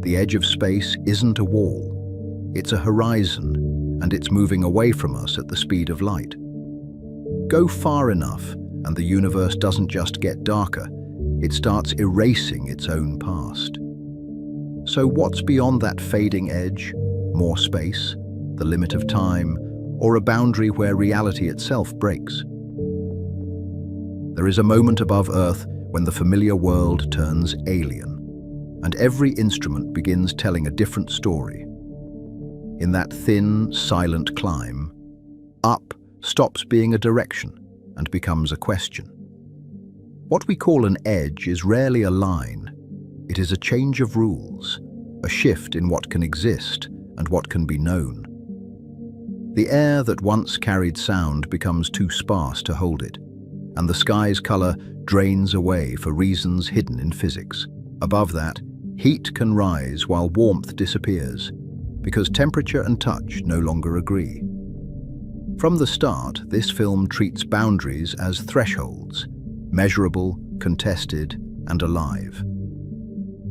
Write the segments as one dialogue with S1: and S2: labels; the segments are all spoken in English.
S1: The edge of space isn't a wall. It's a horizon, and it's moving away from us at the speed of light. Go far enough, and the universe doesn't just get darker, it starts erasing its own past. So what's beyond that fading edge? More space, the limit of time, or a boundary where reality itself breaks? There is a moment above Earth when the familiar world turns alien, and every instrument begins telling a different story. In that thin, silent climb, up stops being a direction and becomes a question. What we call an edge is rarely a line. It is a change of rules, a shift in what can exist and what can be known. The air that once carried sound becomes too sparse to hold it, and the sky's color drains away for reasons hidden in physics. Above that, heat can rise while warmth disappears, because temperature and touch no longer agree. From the start, this film treats boundaries as thresholds, measurable, contested, and alive.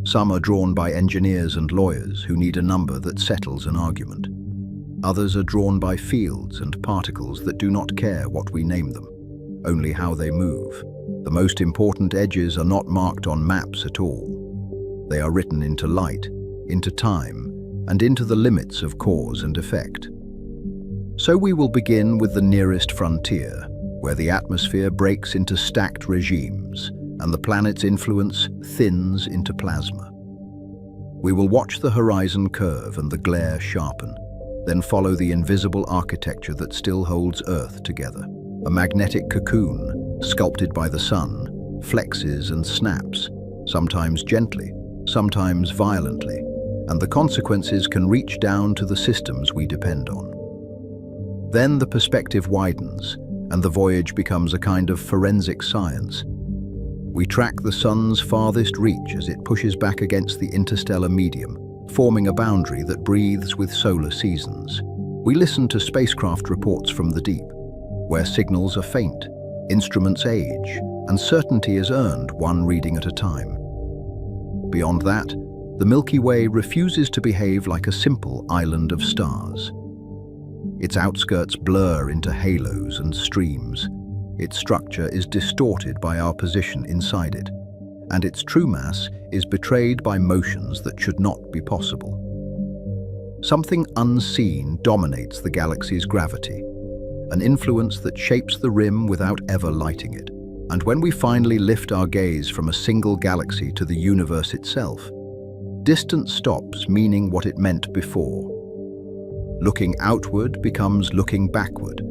S1: Some are drawn by engineers and lawyers who need a number that settles an argument. Others are drawn by fields and particles that do not care what we name them, only how they move. The most important edges are not marked on maps at all. They are written into light, into time, and into the limits of cause and effect. So we will begin with the nearest frontier, where the atmosphere breaks into stacked regimes and the planet's influence thins into plasma. We will watch the horizon curve and the glare sharpen, then follow the invisible architecture that still holds Earth together. A magnetic cocoon, sculpted by the sun, flexes and snaps, sometimes gently, sometimes violently, and the consequences can reach down to the systems we depend on. Then the perspective widens, and the voyage becomes a kind of forensic science. We track the sun's farthest reach as it pushes back against the interstellar medium, forming a boundary that breathes with solar seasons. We listen to spacecraft reports from the deep, where signals are faint, instruments age, and certainty is earned one reading at a time. Beyond that, the Milky Way refuses to behave like a simple island of stars. Its outskirts blur into halos and streams. Its structure is distorted by our position inside it, and its true mass is betrayed by motions that should not be possible. Something unseen dominates the galaxy's gravity, an influence that shapes the rim without ever lighting it. And when we finally lift our gaze from a single galaxy to the universe itself, distance stops meaning what it meant before. Looking outward becomes looking backward,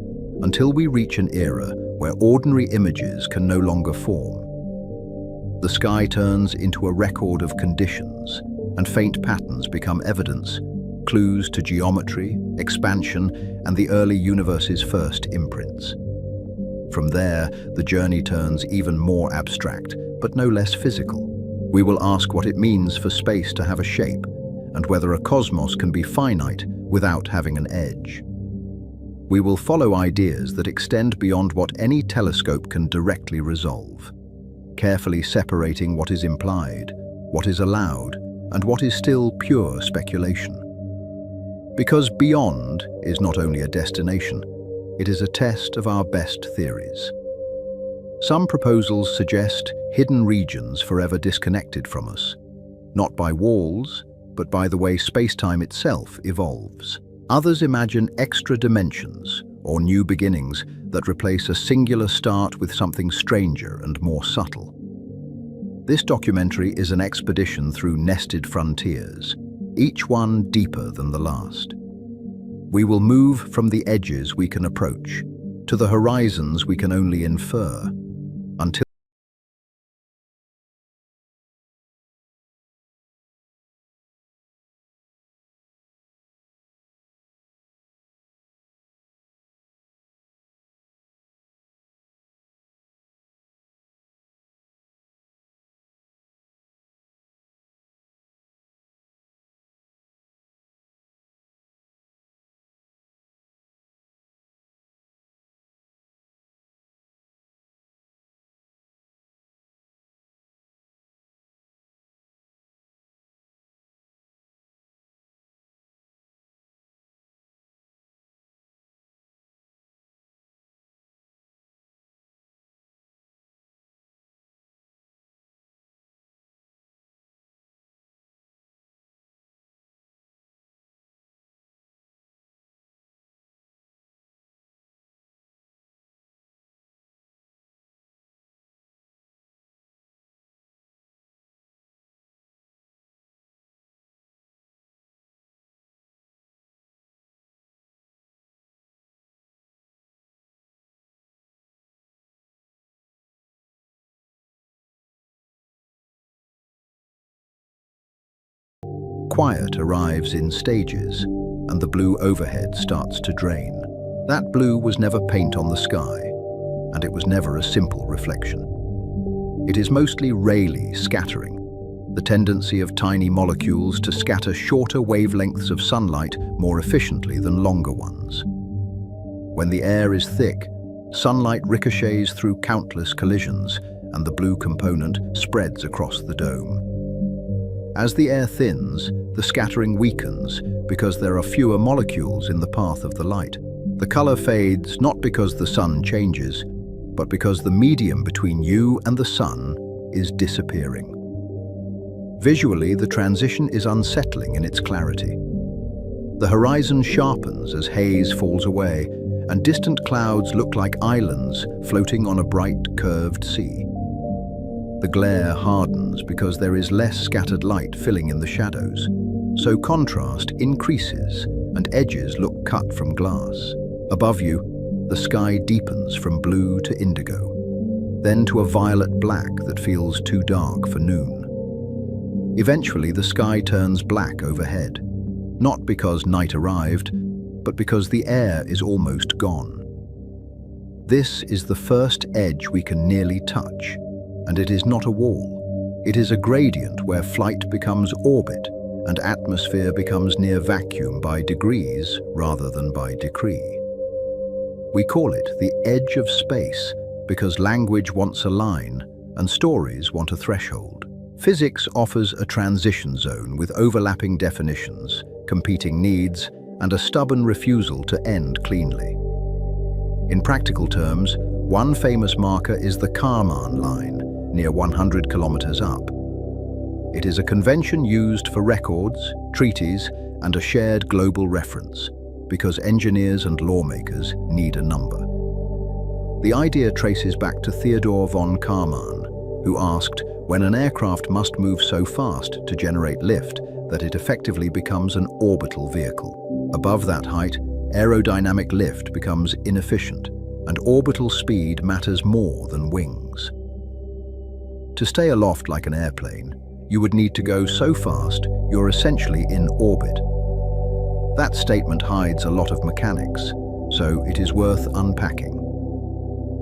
S1: until we reach an era where ordinary images can no longer form. The sky turns into a record of conditions, and faint patterns become evidence, clues to geometry, expansion, and the early universe's first imprints. From there, the journey turns even more abstract, but no less physical. We will ask what it means for space to have a shape, and whether a cosmos can be finite without having an edge. We will follow ideas that extend beyond what any telescope can directly resolve, carefully separating what is implied, what is allowed, and what is still pure speculation. Because beyond is not only a destination, it is a test of our best theories. Some proposals suggest hidden regions forever disconnected from us, not by walls, but by the way space-time itself evolves. Others imagine extra dimensions or new beginnings that replace a singular start with something stranger and more subtle. This documentary is an expedition through nested frontiers, each one deeper than the last. We will move from the edges we can approach to the horizons we can only infer, until quiet arrives in stages, and the blue overhead starts to drain. That blue was never paint on the sky, and it was never a simple reflection. It is mostly Rayleigh scattering, the tendency of tiny molecules to scatter shorter wavelengths of sunlight more efficiently than longer ones. When the air is thick, sunlight ricochets through countless collisions, and the blue component spreads across the dome. As the air thins, the scattering weakens because there are fewer molecules in the path of the light. The color fades not because the sun changes, but because the medium between you and the sun is disappearing. Visually, the transition is unsettling in its clarity. The horizon sharpens as haze falls away, and distant clouds look like islands floating on a bright, curved sea. The glare hardens because there is less scattered light filling in the shadows, so contrast increases and edges look cut from glass. Above you, the sky deepens from blue to indigo, then to a violet black that feels too dark for noon. Eventually, the sky turns black overhead, not because night arrived, but because the air is almost gone. This is the first edge we can nearly touch, and it is not a wall. It is a gradient where flight becomes orbit and atmosphere becomes near vacuum by degrees rather than by decree. We call it the edge of space because language wants a line and stories want a threshold. Physics offers a transition zone with overlapping definitions, competing needs, and a stubborn refusal to end cleanly. In practical terms, one famous marker is the Kármán line, near 100 kilometers up. It is a convention used for records, treaties, and a shared global reference, because engineers and lawmakers need a number. The idea traces back to Theodor von Kármán, who asked when an aircraft must move so fast to generate lift that it effectively becomes an orbital vehicle. Above that height, aerodynamic lift becomes inefficient, and orbital speed matters more than wings. To stay aloft like an airplane, you would need to go so fast you're essentially in orbit. That statement hides a lot of mechanics, so it is worth unpacking.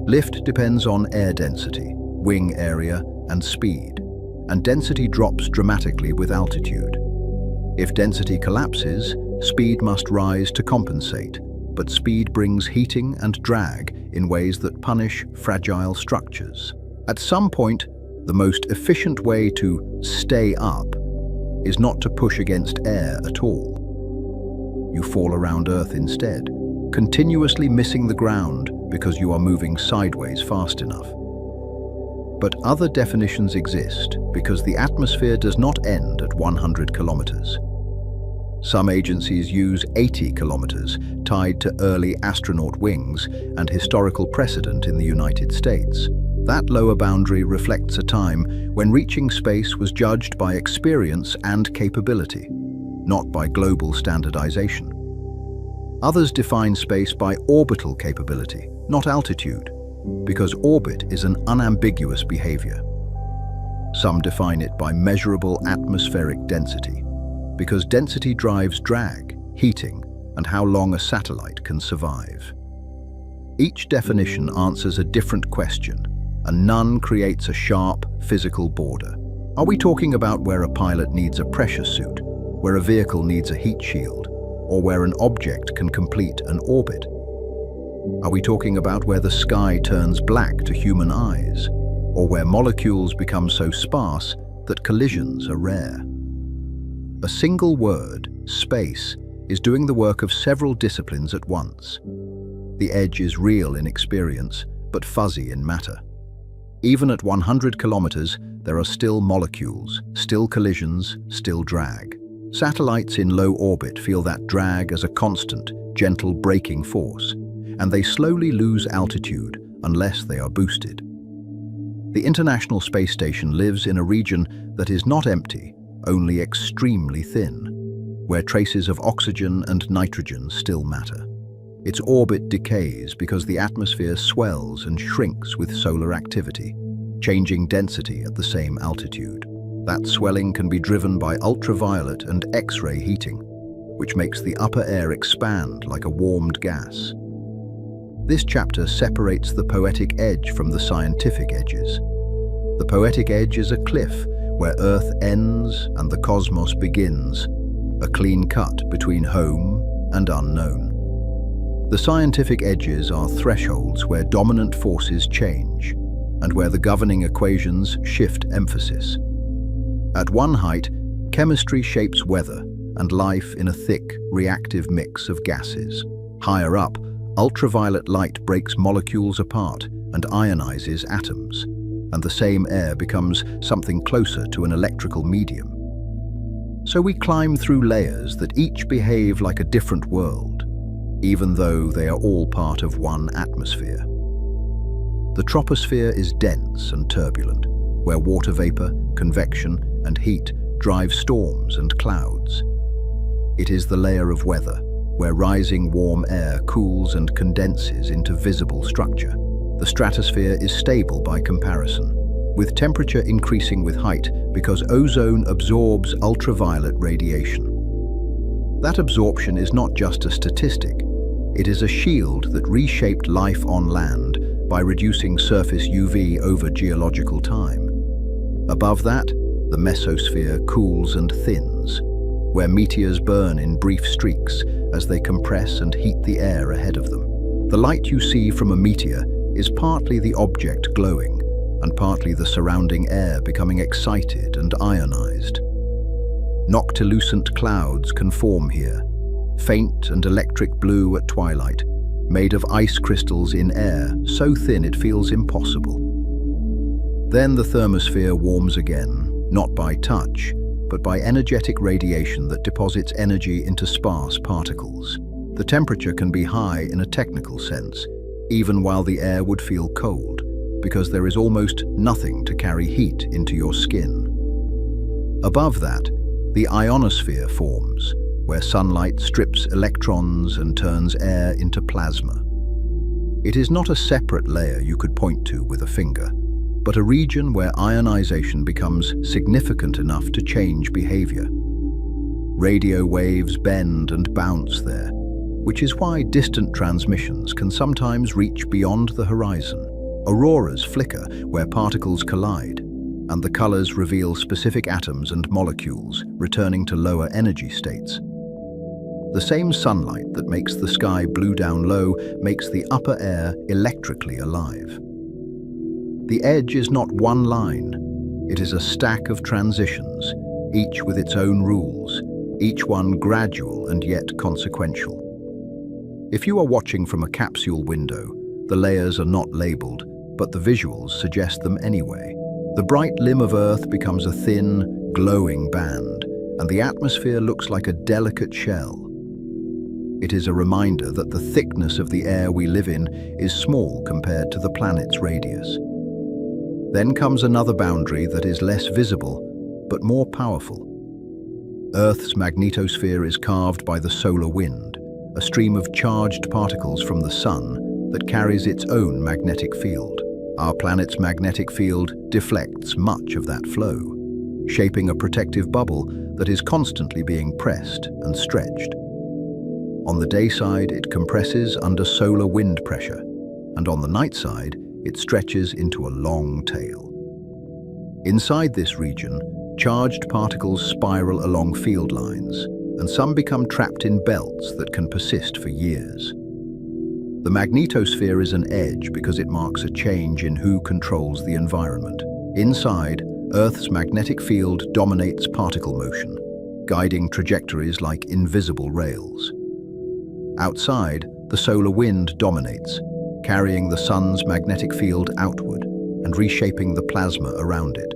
S1: Lift depends on air density, wing area, and speed, and density drops dramatically with altitude. If density collapses, speed must rise to compensate, but speed brings heating and drag in ways that punish fragile structures. At some point, the most efficient way to stay up is not to push against air at all. You fall around Earth instead, continuously missing the ground because you are moving sideways fast enough. But other definitions exist because the atmosphere does not end at 100 kilometers. Some agencies use 80 kilometers, tied to early astronaut wings and historical precedent in the United States. That lower boundary reflects a time when reaching space was judged by experience and capability, not by global standardization. Others define space by orbital capability, not altitude, because orbit is an unambiguous behavior. Some define it by measurable atmospheric density, because density drives drag, heating, and how long a satellite can survive. Each definition answers a different question, and none creates a sharp, physical border. Are we talking about where a pilot needs a pressure suit, where a vehicle needs a heat shield, or where an object can complete an orbit? Are we talking about where the sky turns black to human eyes, or where molecules become so sparse that collisions are rare? A single word, space, is doing the work of several disciplines at once. The edge is real in experience, but fuzzy in matter. Even at 100 kilometers, there are still molecules, still collisions, still drag. Satellites in low orbit feel that drag as a constant, gentle braking force, and they slowly lose altitude unless they are boosted. The International Space Station lives in a region that is not empty, only extremely thin, where traces of oxygen and nitrogen still matter. Its orbit decays because the atmosphere swells and shrinks with solar activity, changing density at the same altitude. That swelling can be driven by ultraviolet and X-ray heating, which makes the upper air expand like a warmed gas. This chapter separates the poetic edge from the scientific edges. The poetic edge is a cliff where Earth ends and the cosmos begins, a clean cut between home and unknown. The scientific edges are thresholds where dominant forces change and where the governing equations shift emphasis. At one height, chemistry shapes weather and life in a thick, reactive mix of gases. Higher up, ultraviolet light breaks molecules apart and ionizes atoms, and the same air becomes something closer to an electrical medium. So we climb through layers that each behave like a different world, even though they are all part of one atmosphere. The troposphere is dense and turbulent, where water vapor, convection, and heat drive storms and clouds. It is the layer of weather, where rising warm air cools and condenses into visible structure. The stratosphere is stable by comparison, with temperature increasing with height because ozone absorbs ultraviolet radiation. That absorption is not just a statistic, it is a shield that reshaped life on land by reducing surface UV over geological time. Above that, the mesosphere cools and thins, where meteors burn in brief streaks as they compress and heat the air ahead of them. The light you see from a meteor is partly the object glowing, and partly the surrounding air becoming excited and ionized. Noctilucent clouds can form here, faint and electric blue at twilight, made of ice crystals in air so thin it feels impossible. Then the thermosphere warms again, not by touch, but by energetic radiation that deposits energy into sparse particles. The temperature can be high in a technical sense, even while the air would feel cold, because there is almost nothing to carry heat into your skin. Above that, the ionosphere forms, where sunlight strips electrons and turns air into plasma. It is not a separate layer you could point to with a finger, but a region where ionization becomes significant enough to change behavior. Radio waves bend and bounce there, which is why distant transmissions can sometimes reach beyond the horizon. Auroras flicker where particles collide, and the colors reveal specific atoms and molecules returning to lower energy states. The same sunlight that makes the sky blue down low makes the upper air electrically alive. The edge is not one line, it is a stack of transitions, each with its own rules, each one gradual and yet consequential. If you are watching from a capsule window, the layers are not labeled, but the visuals suggest them anyway. The bright limb of Earth becomes a thin, glowing band, and the atmosphere looks like a delicate shell. It is a reminder that the thickness of the air we live in is small compared to the planet's radius. Then comes another boundary that is less visible, but more powerful. Earth's magnetosphere is carved by the solar wind, a stream of charged particles from the sun that carries its own magnetic field. Our planet's magnetic field deflects much of that flow, shaping a protective bubble that is constantly being pressed and stretched. On the day side, it compresses under solar wind pressure, and on the night side, it stretches into a long tail. Inside this region, charged particles spiral along field lines, and some become trapped in belts that can persist for years. The magnetosphere is an edge because it marks a change in who controls the environment. Inside, Earth's magnetic field dominates particle motion, guiding trajectories like invisible rails. Outside, the solar wind dominates, carrying the sun's magnetic field outward and reshaping the plasma around it.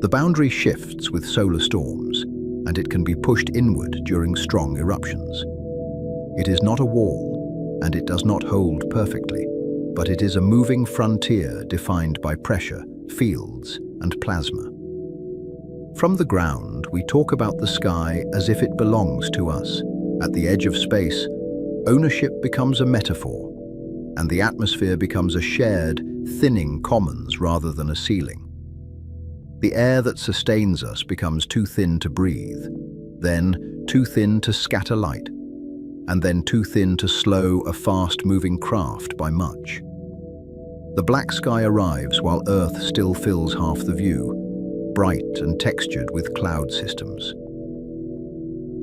S1: The boundary shifts with solar storms, and it can be pushed inward during strong eruptions. It is not a wall, and it does not hold perfectly, but it is a moving frontier defined by pressure, fields, and plasma. From the ground, we talk about the sky as if it belongs to us. At the edge of space, ownership becomes a metaphor, and the atmosphere becomes a shared, thinning commons rather than a ceiling. The air that sustains us becomes too thin to breathe, then too thin to scatter light, and then too thin to slow a fast-moving craft by much. The black sky arrives while Earth still fills half the view, bright and textured with cloud systems.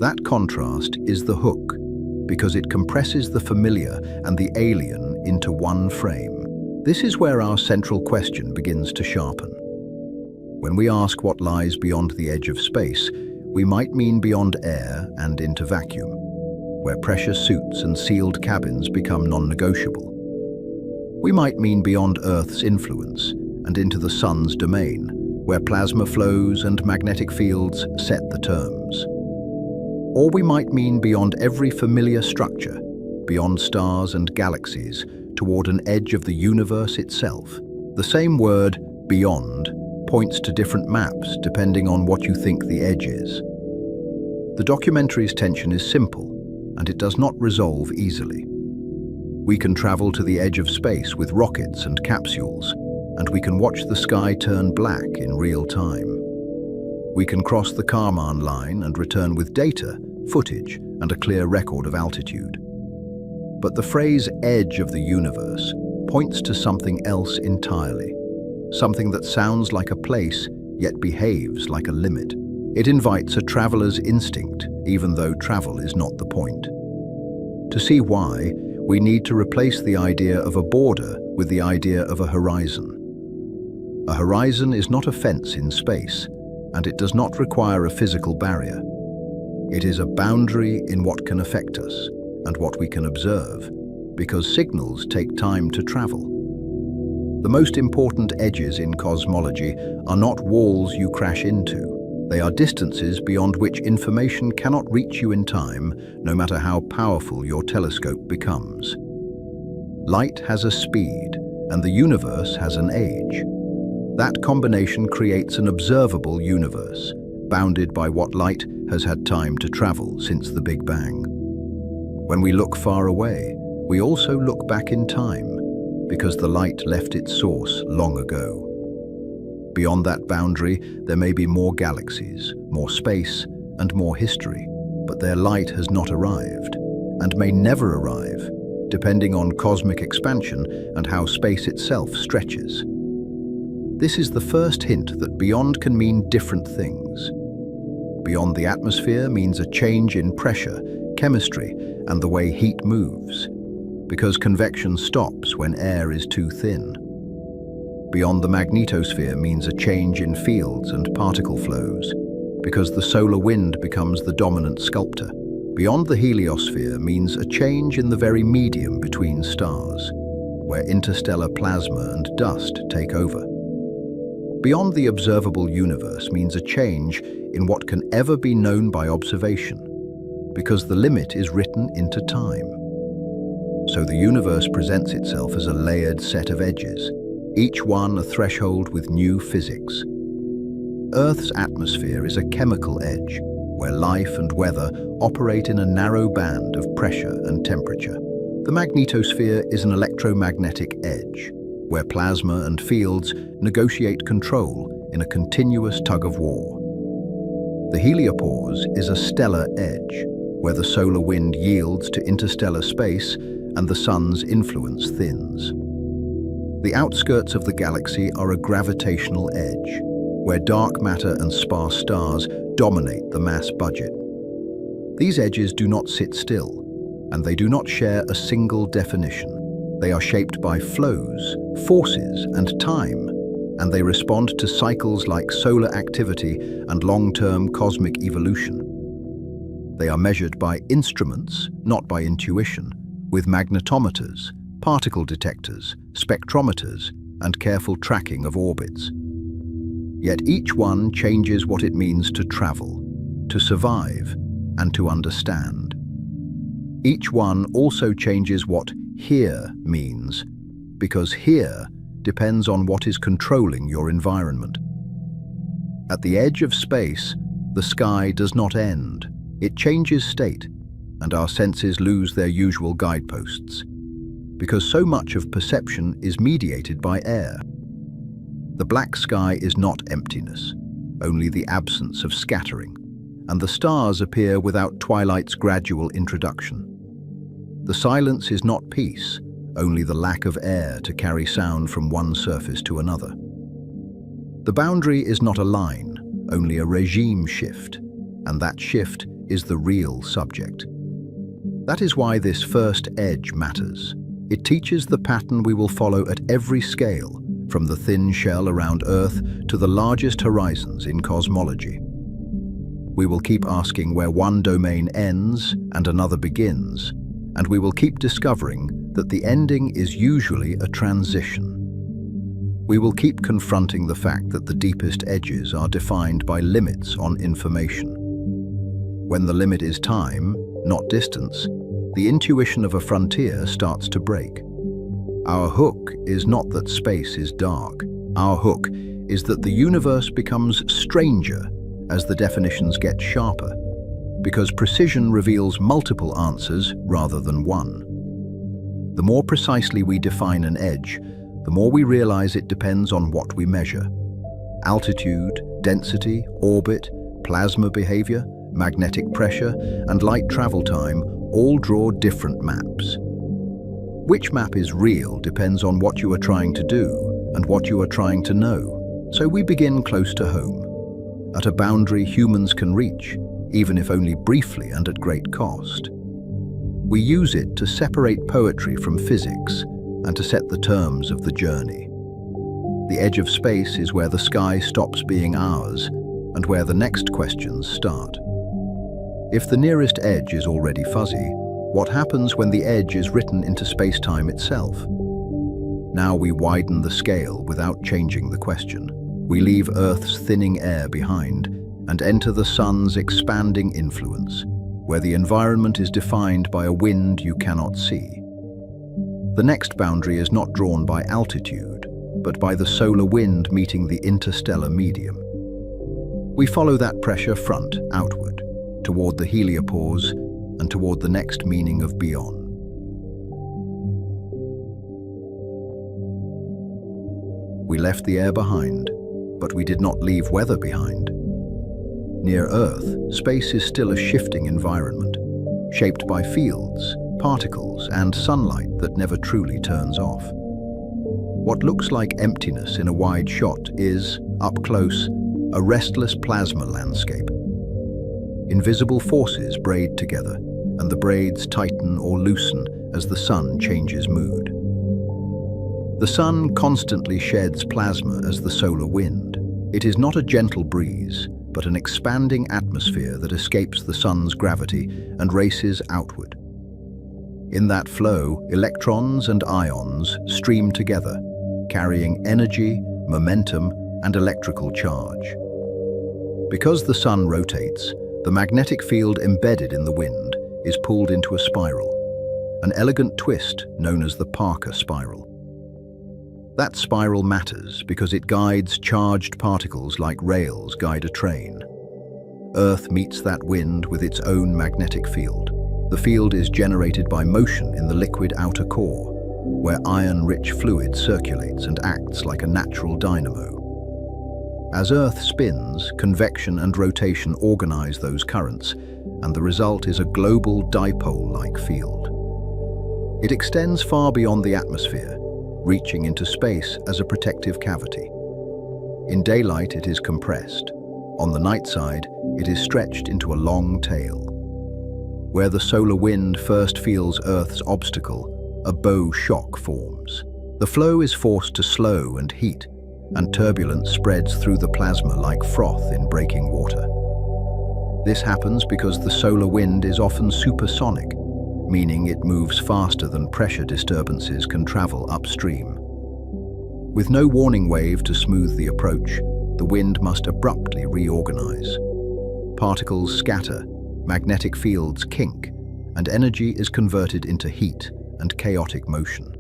S1: That contrast is the hook, because it compresses the familiar and the alien into one frame. This is where our central question begins to sharpen. When we ask what lies beyond the edge of space, we might mean beyond air and into vacuum, where pressure suits and sealed cabins become non-negotiable. We might mean beyond Earth's influence and into the sun's domain, where plasma flows and magnetic fields set the terms. Or we might mean beyond every familiar structure, beyond stars and galaxies, toward an edge of the universe itself. The same word, beyond, points to different maps depending on what you think the edge is. The documentary's tension is simple, and it does not resolve easily. We can travel to the edge of space with rockets and capsules, and we can watch the sky turn black in real time. We can cross the Kármán line and return with data, footage, and a clear record of altitude. But the phrase edge of the universe points to something else entirely, something that sounds like a place, yet behaves like a limit. It invites a traveler's instinct, even though travel is not the point. To see why, we need to replace the idea of a border with the idea of a horizon. A horizon is not a fence in space, and it does not require a physical barrier. It is a boundary in what can affect us and what we can observe, because signals take time to travel. The most important edges in cosmology are not walls you crash into. They are distances beyond which information cannot reach you in time, no matter how powerful your telescope becomes. Light has a speed, and the universe has an age. That combination creates an observable universe, bounded by what light has had time to travel since the Big Bang. When we look far away, we also look back in time, because the light left its source long ago. Beyond that boundary, there may be more galaxies, more space, and more history, but their light has not arrived, and may never arrive, depending on cosmic expansion and how space itself stretches. This is the first hint that beyond can mean different things. Beyond the atmosphere means a change in pressure, chemistry, and the way heat moves, because convection stops when air is too thin. Beyond the magnetosphere means a change in fields and particle flows, because the solar wind becomes the dominant sculptor. Beyond the heliosphere means a change in the very medium between stars, where interstellar plasma and dust take over. Beyond the observable universe means a change in what can ever be known by observation, because the limit is written into time. So the universe presents itself as a layered set of edges, each one a threshold with new physics. Earth's atmosphere is a chemical edge, where life and weather operate in a narrow band of pressure and temperature. The magnetosphere is an electromagnetic edge, where plasma and fields negotiate control in a continuous tug-of-war. The heliopause is a stellar edge, where the solar wind yields to interstellar space and the sun's influence thins. The outskirts of the galaxy are a gravitational edge, where dark matter and sparse stars dominate the mass budget. These edges do not sit still, and they do not share a single definition. They are shaped by flows, forces, and time, and they respond to cycles like solar activity and long-term cosmic evolution. They are measured by instruments, not by intuition, with magnetometers, particle detectors, spectrometers, and careful tracking of orbits. Yet each one changes what it means to travel, to survive, and to understand. Each one also changes what here means, because here depends on what is controlling your environment. At the edge of space, the sky does not end. It changes state, and our senses lose their usual guideposts, because so much of perception is mediated by air. The black sky is not emptiness, only the absence of scattering, and the stars appear without twilight's gradual introduction. The silence is not peace, only the lack of air to carry sound from one surface to another. The boundary is not a line, only a regime shift, and that shift is the real subject. That is why this first edge matters. It teaches the pattern we will follow at every scale, from the thin shell around Earth to the largest horizons in cosmology. We will keep asking where one domain ends and another begins, and we will keep discovering that the ending is usually a transition. We will keep confronting the fact that the deepest edges are defined by limits on information. When the limit is time, not distance, the intuition of a frontier starts to break. Our hook is not that space is dark. Our hook is that the universe becomes stranger as the definitions get sharper, because precision reveals multiple answers rather than one. The more precisely we define an edge, the more we realize it depends on what we measure. Altitude, density, orbit, plasma behavior, magnetic pressure, and light travel time all draw different maps. Which map is real depends on what you are trying to do and what you are trying to know. So we begin close to home, at a boundary humans can reach, even if only briefly and at great cost. We use it to separate poetry from physics and to set the terms of the journey. The edge of space is where the sky stops being ours and where the next questions start. If the nearest edge is already fuzzy, what happens when the edge is written into space-time itself? Now we widen the scale without changing the question. We leave Earth's thinning air behind and enter the sun's expanding influence, where the environment is defined by a wind you cannot see. The next boundary is not drawn by altitude, but by the solar wind meeting the interstellar medium. We follow that pressure front, outward, toward the heliopause and toward the next meaning of beyond. We left the air behind, but we did not leave weather behind. Near Earth, space is still a shifting environment, shaped by fields, particles, and sunlight that never truly turns off. What looks like emptiness in a wide shot is, up close, a restless plasma landscape. Invisible forces braid together, and the braids tighten or loosen as the sun changes mood. The sun constantly sheds plasma as the solar wind. It is not a gentle breeze, but an expanding atmosphere that escapes the sun's gravity and races outward. In that flow, electrons and ions stream together, carrying energy, momentum, and electrical charge. Because the sun rotates, the magnetic field embedded in the wind is pulled into a spiral, an elegant twist known as the Parker spiral. That spiral matters because it guides charged particles like rails guide a train. Earth meets that wind with its own magnetic field. The field is generated by motion in the liquid outer core, where iron-rich fluid circulates and acts like a natural dynamo. As Earth spins, convection and rotation organize those currents, and the result is a global dipole-like field. It extends far beyond the atmosphere, reaching into space as a protective cavity. In daylight, it is compressed. On the night side, it is stretched into a long tail. Where the solar wind first feels Earth's obstacle, a bow shock forms. The flow is forced to slow and heat, and turbulence spreads through the plasma like froth in breaking water. This happens because the solar wind is often supersonic, meaning it moves faster than pressure disturbances can travel upstream. With no warning wave to smooth the approach, the wind must abruptly reorganize. Particles scatter, magnetic fields kink, and energy is converted into heat and chaotic motion.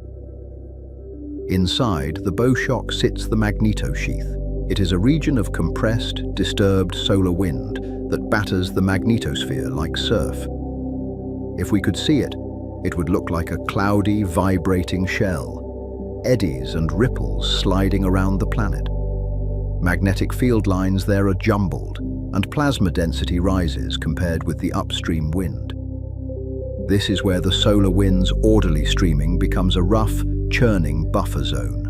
S1: Inside, the bow shock sits the magnetosheath. It is a region of compressed, disturbed solar wind that batters the magnetosphere like surf. If we could see it, it would look like a cloudy, vibrating shell, eddies and ripples sliding around the planet. Magnetic field lines there are jumbled, and plasma density rises compared with the upstream wind. This is where the solar wind's orderly streaming becomes a rough, churning buffer zone.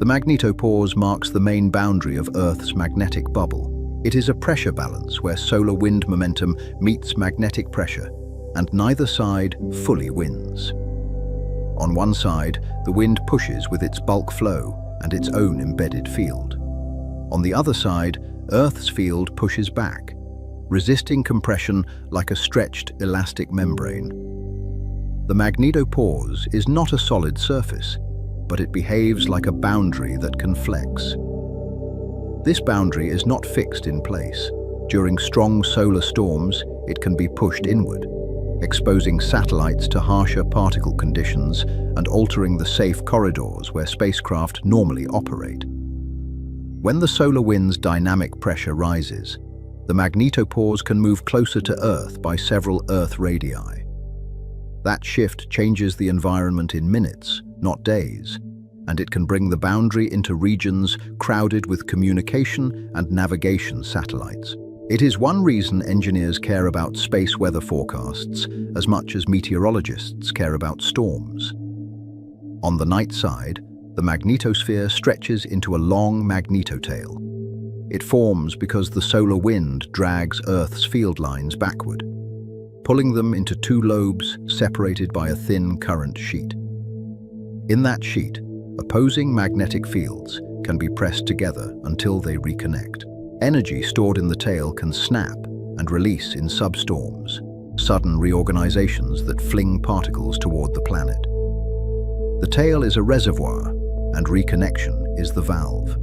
S1: The magnetopause marks the main boundary of Earth's magnetic bubble. It is a pressure balance where solar wind momentum meets magnetic pressure, and neither side fully wins. On one side, the wind pushes with its bulk flow and its own embedded field. On the other side, Earth's field pushes back, resisting compression like a stretched elastic membrane. The magnetopause is not a solid surface, but it behaves like a boundary that can flex. This boundary is not fixed in place. During strong solar storms, it can be pushed inward, exposing satellites to harsher particle conditions and altering the safe corridors where spacecraft normally operate. When the solar wind's dynamic pressure rises, the magnetopause can move closer to Earth by several Earth radii. That shift changes the environment in minutes, not days, and it can bring the boundary into regions crowded with communication and navigation satellites. It is one reason engineers care about space weather forecasts as much as meteorologists care about storms. On the night side, the magnetosphere stretches into a long magnetotail. It forms because the solar wind drags Earth's field lines backward, pulling them into two lobes separated by a thin current sheet. In that sheet, opposing magnetic fields can be pressed together until they reconnect. Energy stored in the tail can snap and release in substorms, sudden reorganizations that fling particles toward the planet. The tail is a reservoir, and reconnection is the valve.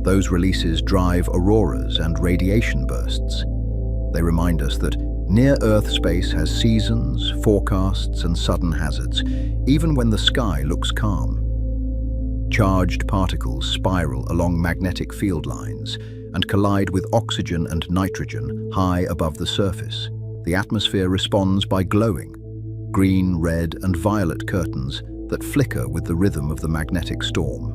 S1: Those releases drive auroras and radiation bursts. They remind us that near-Earth space has seasons, forecasts, and sudden hazards, even when the sky looks calm. Charged particles spiral along magnetic field lines and collide with oxygen and nitrogen high above the surface. The atmosphere responds by glowing, green, red, and violet curtains that flicker with the rhythm of the magnetic storm.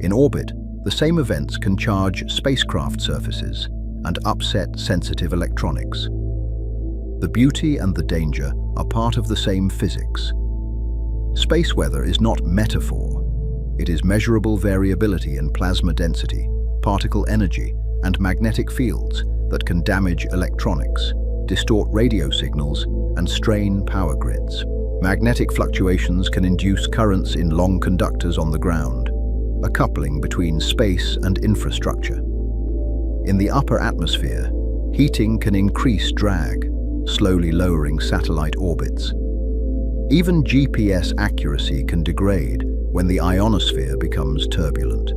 S1: In orbit, the same events can charge spacecraft surfaces and upset sensitive electronics. The beauty and the danger are part of the same physics. Space weather is not metaphor. It is measurable variability in plasma density, particle energy, and magnetic fields that can damage electronics, distort radio signals, and strain power grids. Magnetic fluctuations can induce currents in long conductors on the ground, a coupling between space and infrastructure. In the upper atmosphere, heating can increase drag, slowly lowering satellite orbits. Even GPS accuracy can degrade when the ionosphere becomes turbulent.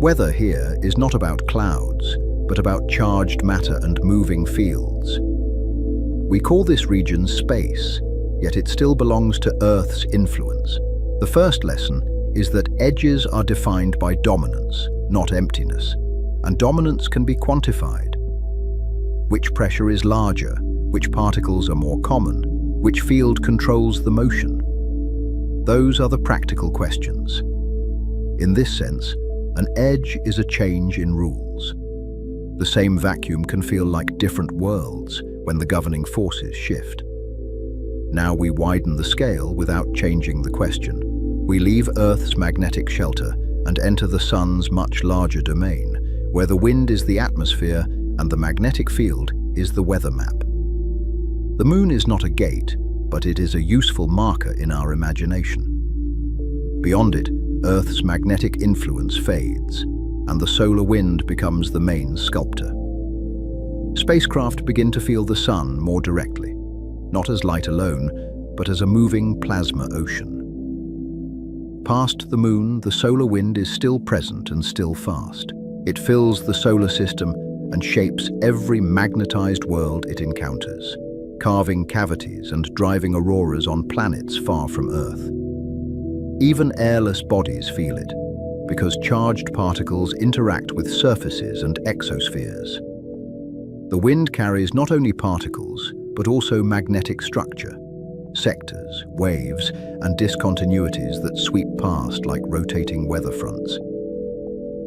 S1: Weather here is not about clouds, but about charged matter and moving fields. We call this region space, yet it still belongs to Earth's influence. The first lesson is that edges are defined by dominance, not emptiness, and dominance can be quantified. Which pressure is larger? Which particles are more common? Which field controls the motion? Those are the practical questions. In this sense, an edge is a change in rules. The same vacuum can feel like different worlds when the governing forces shift. Now we widen the scale without changing the question. We leave Earth's magnetic shelter and enter the Sun's much larger domain, where the wind is the atmosphere and the magnetic field is the weather map. The Moon is not a gate, but it is a useful marker in our imagination. Beyond it, Earth's magnetic influence fades, and the solar wind becomes the main sculptor. Spacecraft begin to feel the Sun more directly, not as light alone, but as a moving plasma ocean. Past the Moon, the solar wind is still present and still fast. It fills the solar system and shapes every magnetized world it encounters, carving cavities and driving auroras on planets far from Earth. Even airless bodies feel it, because charged particles interact with surfaces and exospheres. The wind carries not only particles, but also magnetic structure, sectors, waves, and discontinuities that sweep past like rotating weather fronts.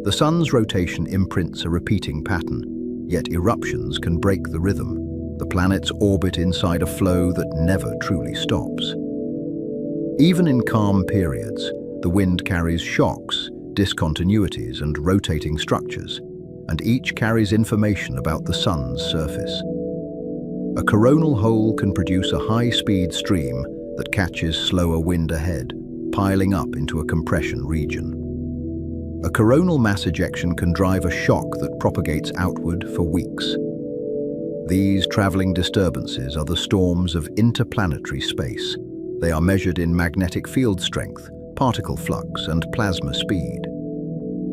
S1: The sun's rotation imprints a repeating pattern, yet eruptions can break the rhythm. The planets orbit inside a flow that never truly stops. Even in calm periods, the wind carries shocks, discontinuities, and rotating structures, and each carries information about the sun's surface. A coronal hole can produce a high-speed stream that catches slower wind ahead, piling up into a compression region. A coronal mass ejection can drive a shock that propagates outward for weeks. These traveling disturbances are the storms of interplanetary space. They are measured in magnetic field strength, particle flux, and plasma speed.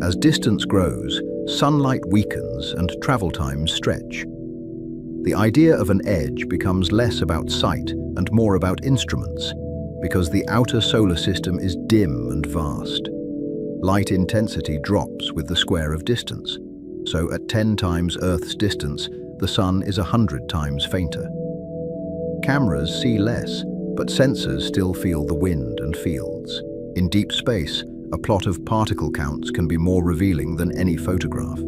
S1: As distance grows, sunlight weakens and travel times stretch. The idea of an edge becomes less about sight and more about instruments, because the outer solar system is dim and vast. Light intensity drops with the square of distance, so at 10 times Earth's distance, the sun is 100 times fainter. Cameras see less, but sensors still feel the wind and fields. In deep space, a plot of particle counts can be more revealing than any photograph.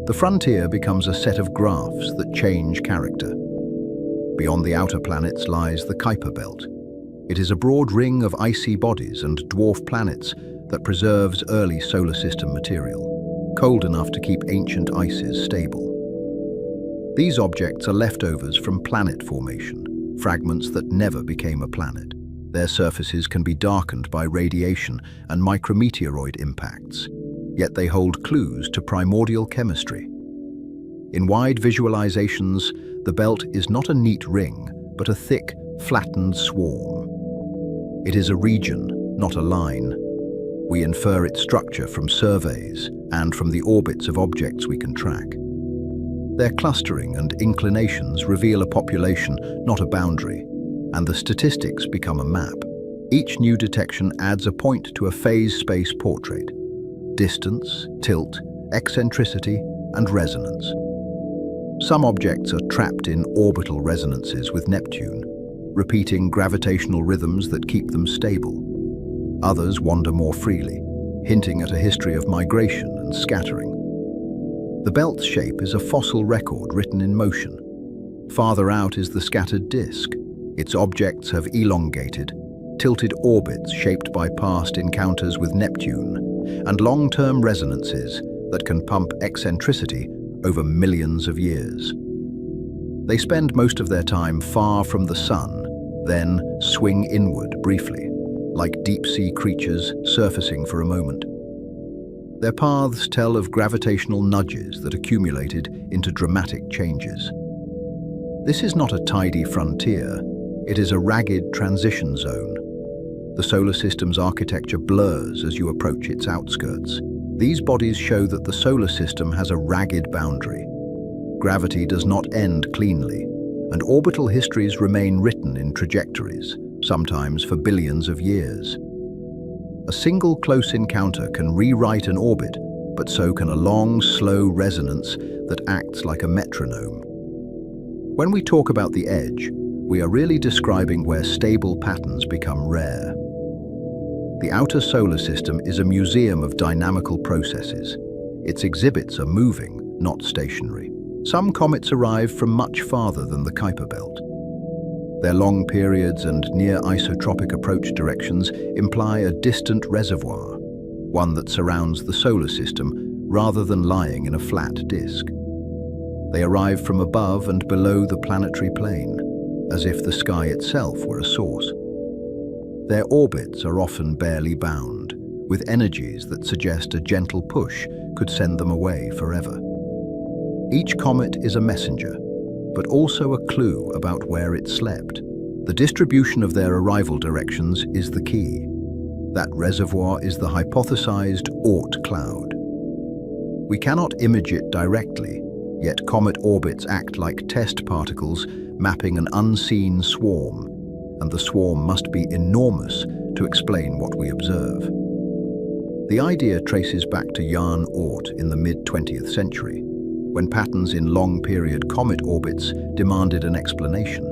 S1: The frontier becomes a set of graphs that change character. Beyond the outer planets lies the Kuiper Belt. It is a broad ring of icy bodies and dwarf planets that preserves early solar system material, cold enough to keep ancient ices stable. These objects are leftovers from planet formation, fragments that never became a planet. Their surfaces can be darkened by radiation and micrometeoroid impacts, yet they hold clues to primordial chemistry. In wide visualizations, the belt is not a neat ring, but a thick, flattened swarm. It is a region, not a line. We infer its structure from surveys and from the orbits of objects we can track. Their clustering and inclinations reveal a population, not a boundary, and the statistics become a map. Each new detection adds a point to a phase space portrait: distance, tilt, eccentricity, and resonance. Some objects are trapped in orbital resonances with Neptune, repeating gravitational rhythms that keep them stable. Others wander more freely, hinting at a history of migration and scattering. The belt's shape is a fossil record written in motion. Farther out is the scattered disk. Its objects have elongated, tilted orbits shaped by past encounters with Neptune, and long-term resonances that can pump eccentricity over millions of years. They spend most of their time far from the sun, then swing inward briefly, like deep-sea creatures surfacing for a moment. Their paths tell of gravitational nudges that accumulated into dramatic changes. This is not a tidy frontier, it is a ragged transition zone. The solar system's architecture blurs as you approach its outskirts. These bodies show that the solar system has a ragged boundary. Gravity does not end cleanly, and orbital histories remain written in trajectories, sometimes for billions of years. A single close encounter can rewrite an orbit, but so can a long, slow resonance that acts like a metronome. When we talk about the edge, we are really describing where stable patterns become rare. The outer solar system is a museum of dynamical processes. Its exhibits are moving, not stationary. Some comets arrive from much farther than the Kuiper Belt. Their long periods and near isotropic approach directions imply a distant reservoir, one that surrounds the solar system rather than lying in a flat disk. They arrive from above and below the planetary plane, as if the sky itself were a source. Their orbits are often barely bound, with energies that suggest a gentle push could send them away forever. Each comet is a messenger, but also a clue about where it slept. The distribution of their arrival directions is the key. That reservoir is the hypothesized Oort cloud. We cannot image it directly, yet comet orbits act like test particles mapping an unseen swarm, and the swarm must be enormous to explain what we observe. The idea traces back to Jan Oort in the mid-20th century, when patterns in long-period comet orbits demanded an explanation.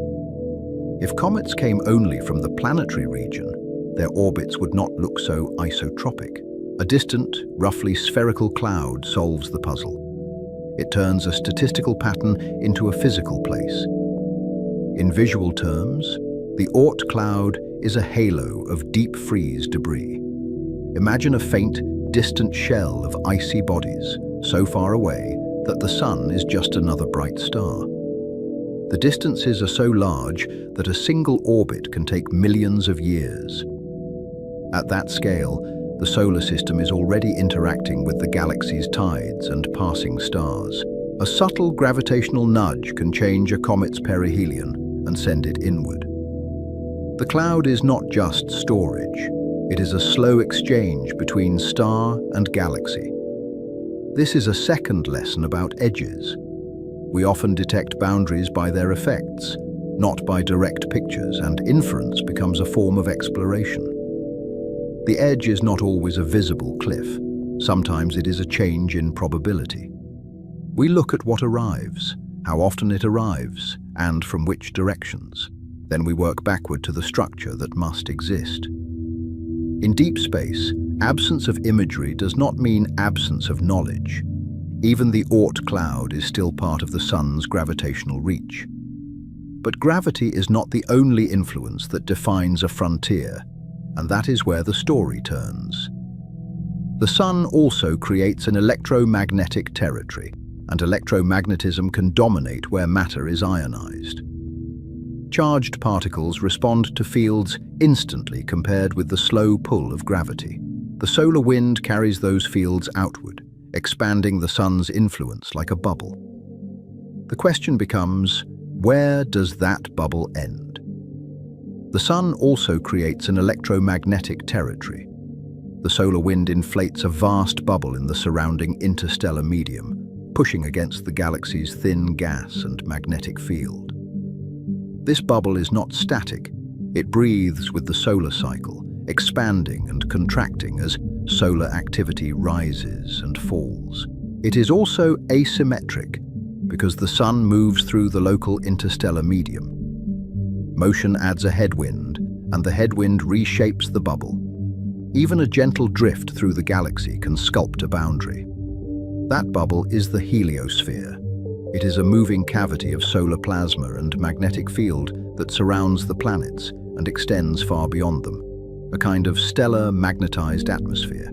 S1: If comets came only from the planetary region, their orbits would not look so isotropic. A distant, roughly spherical cloud solves the puzzle. It turns a statistical pattern into a physical place. In visual terms, the Oort cloud is a halo of deep freeze debris. Imagine a faint, distant shell of icy bodies, so far away that the sun is just another bright star. The distances are so large that a single orbit can take millions of years. At that scale, the solar system is already interacting with the galaxy's tides and passing stars. A subtle gravitational nudge can change a comet's perihelion and send it inward. The cloud is not just storage. It is a slow exchange between star and galaxy. This is a second lesson about edges. We often detect boundaries by their effects, not by direct pictures, and inference becomes a form of exploration. The edge is not always a visible cliff. Sometimes it is a change in probability. We look at what arrives, how often it arrives, and from which directions. Then we work backward to the structure that must exist. In deep space, absence of imagery does not mean absence of knowledge. Even the Oort cloud is still part of the sun's gravitational reach. But gravity is not the only influence that defines a frontier, and that is where the story turns. The sun also creates an electromagnetic territory, and electromagnetism can dominate where matter is ionized. Charged particles respond to fields instantly compared with the slow pull of gravity. The solar wind carries those fields outward, expanding the sun's influence like a bubble. The question becomes, where does that bubble end? The sun also creates an electromagnetic territory. The solar wind inflates a vast bubble in the surrounding interstellar medium, pushing against the galaxy's thin gas and magnetic field. This bubble is not static. It breathes with the solar cycle, expanding and contracting as solar activity rises and falls. It is also asymmetric because the sun moves through the local interstellar medium. Motion adds a headwind, and the headwind reshapes the bubble. Even a gentle drift through the galaxy can sculpt a boundary. That bubble is the heliosphere. It is a moving cavity of solar plasma and magnetic field that surrounds the planets and extends far beyond them, a kind of stellar magnetized atmosphere.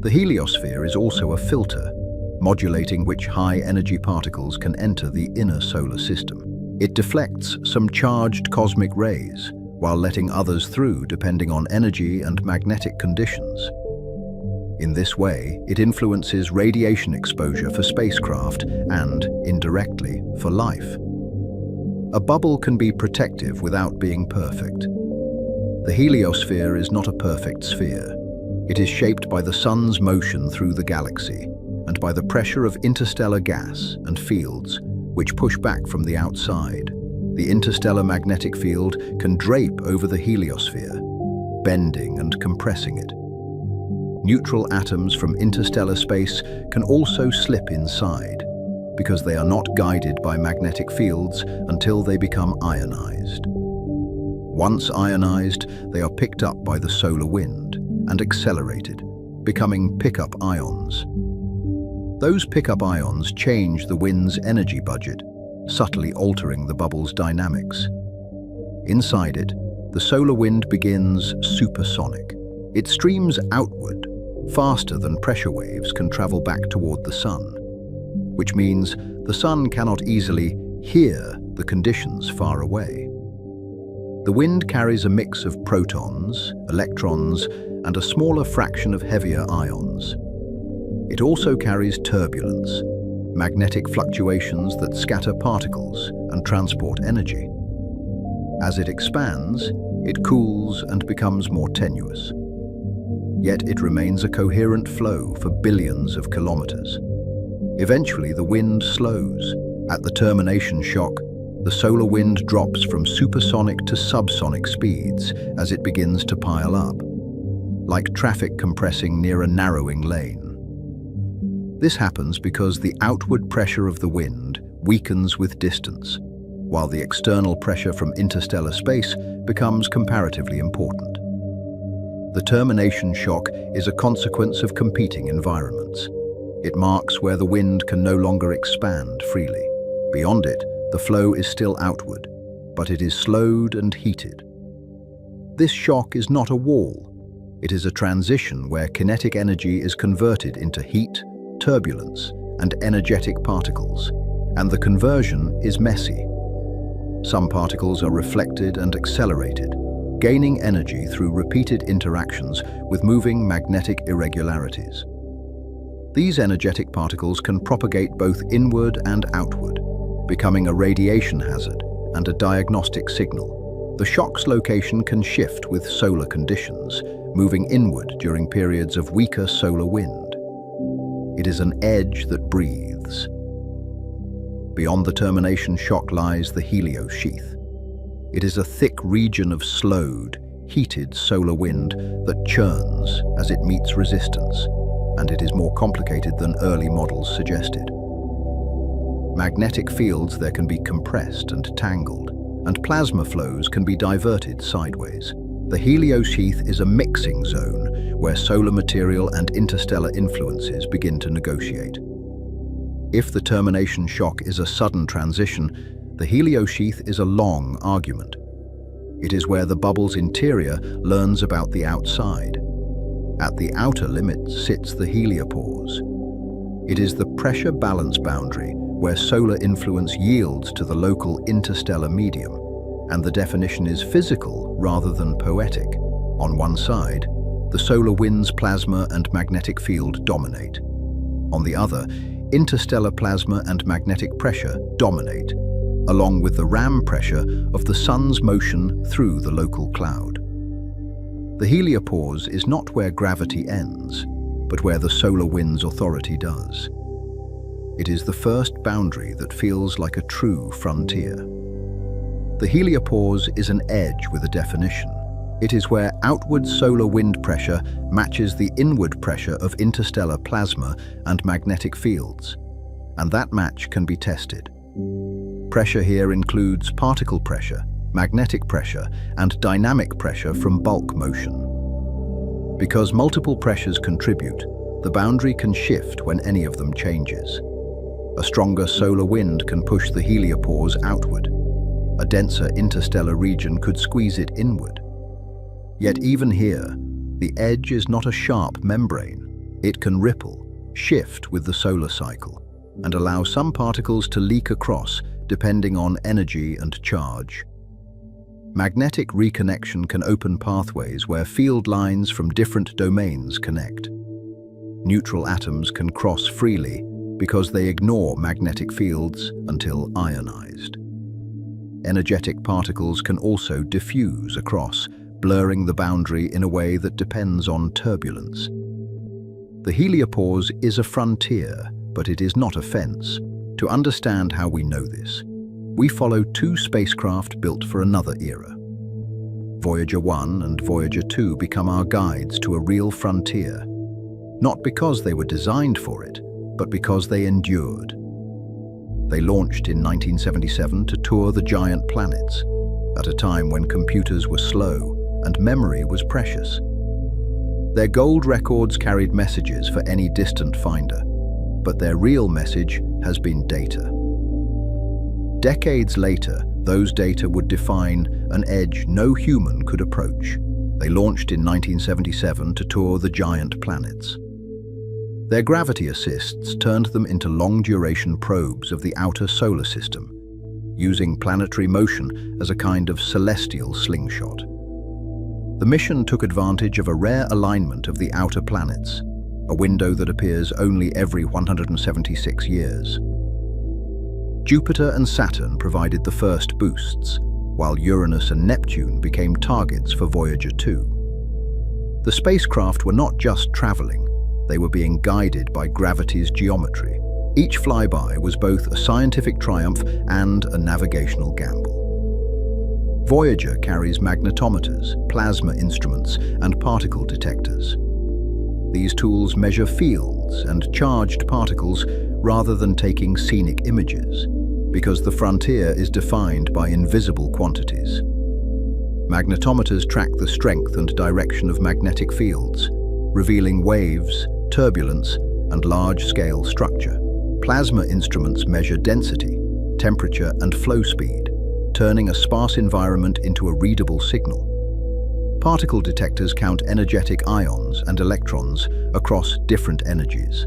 S1: The heliosphere is also a filter, modulating which high-energy particles can enter the inner solar system. It deflects some charged cosmic rays, while letting others through depending on energy and magnetic conditions. In this way, it influences radiation exposure for spacecraft and, indirectly, for life. A bubble can be protective without being perfect. The heliosphere is not a perfect sphere. It is shaped by the sun's motion through the galaxy and by the pressure of interstellar gas and fields which push back from the outside. The interstellar magnetic field can drape over the heliosphere, bending and compressing it. Neutral atoms from interstellar space can also slip inside because they are not guided by magnetic fields until they become ionized. Once ionized, they are picked up by the solar wind and accelerated, becoming pickup ions. Those pickup ions change the wind's energy budget, subtly altering the bubble's dynamics. Inside it, the solar wind begins supersonic. It streams outward, faster than pressure waves can travel back toward the sun, which means the sun cannot easily hear the conditions far away. The wind carries a mix of protons, electrons, and a smaller fraction of heavier ions. It also carries turbulence, magnetic fluctuations that scatter particles and transport energy. As it expands, it cools and becomes more tenuous. Yet it remains a coherent flow for billions of kilometers. Eventually, the wind slows. At the termination shock, the solar wind drops from supersonic to subsonic speeds as it begins to pile up, like traffic compressing near a narrowing lane. This happens because the outward pressure of the wind weakens with distance, while the external pressure from interstellar space becomes comparatively important. The termination shock is a consequence of competing environments. It marks where the wind can no longer expand freely. Beyond it, the flow is still outward, but it is slowed and heated. This shock is not a wall. It is a transition where kinetic energy is converted into heat, turbulence, and energetic particles, and the conversion is messy. Some particles are reflected and accelerated, gaining energy through repeated interactions with moving magnetic irregularities. These energetic particles can propagate both inward and outward, becoming a radiation hazard and a diagnostic signal. The shock's location can shift with solar conditions, moving inward during periods of weaker solar wind. It is an edge that breathes. Beyond the termination shock lies the heliosheath. It is a thick region of slowed, heated solar wind that churns as it meets resistance, and it is more complicated than early models suggested. Magnetic fields there can be compressed and tangled, and plasma flows can be diverted sideways. The heliosheath is a mixing zone where solar material and interstellar influences begin to negotiate. If the termination shock is a sudden transition, the heliosheath is a long argument. It is where the bubble's interior learns about the outside. At the outer limit sits the heliopause. It is the pressure balance boundary where solar influence yields to the local interstellar medium, and the definition is physical rather than poetic. On one side, the solar wind's plasma and magnetic field dominate. On the other, interstellar plasma and magnetic pressure dominate, along with the ram pressure of the sun's motion through the local cloud. The heliopause is not where gravity ends, but where the solar wind's authority does. It is the first boundary that feels like a true frontier. The heliopause is an edge with a definition. It is where outward solar wind pressure matches the inward pressure of interstellar plasma and magnetic fields, and that match can be tested. Pressure here includes particle pressure, magnetic pressure, and dynamic pressure from bulk motion. Because multiple pressures contribute, the boundary can shift when any of them changes. A stronger solar wind can push the heliopause outward. A denser interstellar region could squeeze it inward. Yet even here, the edge is not a sharp membrane. It can ripple, shift with the solar cycle, and allow some particles to leak across depending on energy and charge. Magnetic reconnection can open pathways where field lines from different domains connect. Neutral atoms can cross freely because they ignore magnetic fields until ionized. Energetic particles can also diffuse across, blurring the boundary in a way that depends on turbulence. The heliopause is a frontier, but it is not a fence. To understand how we know this, we follow two spacecraft built for another era. Voyager 1 and Voyager 2 become our guides to a real frontier, not because they were designed for it, but because they endured. They launched in 1977 to tour the giant planets, at a time when computers were slow and memory was precious. Their gold records carried messages for any distant finder, but their real message has been data. Decades later, those data would define an edge no human could approach. They launched in 1977 to tour the giant planets. Their gravity assists turned them into long-duration probes of the outer solar system, using planetary motion as a kind of celestial slingshot. The mission took advantage of a rare alignment of the outer planets, a window that appears only every 176 years. Jupiter and Saturn provided the first boosts, while Uranus and Neptune became targets for Voyager 2. The spacecraft were not just traveling, they were being guided by gravity's geometry. Each flyby was both a scientific triumph and a navigational gamble. Voyager carries magnetometers, plasma instruments, and particle detectors. These tools measure fields and charged particles rather than taking scenic images, because the frontier is defined by invisible quantities. Magnetometers track the strength and direction of magnetic fields, revealing waves, turbulence, and large-scale structure. Plasma instruments measure density, temperature, and flow speed, turning a sparse environment into a readable signal. Particle detectors count energetic ions and electrons across different energies.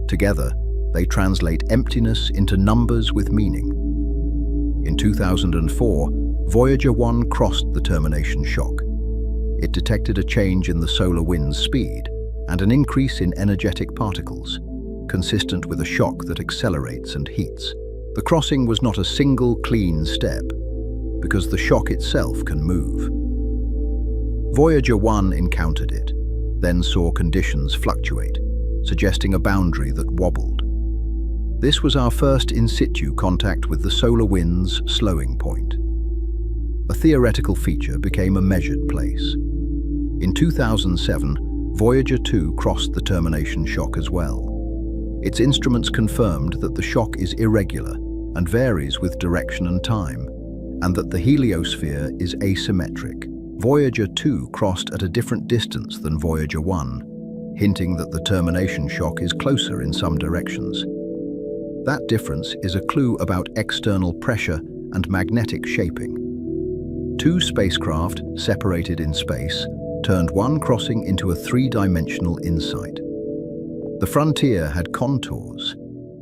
S1: Together, they translate emptiness into numbers with meaning. In 2004, Voyager 1 crossed the termination shock. It detected a change in the solar wind's speed and an increase in energetic particles, consistent with a shock that accelerates and heats. The crossing was not a single clean step, because the shock itself can move. Voyager 1 encountered it, then saw conditions fluctuate, suggesting a boundary that wobbled. This was our first in situ contact with the solar wind's slowing point. A theoretical feature became a measured place. In 2007, Voyager 2 crossed the termination shock as well. Its instruments confirmed that the shock is irregular and varies with direction and time, and that the heliosphere is asymmetric. Voyager 2 crossed at a different distance than Voyager 1, hinting that the termination shock is closer in some directions. That difference is a clue about external pressure and magnetic shaping. Two spacecraft, separated in space, turned one crossing into a three-dimensional insight. The frontier had contours.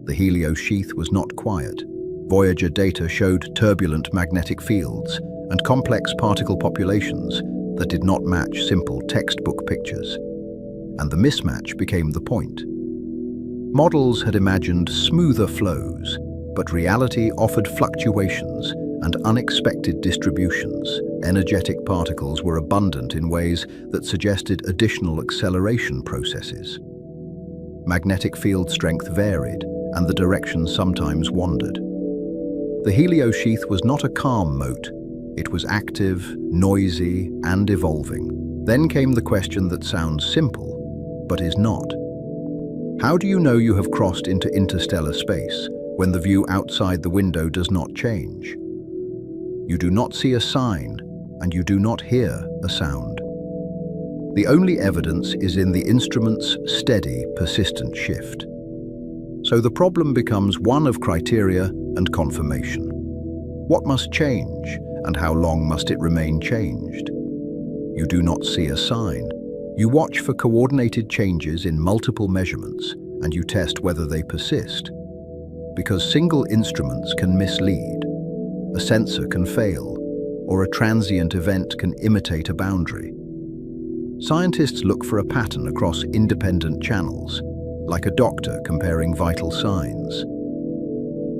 S1: The helios sheath was not quiet. Voyager data showed turbulent magnetic fields and complex particle populations that did not match simple textbook pictures. And the mismatch became the point. Models had imagined smoother flows, but reality offered fluctuations and unexpected distributions. Energetic particles were abundant in ways that suggested additional acceleration processes. Magnetic field strength varied, and the direction sometimes wandered. The helios sheath was not a calm moat. It was active, noisy, and evolving. Then came the question that sounds simple, but is not. How do you know you have crossed into interstellar space when the view outside the window does not change? You do not see a sign, and you do not hear a sound. The only evidence is in the instrument's steady, persistent shift. So the problem becomes one of criteria and confirmation. What must change, and how long must it remain changed? You do not see a sign. You watch for coordinated changes in multiple measurements, and you test whether they persist. Because single instruments can mislead, a sensor can fail, or a transient event can imitate a boundary. Scientists look for a pattern across independent channels, like a doctor comparing vital signs.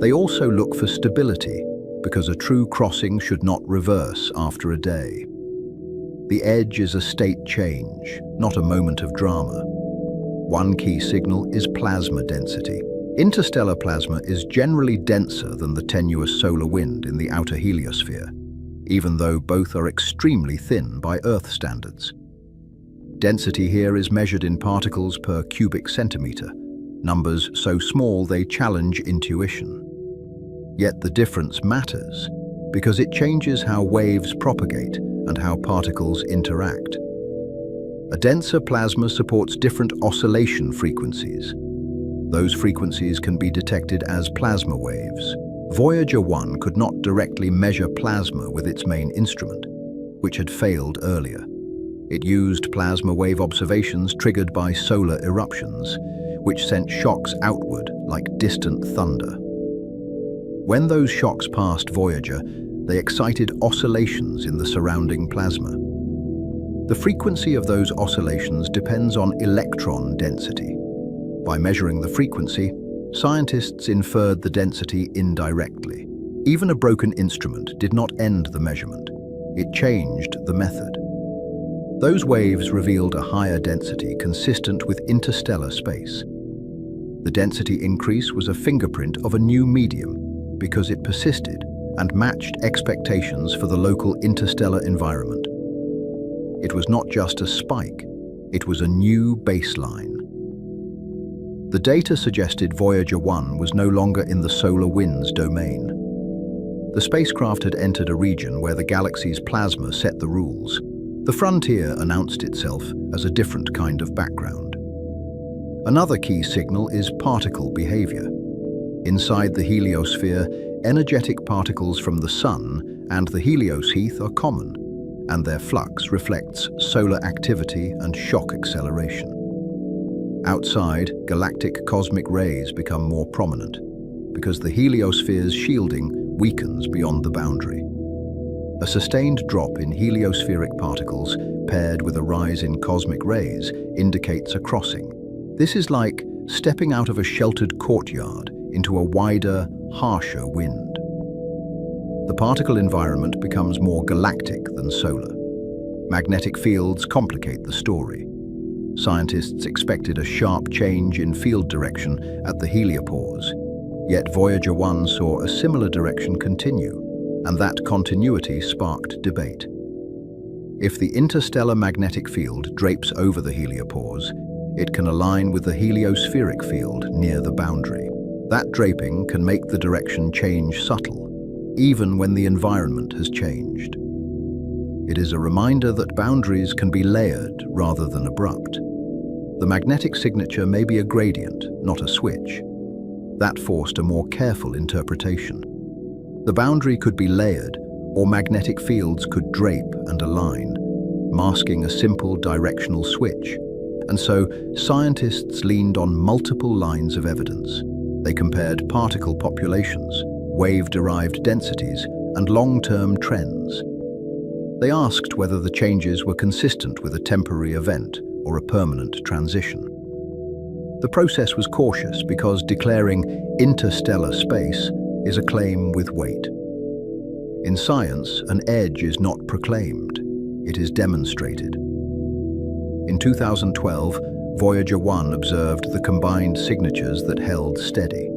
S1: They also look for stability, because a true crossing should not reverse after a day. The edge is a state change, not a moment of drama. One key signal is plasma density. Interstellar plasma is generally denser than the tenuous solar wind in the outer heliosphere, even though both are extremely thin by Earth standards. Density here is measured in particles per cubic centimeter, numbers so small they challenge intuition. Yet the difference matters, because it changes how waves propagate and how particles interact. A denser plasma supports different oscillation frequencies. Those frequencies can be detected as plasma waves. Voyager 1 could not directly measure plasma with its main instrument, which had failed earlier. It used plasma wave observations triggered by solar eruptions, which sent shocks outward like distant thunder. When those shocks passed Voyager, they excited oscillations in the surrounding plasma. The frequency of those oscillations depends on electron density. By measuring the frequency, scientists inferred the density indirectly. Even a broken instrument did not end the measurement. It changed the method. Those waves revealed a higher density consistent with interstellar space. The density increase was a fingerprint of a new medium because it persisted and matched expectations for the local interstellar environment. It was not just a spike, it was a new baseline. The data suggested Voyager 1 was no longer in the solar wind's domain. The spacecraft had entered a region where the galaxy's plasma set the rules. The frontier announced itself as a different kind of background. Another key signal is particle behavior. Inside the heliosphere, energetic particles from the Sun and the Helios heath are common, and their flux reflects solar activity and shock acceleration. Outside, galactic cosmic rays become more prominent because the heliosphere's shielding weakens beyond the boundary. A sustained drop in heliospheric particles paired with a rise in cosmic rays indicates a crossing. This is like stepping out of a sheltered courtyard into a wider, harsher wind. The particle environment becomes more galactic than solar. Magnetic fields complicate the story. Scientists expected a sharp change in field direction at the heliopause, yet Voyager 1 saw a similar direction continue, and that continuity sparked debate. If the interstellar magnetic field drapes over the heliopause, it can align with the heliospheric field near the boundary. That draping can make the direction change subtle, even when the environment has changed. It is a reminder that boundaries can be layered rather than abrupt. The magnetic signature may be a gradient, not a switch. That forced a more careful interpretation. The boundary could be layered, or magnetic fields could drape and align, masking a simple directional switch. And so, scientists leaned on multiple lines of evidence. They compared particle populations, wave-derived densities, and long-term trends. They asked whether the changes were consistent with a temporary event or a permanent transition. The process was cautious because declaring interstellar space is a claim with weight. In science, an edge is not proclaimed, it is demonstrated. In 2012, Voyager 1 observed the combined signatures that held steady.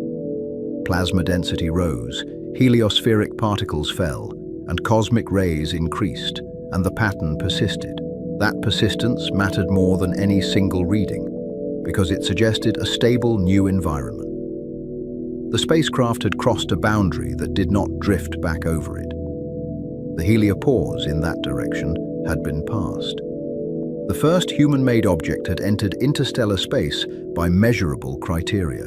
S1: Plasma density rose, heliospheric particles fell, and cosmic rays increased, and the pattern persisted. That persistence mattered more than any single reading, because it suggested a stable new environment. The spacecraft had crossed a boundary that did not drift back over it. The heliopause in that direction had been passed. The first human-made object had entered interstellar space by measurable criteria.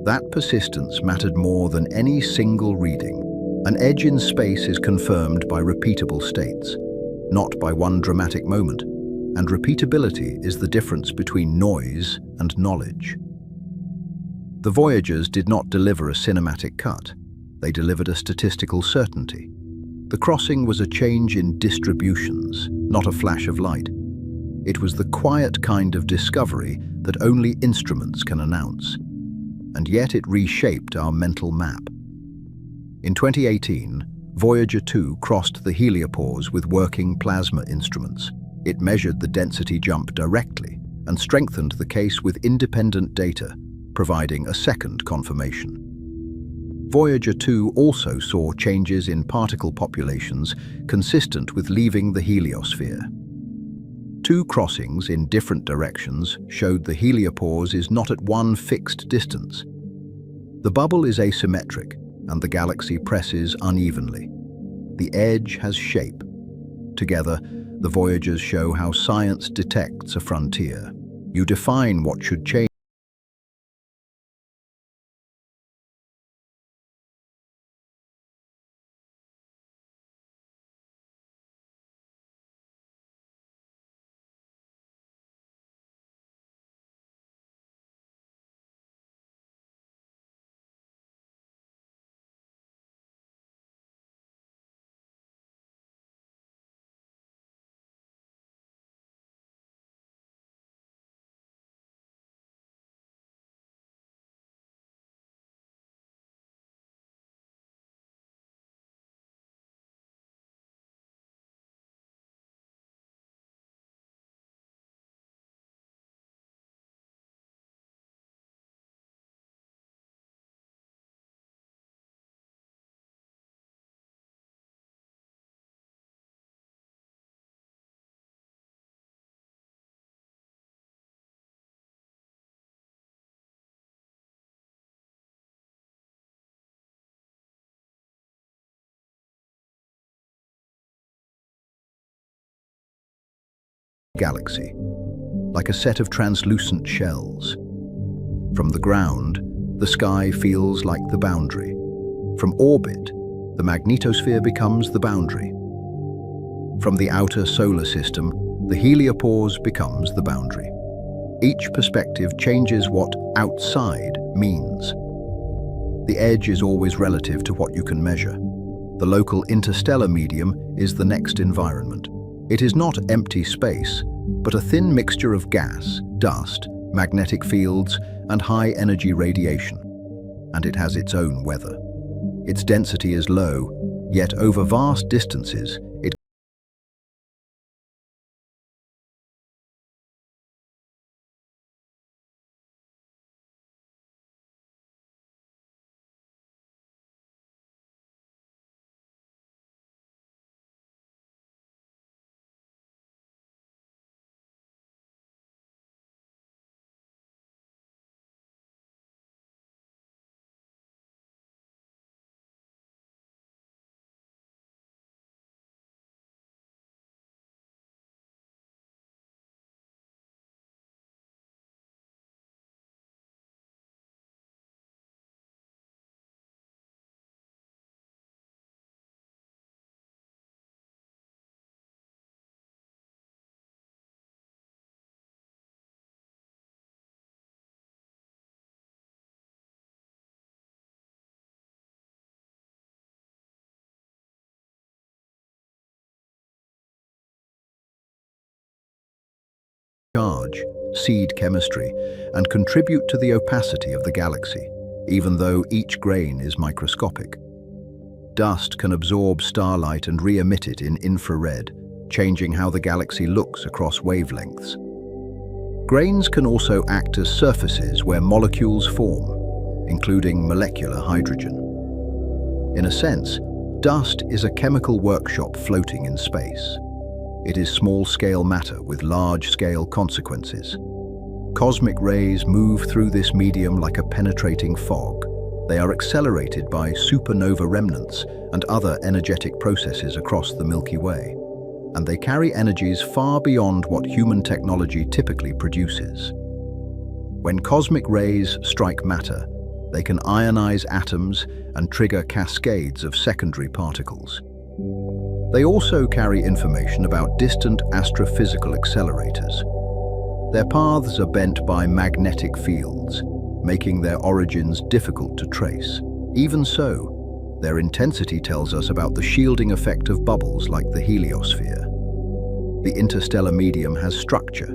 S1: That persistence mattered more than any single reading. An edge in space is confirmed by repeatable states, not by one dramatic moment, and repeatability is the difference between noise and knowledge. The Voyagers did not deliver a cinematic cut, they delivered a statistical certainty. The crossing was a change in distributions, not a flash of light. It was the quiet kind of discovery that only instruments can announce, and yet it reshaped our mental map. In 2018, Voyager 2 crossed the heliopause with working plasma instruments. It measured the density jump directly and strengthened the case with independent data, providing a second confirmation. Voyager 2 also saw changes in particle populations consistent with leaving the heliosphere. Two crossings in different directions showed the heliopause is not at one fixed distance. The bubble is asymmetric, and the galaxy presses unevenly. The edge has shape. Together, the Voyagers show how science detects a frontier. You define what should change. galaxy, like a set of translucent shells. From the ground, the sky feels like the boundary. From orbit, the magnetosphere becomes the boundary. From the outer solar system, the heliopause becomes the boundary. Each perspective changes what outside means. The edge is always relative to what you can measure. The local interstellar medium is the next environment. It is not empty space, but a thin mixture of gas, dust, magnetic fields, and high-energy radiation. And it has its own weather. Its density is low, yet over vast distances, it charge, seed chemistry, and contribute to the opacity of the galaxy, even though each grain is microscopic. Dust can absorb starlight and re-emit it in infrared, changing how the galaxy looks across wavelengths. Grains can also act as surfaces where molecules form, including molecular hydrogen. In a sense, dust is a chemical workshop floating in space. It is small-scale matter with large-scale consequences. Cosmic rays move through this medium like a penetrating fog. They are accelerated by supernova remnants and other energetic processes across the Milky Way, and they carry energies far beyond what human technology typically produces. When cosmic rays strike matter, they can ionize atoms and trigger cascades of secondary particles. They also carry information about distant astrophysical accelerators. Their paths are bent by magnetic fields, making their origins difficult to trace. Even so, their intensity tells us about the shielding effect of bubbles like the heliosphere. The interstellar medium has structure.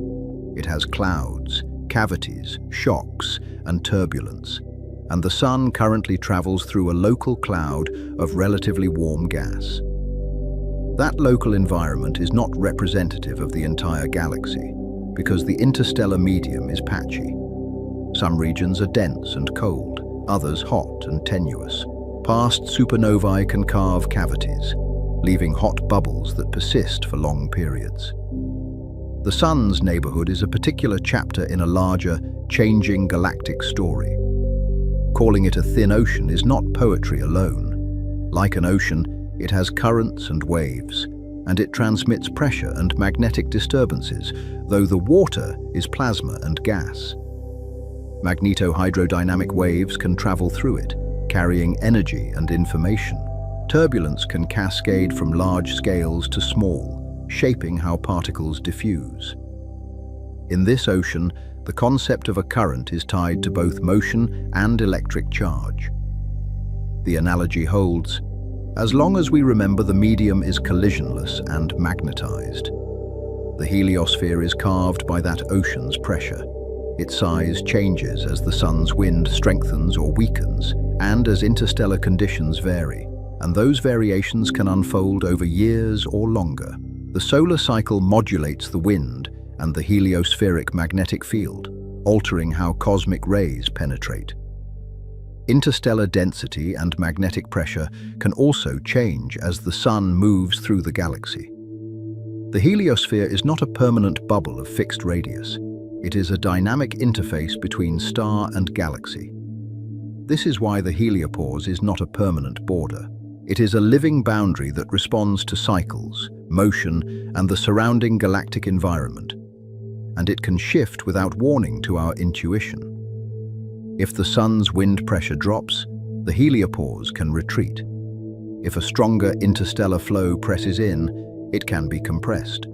S1: It has clouds, cavities, shocks, and turbulence. And the Sun currently travels through a local cloud of relatively warm gas. That local environment is not representative of the entire galaxy, because the interstellar medium is patchy. Some regions are dense and cold, others hot and tenuous. Past supernovae can carve cavities, leaving hot bubbles that persist for long periods. The Sun's neighborhood is a particular chapter in a larger, changing galactic story. Calling it a thin ocean is not poetry alone. Like an ocean, it has currents and waves, and it transmits pressure and magnetic disturbances, though the water is plasma and gas. Magnetohydrodynamic waves can travel through it, carrying energy and information. Turbulence can cascade from large scales to small, shaping how particles diffuse. In this ocean, the concept of a current is tied to both motion and electric charge. The analogy holds, as long as we remember the medium is collisionless and magnetized. The heliosphere is carved by that ocean's pressure. Its size changes as the Sun's wind strengthens or weakens, and as interstellar conditions vary, and those variations can unfold over years or longer. The solar cycle modulates the wind and the heliospheric magnetic field, altering how cosmic rays penetrate. Interstellar density and magnetic pressure can also change as the Sun moves through the galaxy. The heliosphere is not a permanent bubble of fixed radius. It is a dynamic interface between star and galaxy. This is why the heliopause is not a permanent border. It is a living boundary that responds to cycles, motion, and the surrounding galactic environment, and it can shift without warning to our intuition. If the sun's wind pressure drops, the heliopause can retreat. If a stronger interstellar flow presses in, it can be compressed.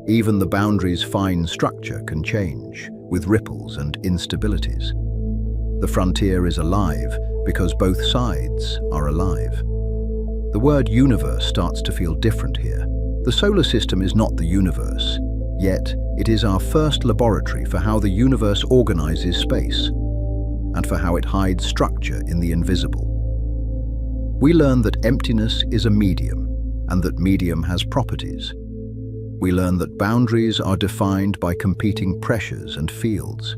S1: Even the boundary's fine structure can change, with ripples and instabilities. The frontier is alive because both sides are alive. The word universe starts to feel different here. The solar system is not the universe, yet it is our first laboratory for how the universe organizes space, and for how it hides structure in the invisible. We learn that emptiness is a medium, and that medium has properties. We learn that boundaries are defined by competing pressures and fields.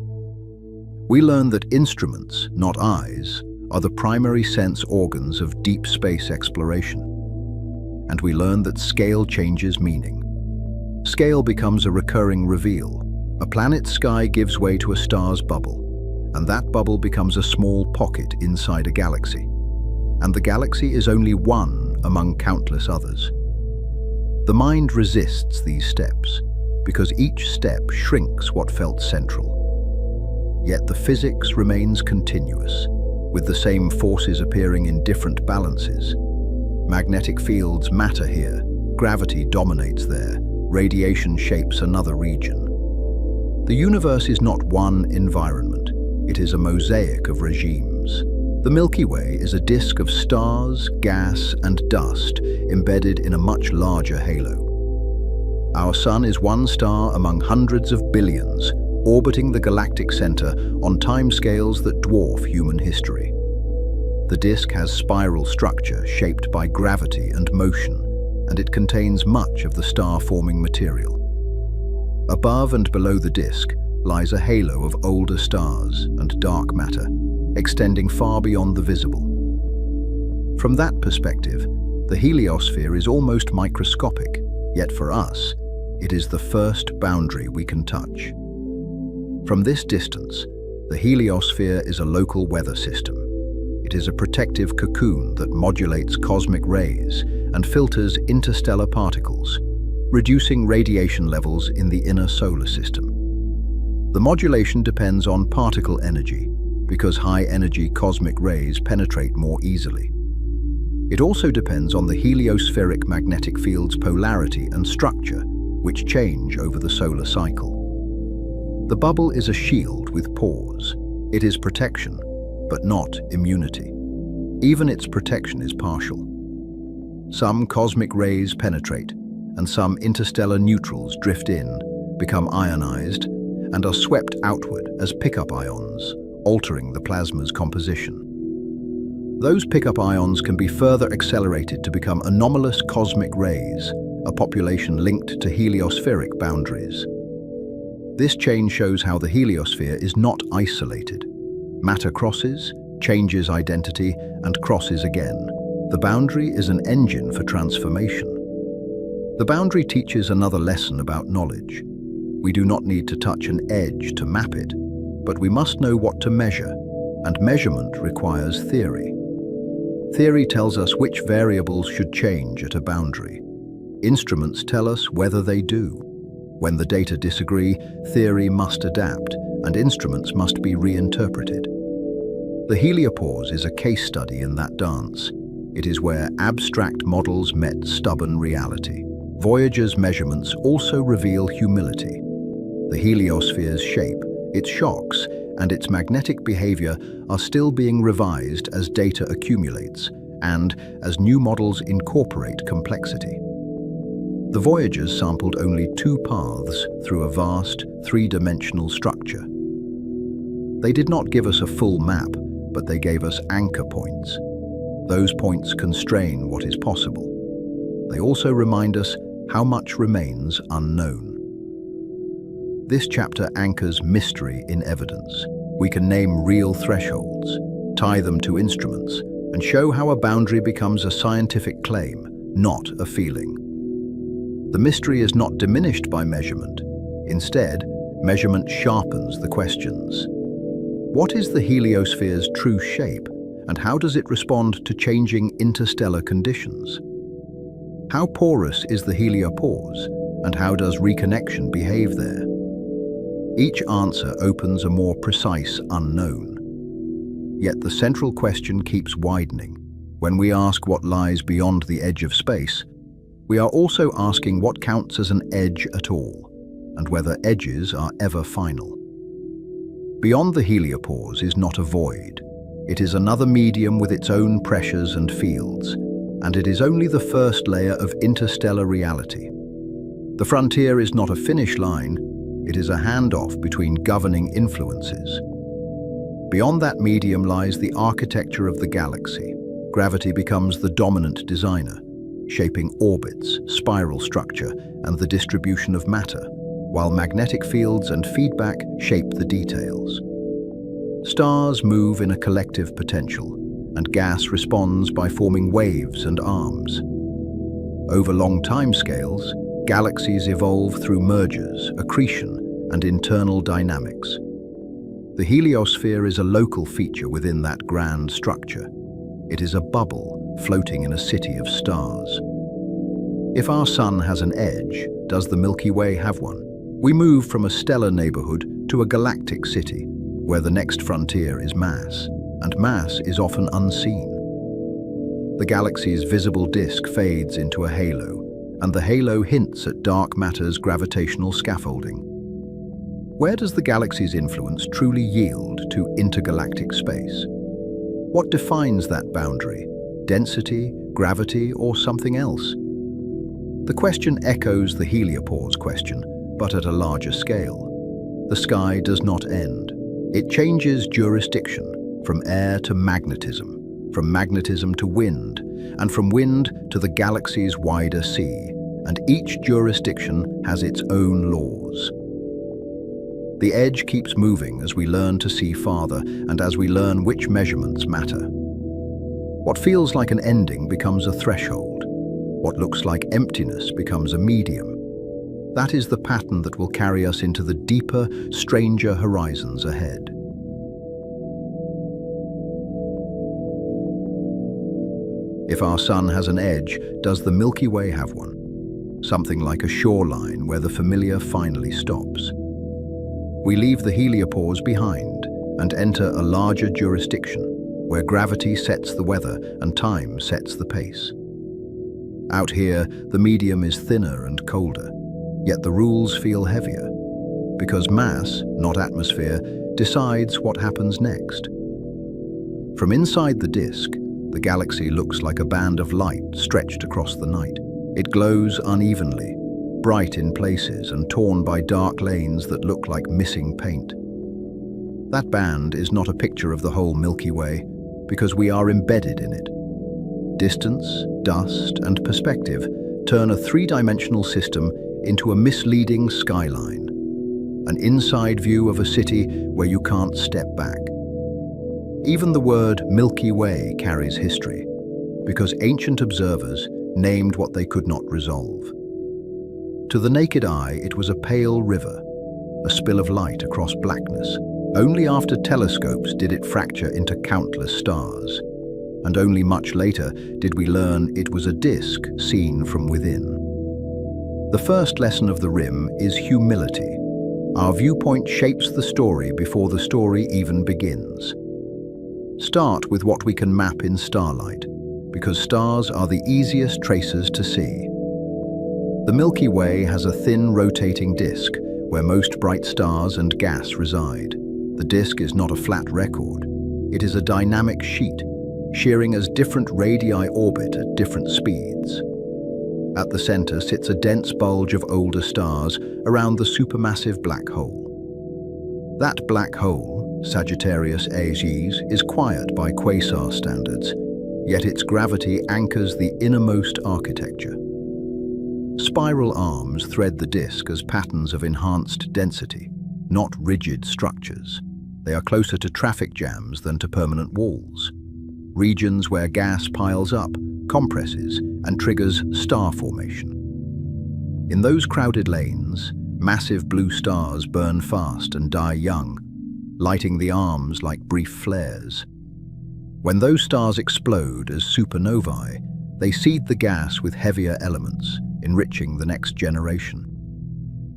S1: We learn that instruments, not eyes, are the primary sense organs of deep space exploration. And we learn that scale changes meaning. Scale becomes a recurring reveal. A planet's sky gives way to a star's bubble, and that bubble becomes a small pocket inside a galaxy. And the galaxy is only one among countless others. The mind resists these steps, because each step shrinks what felt central. Yet the physics remains continuous, with the same forces appearing in different balances. Magnetic fields matter here, gravity dominates there, radiation shapes another region. The universe is not one environment, it is a mosaic of regimes. The Milky Way is a disk of stars, gas, and dust embedded in a much larger halo. Our Sun is one star among hundreds of billions, orbiting the galactic center on timescales that dwarf human history. The disk has spiral structure shaped by gravity and motion, and it contains much of the star-forming material. Above and below the disk lies a halo of older stars and dark matter, extending far beyond the visible. From that perspective, the heliosphere is almost microscopic, yet for us, it is the first boundary we can touch. From this distance, the heliosphere is a local weather system. It is a protective cocoon that modulates cosmic rays and filters interstellar particles, reducing radiation levels in the inner solar system. The modulation depends on particle energy, because high-energy cosmic rays penetrate more easily. It also depends on the heliospheric magnetic field's polarity and structure, which change over the solar cycle. The bubble is a shield with pores. It is protection, but not immunity. Even its protection is partial. Some cosmic rays penetrate, and some interstellar neutrals drift in, become ionized, and are swept outward as pickup ions, altering the plasma's composition. Those pickup ions can be further accelerated to become anomalous cosmic rays, a population linked to heliospheric boundaries. This change shows how the heliosphere is not isolated. Matter crosses, changes identity, and crosses again. The boundary is an engine for transformation. The boundary teaches another lesson about knowledge. We do not need to touch an edge to map it, but we must know what to measure, and measurement requires theory. Theory tells us which variables should change at a boundary. Instruments tell us whether they do. When the data disagree, theory must adapt, and instruments must be reinterpreted. The heliopause is a case study in that dance. It is where abstract models met stubborn reality. Voyager's measurements also reveal humility. The heliosphere's shape, its shocks, and its magnetic behavior are still being revised as data accumulates and as new models incorporate complexity. The Voyagers sampled only 2 paths through a vast, 3-dimensional structure. They did not give us a full map, but they gave us anchor points. Those points constrain what is possible. They also remind us how much remains unknown. This chapter anchors mystery in evidence. We can name real thresholds, tie them to instruments, and show how a boundary becomes a scientific claim, not a feeling. The mystery is not diminished by measurement. Instead, measurement sharpens the questions. What is the heliosphere's true shape, And how does it respond to changing interstellar conditions? How porous is the heliopause, and how does reconnection behave there? Each answer opens a more precise unknown. Yet the central question keeps widening. When we ask what lies beyond the edge of space, we are also asking what counts as an edge at all, and whether edges are ever final. Beyond the heliopause is not a void. It is another medium with its own pressures and fields, and it is only the first layer of interstellar reality. The frontier is not a finish line, it is a handoff between governing influences. Beyond that medium lies the architecture of the galaxy. Gravity becomes the dominant designer, shaping orbits, spiral structure, and the distribution of matter, while magnetic fields and feedback shape the details. Stars move in a collective potential, and gas responds by forming waves and arms. Over long timescales, galaxies evolve through mergers, accretion, and internal dynamics. The heliosphere is a local feature within that grand structure. It is a bubble floating in a city of stars. If our sun has an edge, does the Milky Way have one? We move from a stellar neighborhood to a galactic city, where the next frontier is mass, and mass is often unseen. The galaxy's visible disk fades into a halo, and the halo hints at dark matter's gravitational scaffolding. Where does the galaxy's influence truly yield to intergalactic space? What defines that boundary? Density, gravity, or something else? The question echoes the heliopause question, but at a larger scale. The sky does not end. It changes jurisdiction, from air to magnetism to wind, and from wind to the galaxy's wider sea, and each jurisdiction has its own laws. The edge keeps moving as we learn to see farther and as we learn which measurements matter. What feels like an ending becomes a threshold. What looks like emptiness becomes a medium. That is the pattern that will carry us into the deeper, stranger horizons ahead. If our sun has an edge, does the Milky Way have one? Something like a shoreline where the familiar finally stops. We leave the heliopause behind and enter a larger jurisdiction where gravity sets the weather and time sets the pace. Out here, the medium is thinner and colder, yet the rules feel heavier, because mass, not atmosphere, decides what happens next. From inside the disk, the galaxy looks like a band of light stretched across the night. It glows unevenly, bright in places and torn by dark lanes that look like missing paint. That band is not a picture of the whole Milky Way, because we are embedded in it. Distance, dust, and perspective turn a three-dimensional system into a misleading skyline, an inside view of a city where you can't step back. Even the word Milky Way carries history, because ancient observers named what they could not resolve. To the naked eye, it was a pale river, a spill of light across blackness. Only after telescopes did it fracture into countless stars, and only much later did we learn it was a disk seen from within. The first lesson of the rim is humility. Our viewpoint shapes the story before the story even begins. Start with what we can map in starlight, because stars are the easiest tracers to see. The Milky Way has a thin rotating disk where most bright stars and gas reside. The disk is not a flat record. It is a dynamic sheet, shearing as different radii orbit at different speeds. At the center sits a dense bulge of older stars around the supermassive black hole. That black hole, Sagittarius Aegis, is quiet by quasar standards, yet its gravity anchors the innermost architecture. Spiral arms thread the disk as patterns of enhanced density, not rigid structures. They are closer to traffic jams than to permanent walls. Regions where gas piles up, compresses, and triggers star formation. In those crowded lanes, massive blue stars burn fast and die young, lighting the arms like brief flares. When those stars explode as supernovae, they seed the gas with heavier elements, enriching the next generation.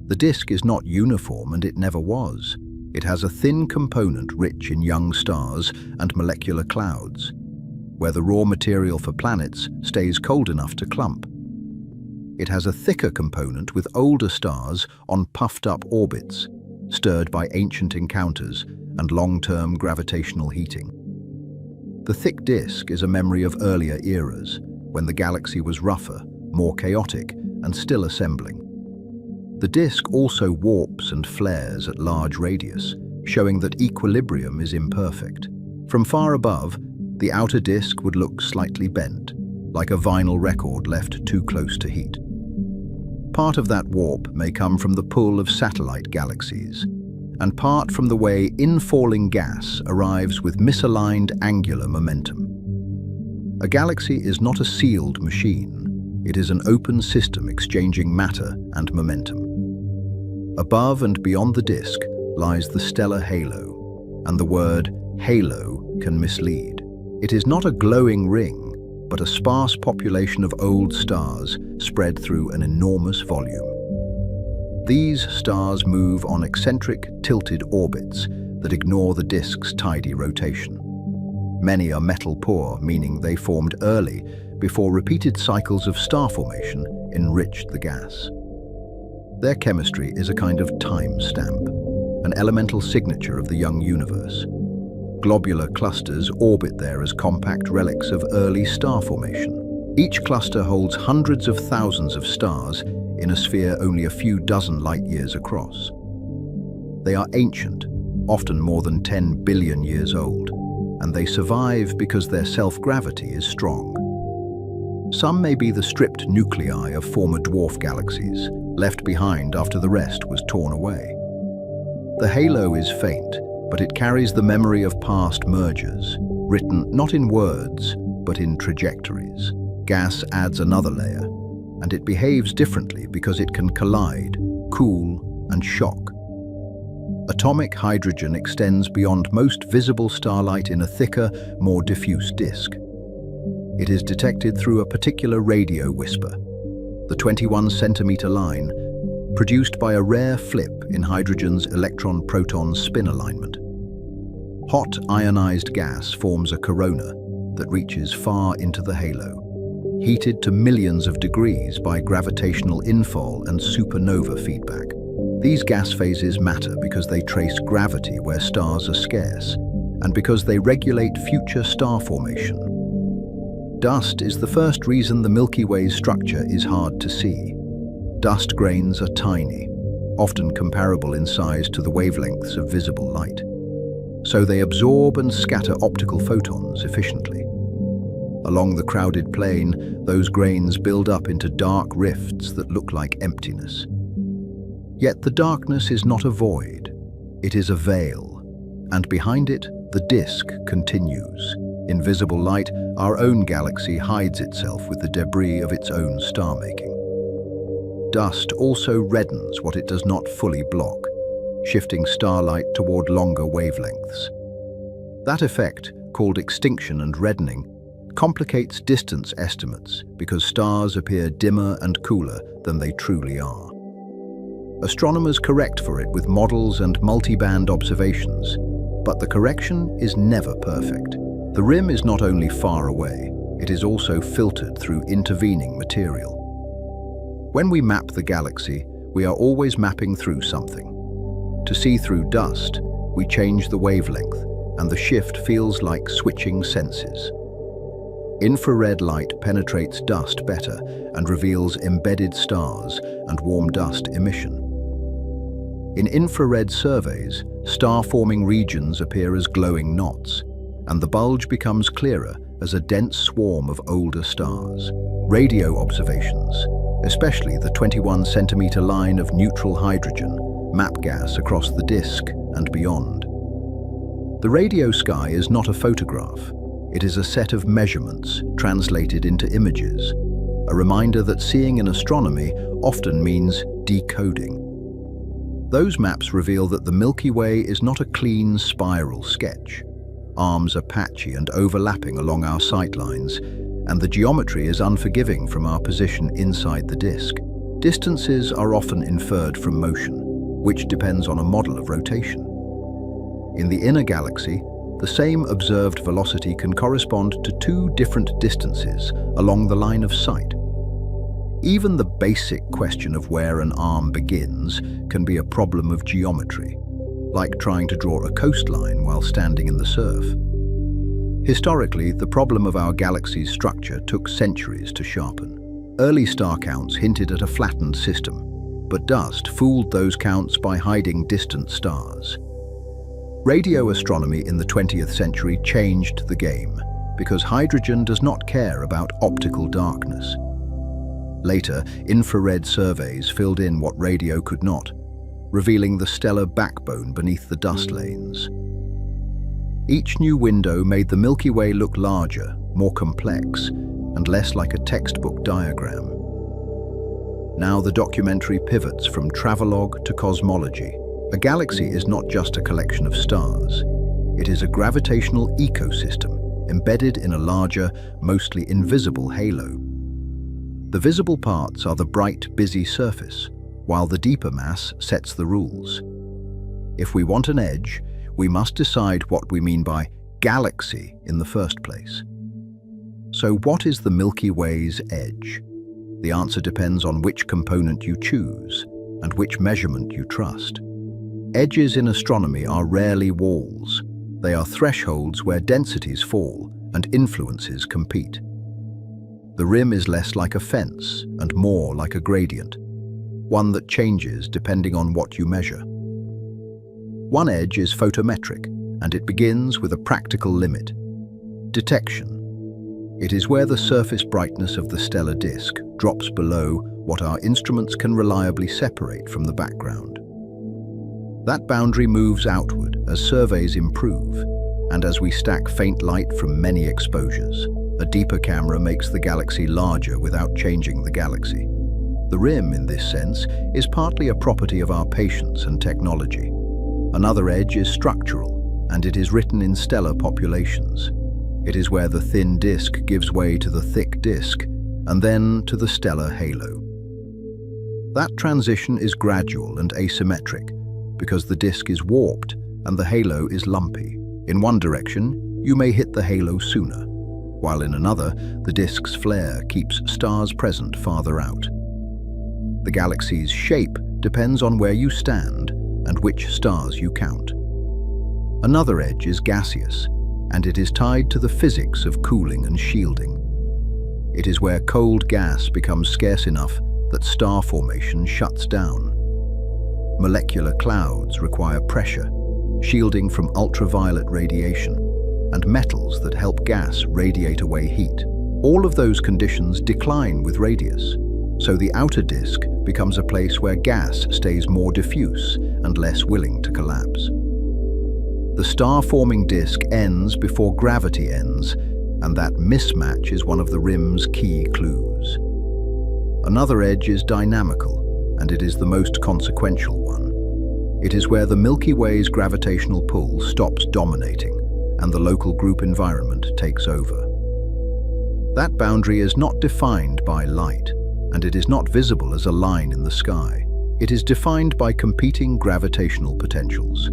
S1: The disk is not uniform, and it never was. It has a thin component rich in young stars and molecular clouds, where the raw material for planets stays cold enough to clump. It has a thicker component with older stars on puffed-up orbits, stirred by ancient encounters and long-term gravitational heating. The thick disk is a memory of earlier eras, when the galaxy was rougher, more chaotic, and still assembling. The disk also warps and flares at large radius, showing that equilibrium is imperfect. From far above, the outer disk would look slightly bent, like a vinyl record left too close to heat. Part of that warp may come from the pull of satellite galaxies, and part from the way infalling gas arrives with misaligned angular momentum. A galaxy is not a sealed machine. It is an open system exchanging matter and momentum. Above and beyond the disk lies the stellar halo, and the word halo can mislead. It is not a glowing ring, but a sparse population of old stars spread through an enormous volume. These stars move on eccentric, tilted orbits that ignore the disk's tidy rotation. Many are metal-poor, meaning they formed early, before repeated cycles of star formation enriched the gas. Their chemistry is a kind of time stamp, an elemental signature of the young universe. Globular clusters orbit there as compact relics of early star formation. Each cluster holds hundreds of thousands of stars in a sphere only a few dozen light-years across. They are ancient, often more than 10 billion years old, and they survive because their self-gravity is strong. Some may be the stripped nuclei of former dwarf galaxies, left behind after the rest was torn away. The halo is faint, but it carries the memory of past mergers, written not in words, but in trajectories. Gas adds another layer, and it behaves differently because it can collide, cool, and shock. Atomic hydrogen extends beyond most visible starlight in a thicker, more diffuse disk. It is detected through a particular radio whisper, the 21-centimeter line, produced by a rare flip in hydrogen's electron-proton spin alignment. Hot ionized gas forms a corona that reaches far into the halo, heated to millions of degrees by gravitational infall and supernova feedback. These gas phases matter because they trace gravity where stars are scarce, and because they regulate future star formation. Dust is the first reason the Milky Way's structure is hard to see. Dust grains are tiny, often comparable in size to the wavelengths of visible light. So they absorb and scatter optical photons efficiently. Along the crowded plane, those grains build up into dark rifts that look like emptiness. Yet the darkness is not a void, it is a veil, and behind it, the disk continues. In visible light, our own galaxy hides itself with the debris of its own star-making. Dust also reddens what it does not fully block, shifting starlight toward longer wavelengths. That effect, called extinction and reddening, complicates distance estimates because stars appear dimmer and cooler than they truly are. Astronomers correct for it with models and multi-band observations, but the correction is never perfect. The rim is not only far away, it is also filtered through intervening material. When we map the galaxy, we are always mapping through something. To see through dust, we change the wavelength, and the shift feels like switching senses. Infrared light penetrates dust better and reveals embedded stars and warm dust emission. In infrared surveys, star-forming regions appear as glowing knots, and the bulge becomes clearer as a dense swarm of older stars. Radio observations, especially the 21-centimeter line of neutral hydrogen, map gas across the disk and beyond. The radio sky is not a photograph. It is a set of measurements translated into images, a reminder that seeing in astronomy often means decoding. Those maps reveal that the Milky Way is not a clean spiral sketch. arms are patchy and overlapping along our sightlines, and the geometry is unforgiving from our position inside the disk. Distances are often inferred from motion, which depends on a model of rotation. In the inner galaxy, the same observed velocity can correspond to two different distances along the line of sight. Even the basic question of where an arm begins can be a problem of geometry, like trying to draw a coastline while standing in the surf. Historically, the problem of our galaxy's structure took centuries to sharpen. Early star counts hinted at a flattened system, but dust fooled those counts by hiding distant stars. Radio astronomy in the 20th century changed the game, because hydrogen does not care about optical darkness. Later, infrared surveys filled in what radio could not, revealing the stellar backbone beneath the dust lanes. Each new window made the Milky Way look larger, more complex, and less like a textbook diagram. Now the documentary pivots from travelogue to cosmology. A galaxy is not just a collection of stars. It is a gravitational ecosystem embedded in a larger, mostly invisible halo. The visible parts are the bright, busy surface, while the deeper mass sets the rules. If we want an edge, we must decide what we mean by galaxy in the first place. So what is the Milky Way's edge? The answer depends on which component you choose and which measurement you trust. Edges in astronomy are rarely walls. They are thresholds where densities fall and influences compete. The rim is less like a fence and more like a gradient, one that changes depending on what you measure. One edge is photometric, and it begins with a practical limit: detection. It is where the surface brightness of the stellar disk drops below what our instruments can reliably separate from the background. That boundary moves outward as surveys improve, and as we stack faint light from many exposures. A deeper camera makes the galaxy larger without changing the galaxy. The rim, in this sense, is partly a property of our patience and technology. Another edge is structural, and it is written in stellar populations. It is where the thin disk gives way to the thick disk, and then to the stellar halo. That transition is gradual and asymmetric, because the disk is warped and the halo is lumpy. In one direction, you may hit the halo sooner, while in another, the disk's flare keeps stars present farther out. The galaxy's shape depends on where you stand and which stars you count. Another edge is gaseous, and it is tied to the physics of cooling and shielding. It is where cold gas becomes scarce enough that star formation shuts down. Molecular clouds require pressure, shielding from ultraviolet radiation, and metals that help gas radiate away heat. All of those conditions decline with radius, so the outer disk becomes a place where gas stays more diffuse and less willing to collapse. The star-forming disk ends before gravity ends, and that mismatch is one of the rim's key clues. Another edge is dynamical, and it is the most consequential one. It is where the Milky Way's gravitational pull stops dominating and the local group environment takes over. That boundary is not defined by light, and it is not visible as a line in the sky. It is defined by competing gravitational potentials,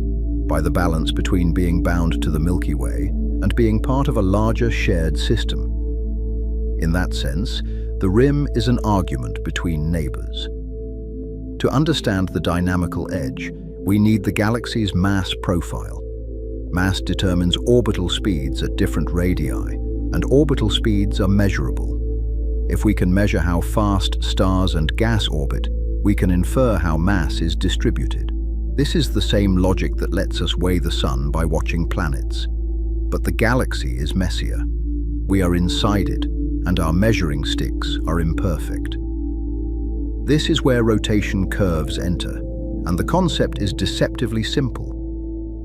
S1: by the balance between being bound to the Milky Way and being part of a larger shared system. In that sense, the rim is an argument between neighbors. To understand the dynamical edge, we need the galaxy's mass profile. Mass determines orbital speeds at different radii, and orbital speeds are measurable. If we can measure how fast stars and gas orbit, we can infer how mass is distributed. This is the same logic that lets us weigh the sun by watching planets. But the galaxy is messier. We are inside it, and our measuring sticks are imperfect. This is where rotation curves enter, and the concept is deceptively simple.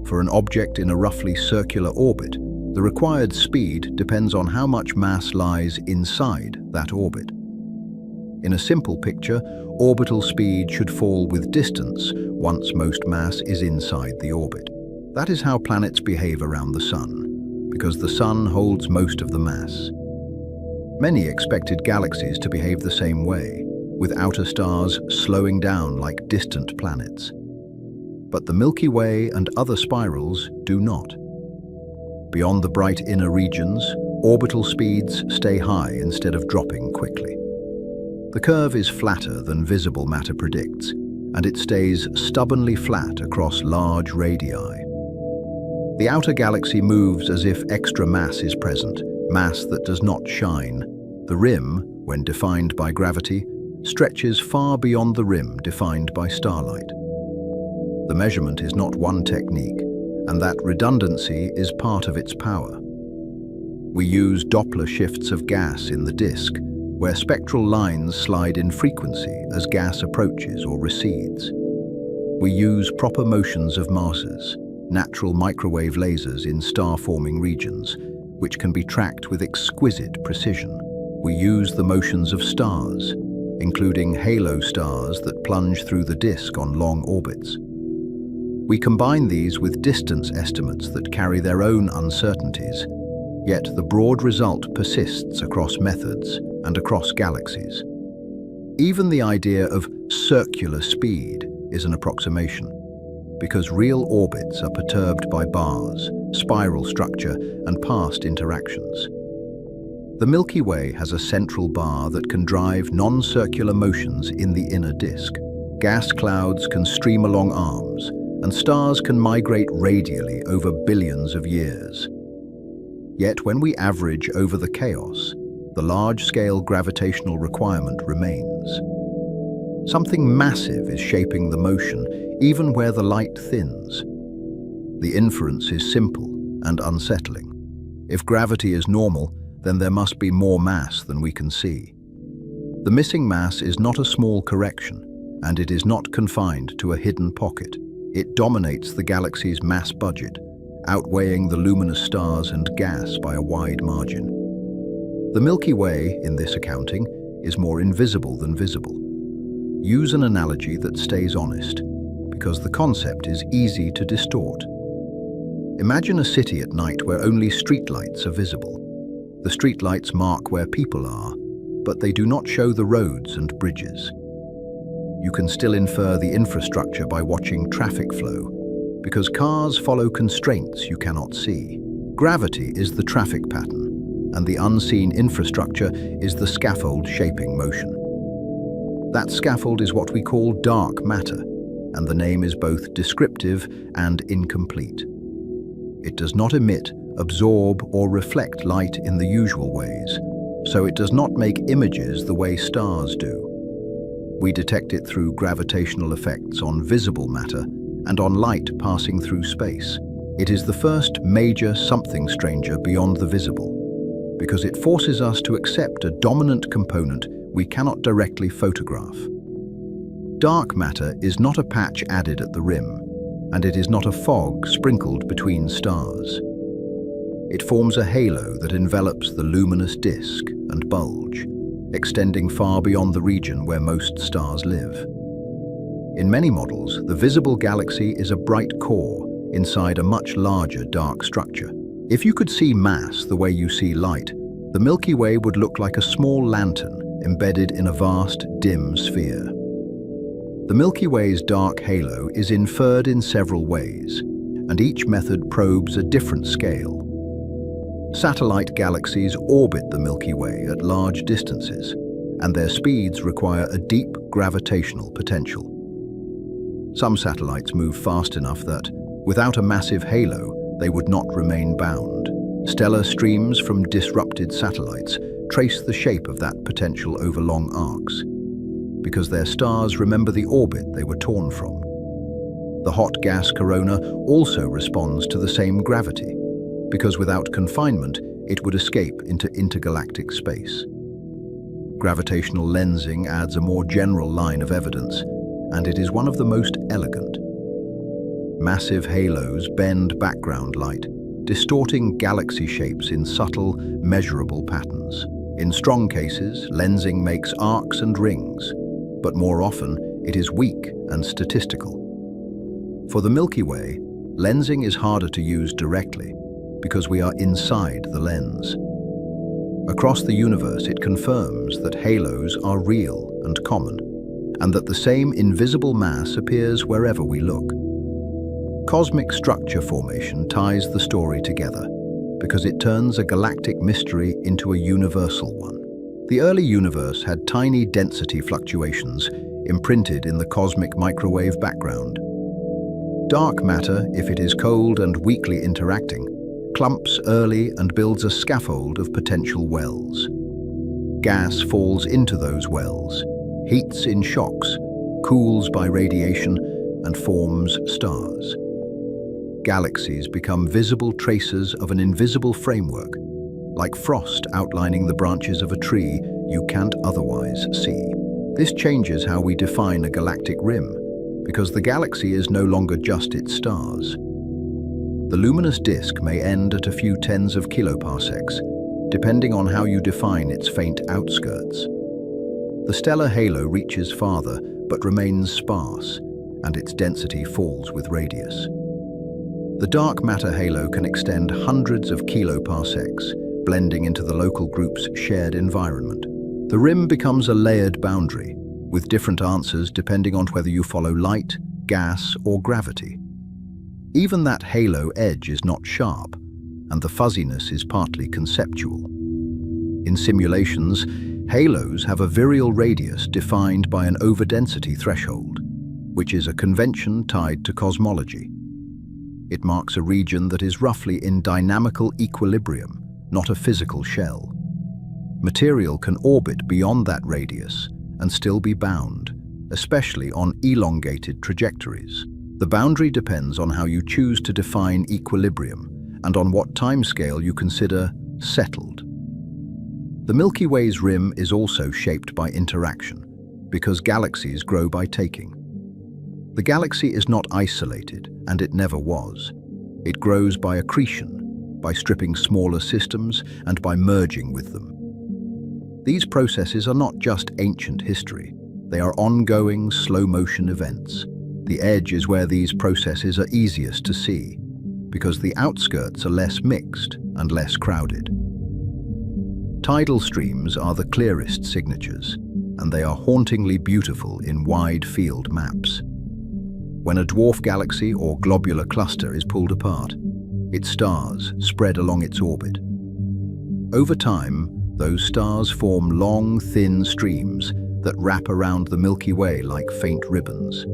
S1: For an object in a roughly circular orbit, the required speed depends on how much mass lies inside that orbit. In a simple picture, orbital speed should fall with distance once most mass is inside the orbit. That is how planets behave around the sun. because the Sun holds most of the mass. Many expected galaxies to behave the same way, with outer stars slowing down like distant planets. But the Milky Way and other spirals do not. Beyond the bright inner regions, orbital speeds stay high instead of dropping quickly. The curve is flatter than visible matter predicts, and it stays stubbornly flat across large radii. The outer galaxy moves as if extra mass is present, mass that does not shine. The rim, when defined by gravity, stretches far beyond the rim defined by starlight. The measurement is not one technique, and that redundancy is part of its power. We use Doppler shifts of gas in the disk, where spectral lines slide in frequency as gas approaches or recedes. We use proper motions of masses, natural microwave lasers in star-forming regions, which can be tracked with exquisite precision. We use the motions of stars, including halo stars that plunge through the disk on long orbits. We combine these with distance estimates that carry their own uncertainties, yet the broad result persists across methods and across galaxies. Even the idea of circular speed is an approximation, because real orbits are perturbed by bars, spiral structure, and past interactions. The Milky Way has a central bar that can drive non-circular motions in the inner disk. Gas clouds can stream along arms, and stars can migrate radially over billions of years. Yet when we average over the chaos, the large-scale gravitational requirement remains. Something massive is shaping the motion, even where the light thins. The inference is simple and unsettling. If gravity is normal, then there must be more mass than we can see. The missing mass is not a small correction, and it is not confined to a hidden pocket. It dominates the galaxy's mass budget, outweighing the luminous stars and gas by a wide margin. The Milky Way, in this accounting, is more invisible than visible. Use an analogy that stays honest, because the concept is easy to distort. Imagine a city at night where only streetlights are visible. The streetlights mark where people are, but they do not show the roads and bridges. You can still infer the infrastructure by watching traffic flow, because cars follow constraints you cannot see. Gravity is the traffic pattern, and the unseen infrastructure is the scaffold shaping motion. That scaffold is what we call dark matter, and the name is both descriptive and incomplete. It does not emit, absorb, or reflect light in the usual ways, so it does not make images the way stars do. We detect it through gravitational effects on visible matter and on light passing through space. It is the first major something stranger beyond the visible, because it forces us to accept a dominant component we cannot directly photograph. Dark matter is not a patch added at the rim, and it is not a fog sprinkled between stars. It forms a halo that envelops the luminous disk and bulge, extending far beyond the region where most stars live. In many models, the visible galaxy is a bright core inside a much larger dark structure. If you could see mass the way you see light, the Milky Way would look like a small lantern embedded in a vast, dim sphere. The Milky Way's dark halo is inferred in several ways, and each method probes a different scale. Satellite galaxies orbit the Milky Way at large distances, and their speeds require a deep gravitational potential. Some satellites move fast enough that, without a massive halo, they would not remain bound. Stellar streams from disrupted satellites trace the shape of that potential over long arcs, because their stars remember the orbit they were torn from. The hot gas corona also responds to the same gravity, because without confinement, it would escape into intergalactic space. Gravitational lensing adds a more general line of evidence, and it is one of the most elegant. Massive halos bend background light, distorting galaxy shapes in subtle, measurable patterns. In strong cases, lensing makes arcs and rings, but more often, it is weak and statistical. For the Milky Way, lensing is harder to use directly, because we are inside the lens. Across the universe, it confirms that halos are real and common, and that the same invisible mass appears wherever we look. Cosmic structure formation ties the story together, because it turns a galactic mystery into a universal one. The early universe had tiny density fluctuations imprinted in the cosmic microwave background. Dark matter, if it is cold and weakly interacting, clumps early and builds a scaffold of potential wells. Gas falls into those wells, heats in shocks, cools by radiation, and forms stars. Galaxies become visible traces of an invisible framework, like frost outlining the branches of a tree you can't otherwise see. This changes how we define a galactic rim, because the galaxy is no longer just its stars. The luminous disk may end at a few tens of kiloparsecs, depending on how you define its faint outskirts. The stellar halo reaches farther, but remains sparse, and its density falls with radius. The dark matter halo can extend hundreds of kiloparsecs, blending into the local group's shared environment. The rim becomes a layered boundary, with different answers depending on whether you follow light, gas, or gravity. Even that halo edge is not sharp, and the fuzziness is partly conceptual. In simulations, halos have a virial radius defined by an overdensity threshold, which is a convention tied to cosmology. It marks a region that is roughly in dynamical equilibrium, not a physical shell. Material can orbit beyond that radius and still be bound, especially on elongated trajectories. The boundary depends on how you choose to define equilibrium and on what timescale you consider settled. The Milky Way's rim is also shaped by interaction, because galaxies grow by taking. The galaxy is not isolated, and it never was. It grows by accretion, by stripping smaller systems and by merging with them. These processes are not just ancient history. They are ongoing, slow-motion events. The edge is where these processes are easiest to see, because the outskirts are less mixed and less crowded. Tidal streams are the clearest signatures, and they are hauntingly beautiful in wide field maps. When a dwarf galaxy or globular cluster is pulled apart, its stars spread along its orbit. Over time, those stars form long, thin streams that wrap around the Milky Way like faint ribbons.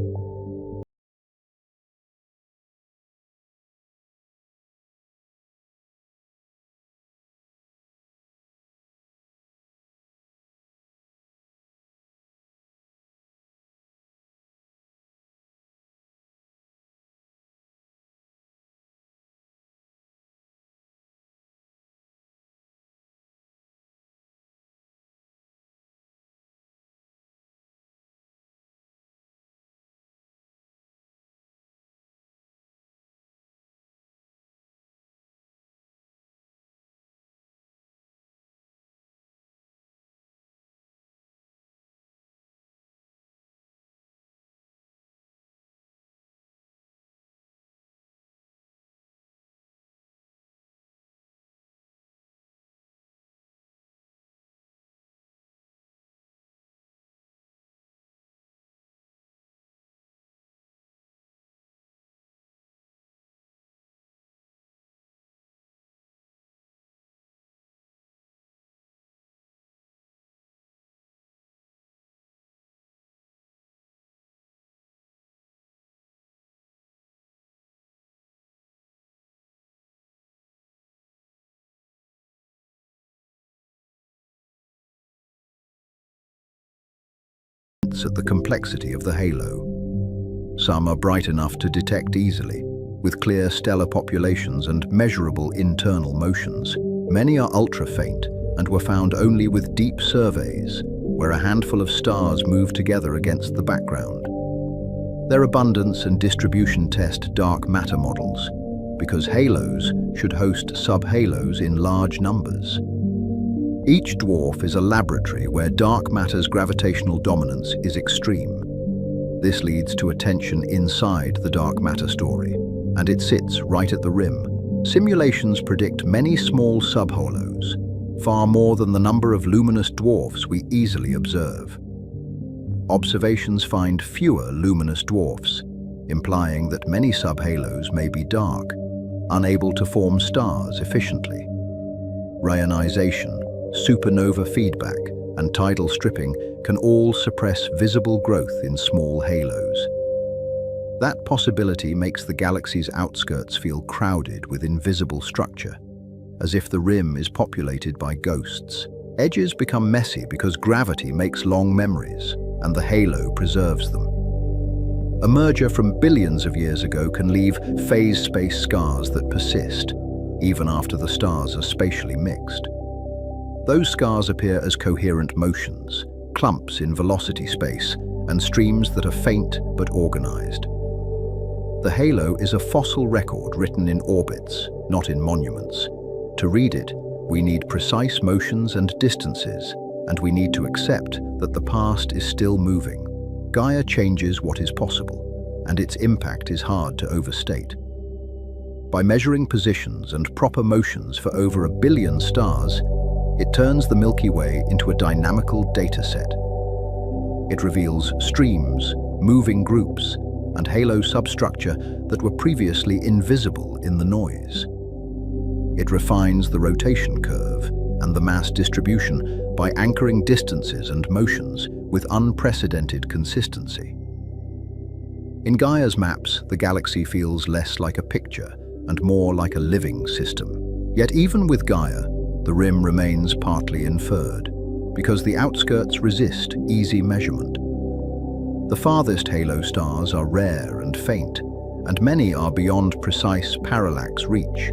S1: At the complexity of the halo. Some are bright enough to detect easily, with clear stellar populations and measurable internal motions. Many are ultra-faint and were found only with deep surveys, where a handful of stars move together against the background. Their abundance and distribution test dark matter models, because halos should host sub-halos in large numbers. Each dwarf is a laboratory where dark matter's gravitational dominance is extreme. This leads to a tension inside the dark matter story, and it sits right at the rim, Simulations predict many small subhalos, far more than the number of luminous dwarfs we easily observe. Observations find fewer luminous dwarfs, implying that many subhalos may be dark, unable to form stars efficiently. Reionization, supernova feedback, and tidal stripping can all suppress visible growth in small halos. That possibility makes the galaxy's outskirts feel crowded with invisible structure, as if the rim is populated by ghosts. Edges become messy because gravity makes long memories, and the halo preserves them. A merger from billions of years ago can leave phase space scars that persist, even after the stars are spatially mixed. Those scars appear as coherent motions, clumps in velocity space, and streams that are faint but organized. The halo is a fossil record written in orbits, not in monuments. To read it, we need precise motions and distances, and we need to accept that the past is still moving. Gaia changes what is possible, and its impact is hard to overstate. By measuring positions and proper motions for over 1 billion stars, it turns the Milky Way into a dynamical dataset. It reveals streams, moving groups, and halo substructure that were previously invisible in the noise. It refines the rotation curve and the mass distribution by anchoring distances and motions with unprecedented consistency. In Gaia's maps, the galaxy feels less like a picture and more like a living system. Yet even with Gaia, the rim remains partly inferred, because the outskirts resist easy measurement. The farthest halo stars are rare and faint, and many are beyond precise parallax reach.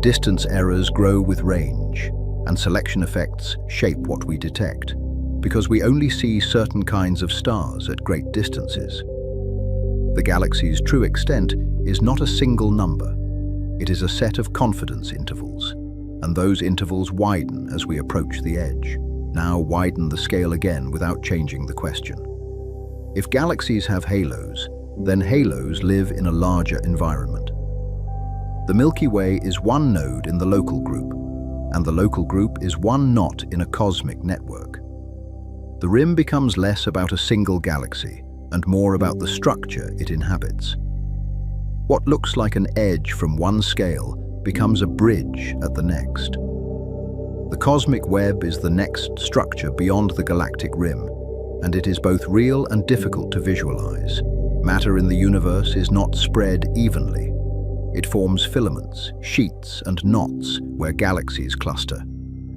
S1: Distance errors grow with range, and selection effects shape what we detect, because we only see certain kinds of stars at great distances. The galaxy's true extent is not a single number. It is a set of confidence intervals, and those intervals widen as we approach the edge. Now widen the scale again without changing the question. If galaxies have halos, then halos live in a larger environment. The Milky Way is one node in the local group, and the local group is one knot in a cosmic network. The rim becomes less about a single galaxy and more about the structure it inhabits. What looks like an edge from one scale becomes a bridge at the next. The cosmic web is the next structure beyond the galactic rim, and it is both real and difficult to visualize. Matter in the universe is not spread evenly. It forms filaments, sheets, and knots where galaxies cluster,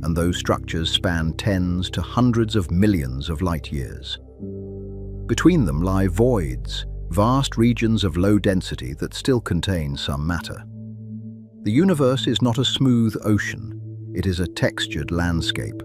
S1: and those structures span tens to hundreds of millions of light years. Between them lie voids, vast regions of low density that still contain some matter. The universe is not a smooth ocean, it is a textured landscape.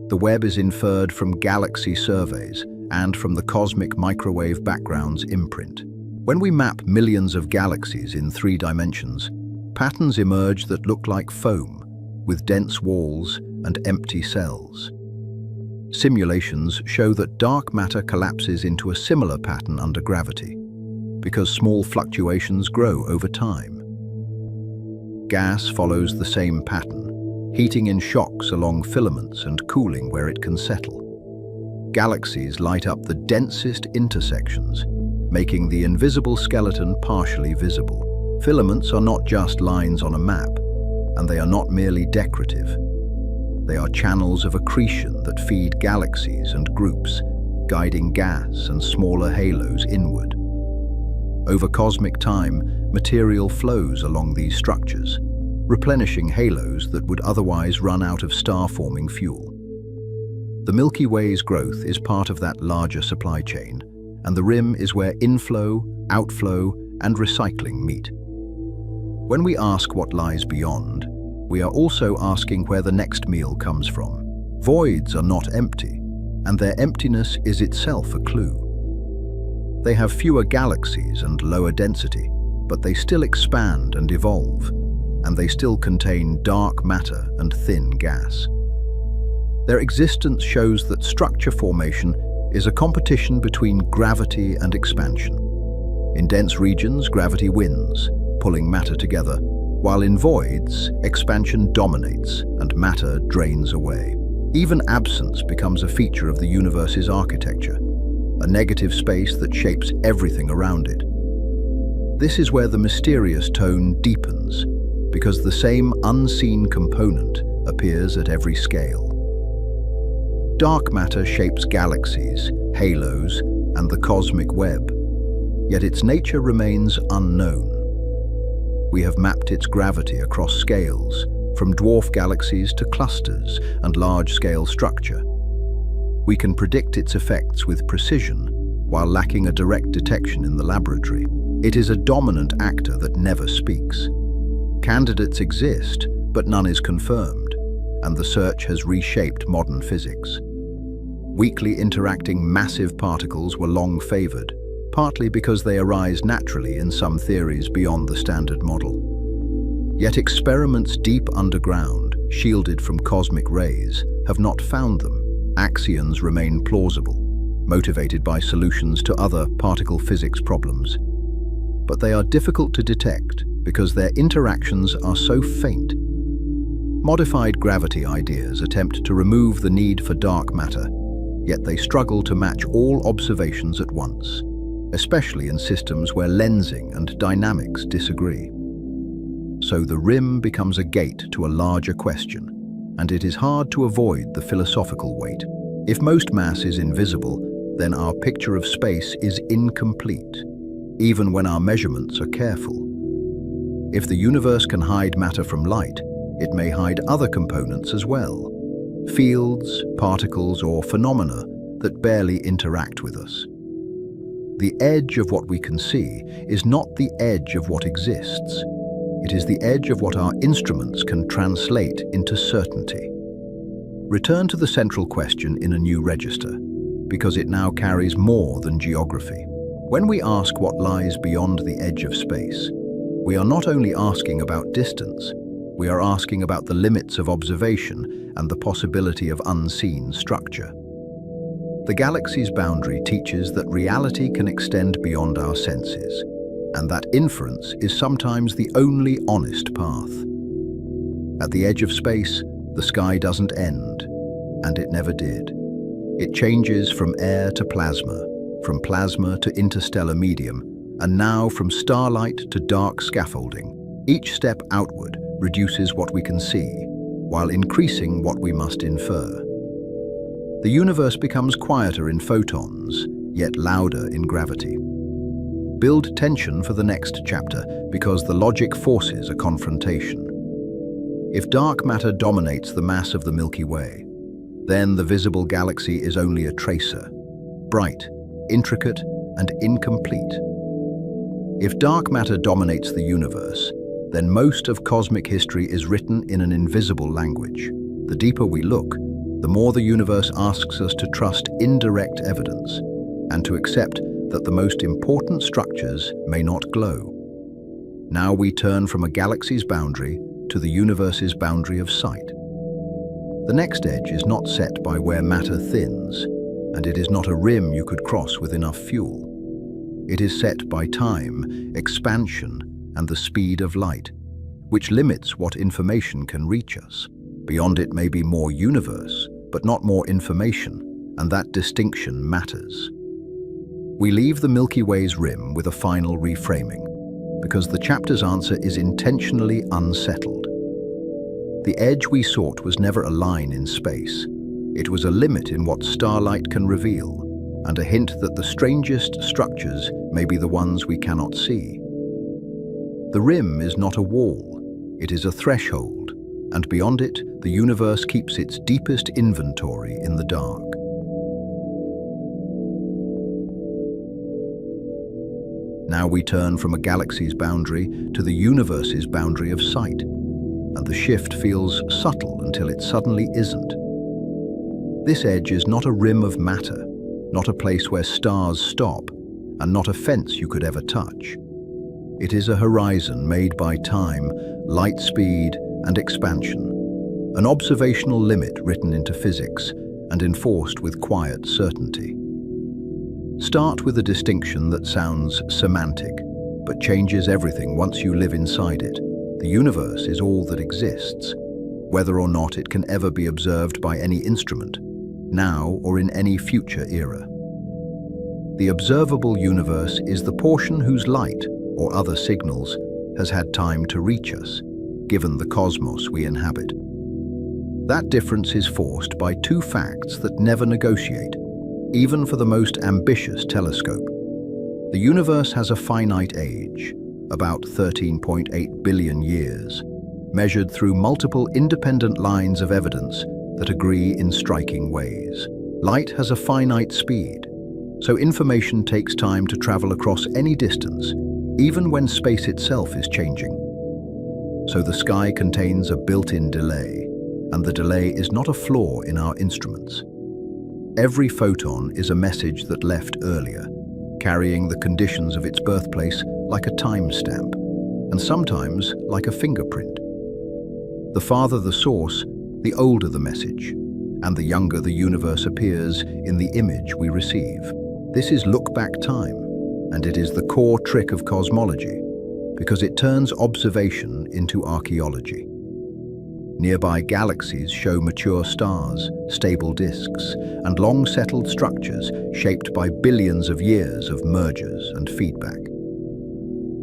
S1: The web is inferred from galaxy surveys and from the cosmic microwave background's imprint. When we map millions of galaxies in 3 dimensions, patterns emerge that look like foam, with dense walls and empty cells. Simulations show that dark matter collapses into a similar pattern under gravity, because small fluctuations grow over time. Gas follows the same pattern, heating in shocks along filaments and cooling where it can settle. Galaxies light up the densest intersections, making the invisible skeleton partially visible. Filaments are not just lines on a map, and they are not merely decorative. They are channels of accretion that feed galaxies and groups, guiding gas and smaller halos inward. Over cosmic time, material flows along these structures, replenishing halos that would otherwise run out of star-forming fuel. The Milky Way's growth is part of that larger supply chain, and the rim is where inflow, outflow, and recycling meet. When we ask what lies beyond, we are also asking where the next meal comes from. Voids are not empty, and their emptiness is itself a clue. They have fewer galaxies and lower density, but they still expand and evolve, and they still contain dark matter and thin gas. Their existence shows that structure formation is a competition between gravity and expansion. In dense regions, gravity wins, pulling matter together, While in voids, expansion dominates and matter drains away. Even absence becomes a feature of the universe's architecture, a negative space that shapes everything around it. This is where the mysterious tone deepens, because the same unseen component appears at every scale. Dark matter shapes galaxies, halos, and the cosmic web, yet its nature remains unknown. We have mapped its gravity across scales, from dwarf galaxies to clusters and large-scale structure. We can predict its effects with precision, while lacking a direct detection in the laboratory. It is a dominant actor that never speaks. Candidates exist, but none is confirmed, and the search has reshaped modern physics. Weakly interacting massive particles were long favored, partly because they arise naturally in some theories beyond the standard model. Yet experiments deep underground, shielded from cosmic rays, have not found them. Axions remain plausible, motivated by solutions to other particle physics problems. But they are difficult to detect because their interactions are so faint. Modified gravity ideas attempt to remove the need for dark matter, yet they struggle to match all observations at once, especially in systems where lensing and dynamics disagree. So the rim becomes a gate to a larger question, and it is hard to avoid the philosophical weight. If most mass is invisible, then our picture of space is incomplete, even when our measurements are careful. If the universe can hide matter from light, it may hide other components as well, fields, particles, or phenomena that barely interact with us. The edge of what we can see is not the edge of what exists. It is the edge of what our instruments can translate into certainty. Return to the central question in a new register, because it now carries more than geography. When we ask what lies beyond the edge of space, we are not only asking about distance, we are asking about the limits of observation and the possibility of unseen structure. The galaxy's boundary teaches that reality can extend beyond our senses, and that inference is sometimes the only honest path. At the edge of space, the sky doesn't end, and it never did. It changes from air to plasma, from plasma to interstellar medium, and now from starlight to dark scaffolding. Each step outward reduces what we can see, while increasing what we must infer. The universe becomes quieter in photons, yet louder in gravity. Build tension for the next chapter, because the logic forces a confrontation. If dark matter dominates the mass of the Milky Way, then the visible galaxy is only a tracer, bright, intricate, and incomplete. If dark matter dominates the universe, then most of cosmic history is written in an invisible language. The deeper we look, the more the universe asks us to trust indirect evidence and to accept that the most important structures may not glow. Now we turn from a galaxy's boundary to the universe's boundary of sight. The next edge is not set by where matter thins, and it is not a rim you could cross with enough fuel. It is set by time, expansion, and the speed of light, which limits what information can reach us. Beyond it may be more universe, but not more information, and that distinction matters. We leave the Milky Way's rim with a final reframing, because the chapter's answer is intentionally unsettled. The edge we sought was never a line in space. It was a limit in what starlight can reveal, and a hint that the strangest structures may be the ones we cannot see. The rim is not a wall, it is a threshold, and beyond it, the universe keeps its deepest inventory in the dark. Now we turn from a galaxy's boundary to the universe's boundary of sight, and the shift feels subtle until it suddenly isn't. This edge is not a rim of matter, not a place where stars stop, and not a fence you could ever touch. It is a horizon made by time, light speed, and expansion, an observational limit written into physics and enforced with quiet certainty. Start with a distinction that sounds semantic, but changes everything once you live inside it. The universe is all that exists, whether or not it can ever be observed by any instrument, now or in any future era. The observable universe is the portion whose light, or other signals, has had time to reach us, given the cosmos we inhabit. That difference is forced by two facts that never negotiate, even for the most ambitious telescope. The universe has a finite age, about 13.8 billion years, measured through multiple independent lines of evidence that agree in striking ways. Light has a finite speed, so information takes time to travel across any distance, even when space itself is changing. So the sky contains a built-in delay, and the delay is not a flaw in our instruments. Every photon is a message that left earlier, carrying the conditions of its birthplace like a timestamp, and sometimes like a fingerprint. The farther the source, the older the message, and the younger the universe appears in the image we receive. This is look-back time, and it is the core trick of cosmology, because it turns observation into archaeology. Nearby galaxies show mature stars, stable disks, and long-settled structures shaped by billions of years of mergers and feedback.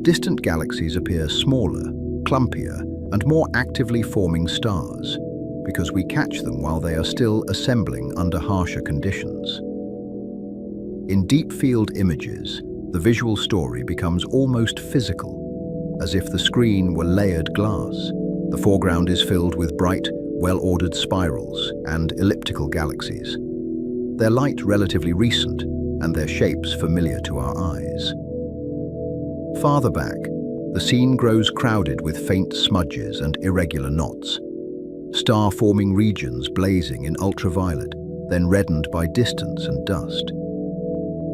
S1: Distant galaxies appear smaller, clumpier, and more actively forming stars, because we catch them while they are still assembling under harsher conditions. In deep-field images, the visual story becomes almost physical, as if the screen were layered glass. The foreground is filled with bright, well-ordered spirals and elliptical galaxies. Their light relatively recent, and their shapes familiar to our eyes. Farther back, the scene grows crowded with faint smudges and irregular knots. Star-forming regions blazing in ultraviolet, then reddened by distance and dust.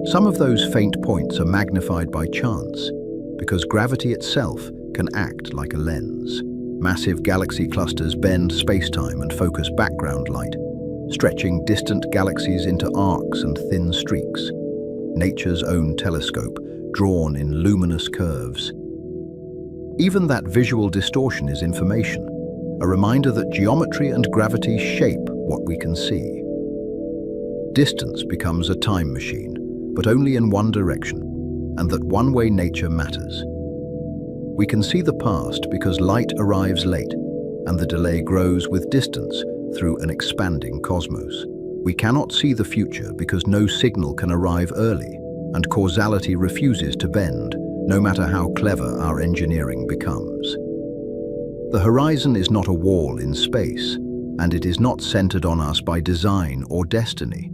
S1: Some of those faint points are magnified by chance, because gravity itself can act like a lens. Massive galaxy clusters bend space-time and focus background light, stretching distant galaxies into arcs and thin streaks. Nature's own telescope, drawn in luminous curves. Even that visual distortion is information, a reminder that geometry and gravity shape what we can see. Distance becomes a time machine, but only in one direction, and that one-way nature matters. We can see the past because light arrives late, and the delay grows with distance through an expanding cosmos. We cannot see the future because no signal can arrive early, and causality refuses to bend, no matter how clever our engineering becomes. The horizon is not a wall in space, and it is not centered on us by design or destiny.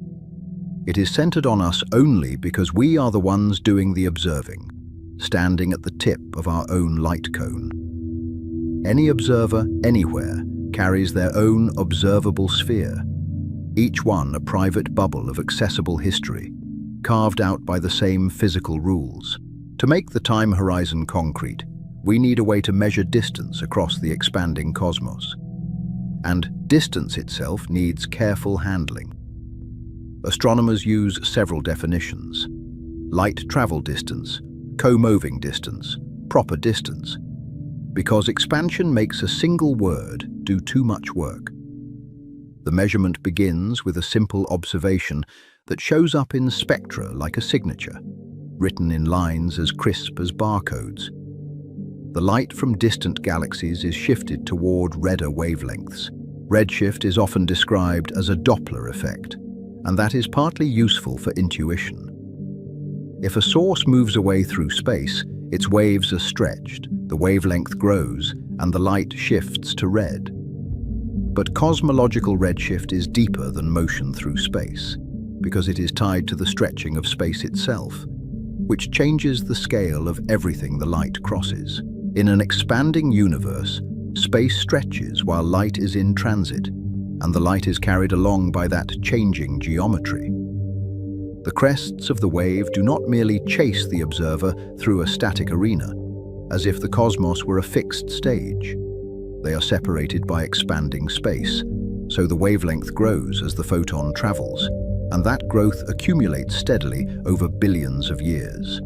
S1: It is centered on us only because we are the ones doing the observing, standing at the tip of our own light cone. Any observer, anywhere, carries their own observable sphere, each one a private bubble of accessible history, carved out by the same physical rules. To make the time horizon concrete, we need a way to measure distance across the expanding cosmos. And distance itself needs careful handling. Astronomers use several definitions: light travel distance, co-moving distance, proper distance, because expansion makes a single word do too much work. The measurement begins with a simple observation that shows up in spectra like a signature, written in lines as crisp as barcodes. The light from distant galaxies is shifted toward redder wavelengths. Redshift is often described as a Doppler effect, and that is partly useful for intuition. If a source moves away through space, its waves are stretched, the wavelength grows, and the light shifts to red. But cosmological redshift is deeper than motion through space, because it is tied to the stretching of space itself, which changes the scale of everything the light crosses. In an expanding universe, space stretches while light is in transit, and the light is carried along by that changing geometry. The crests of the wave do not merely chase the observer through a static arena, as if the cosmos were a fixed stage. They are separated by expanding space, so the wavelength grows as the photon travels, and that growth accumulates steadily over billions of years.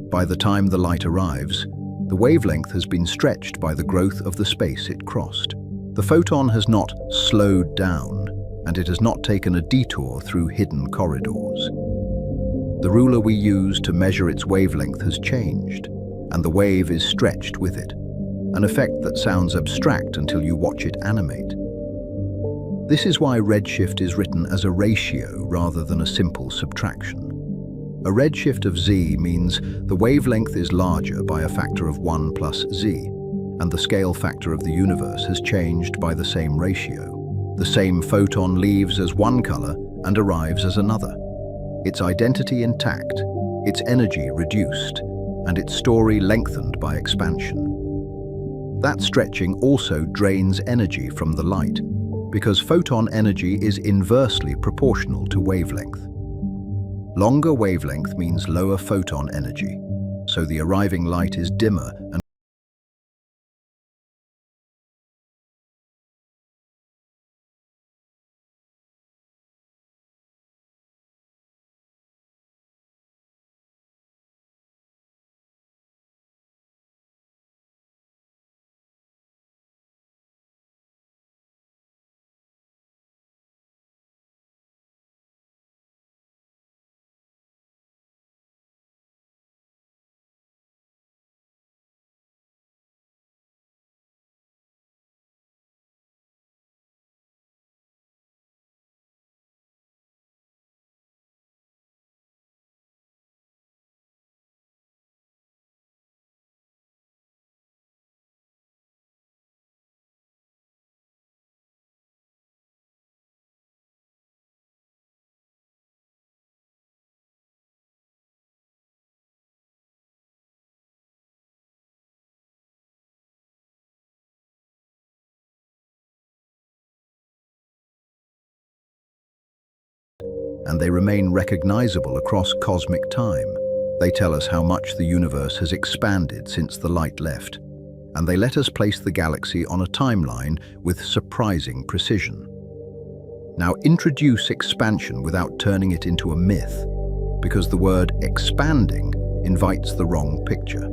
S1: By the time the light arrives, The wavelength has been stretched by the growth of the space it crossed. The photon has not slowed down, and it has not taken a detour through hidden corridors. The ruler we use to measure its wavelength has changed, and the wave is stretched with it, an effect that sounds abstract until you watch it animate. This is why redshift is written as a ratio rather than a simple subtraction. A redshift of z means the wavelength is larger by a factor of 1 plus z, and the scale factor of the universe has changed by the same ratio. The same photon leaves as one color and arrives as another. Its identity intact, its energy reduced, and its story lengthened by expansion. That stretching also drains energy from the light, because photon energy is inversely proportional to wavelength. Longer wavelength means lower photon energy, so the arriving light is dimmer and they remain recognizable across cosmic time. They tell us how much the universe has expanded since the light left, and they let us place the galaxy on a timeline with surprising precision. Now introduce expansion without turning it into a myth, because the word expanding invites the wrong picture.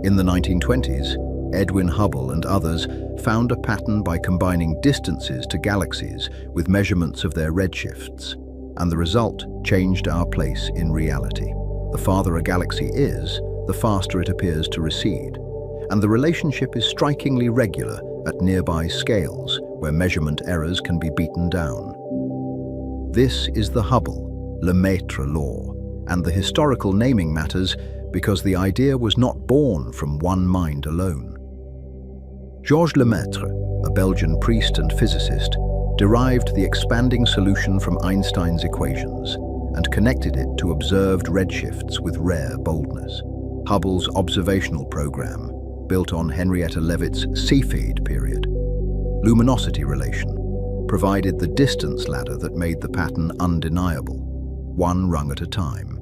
S1: In the 1920s, Edwin Hubble and others found a pattern by combining distances to galaxies with measurements of their redshifts, and the result changed our place in reality. The farther a galaxy is, the faster it appears to recede, and the relationship is strikingly regular at nearby scales where measurement errors can be beaten down. This is the Hubble-Lemaitre law, and the historical naming matters because the idea was not born from one mind alone. Georges Lemaitre, a Belgian priest and physicist, derived the expanding solution from Einstein's equations and connected it to observed redshifts with rare boldness. Hubble's observational program, built on Henrietta Leavitt's Cepheid period, luminosity relation, provided the distance ladder that made the pattern undeniable, one rung at a time.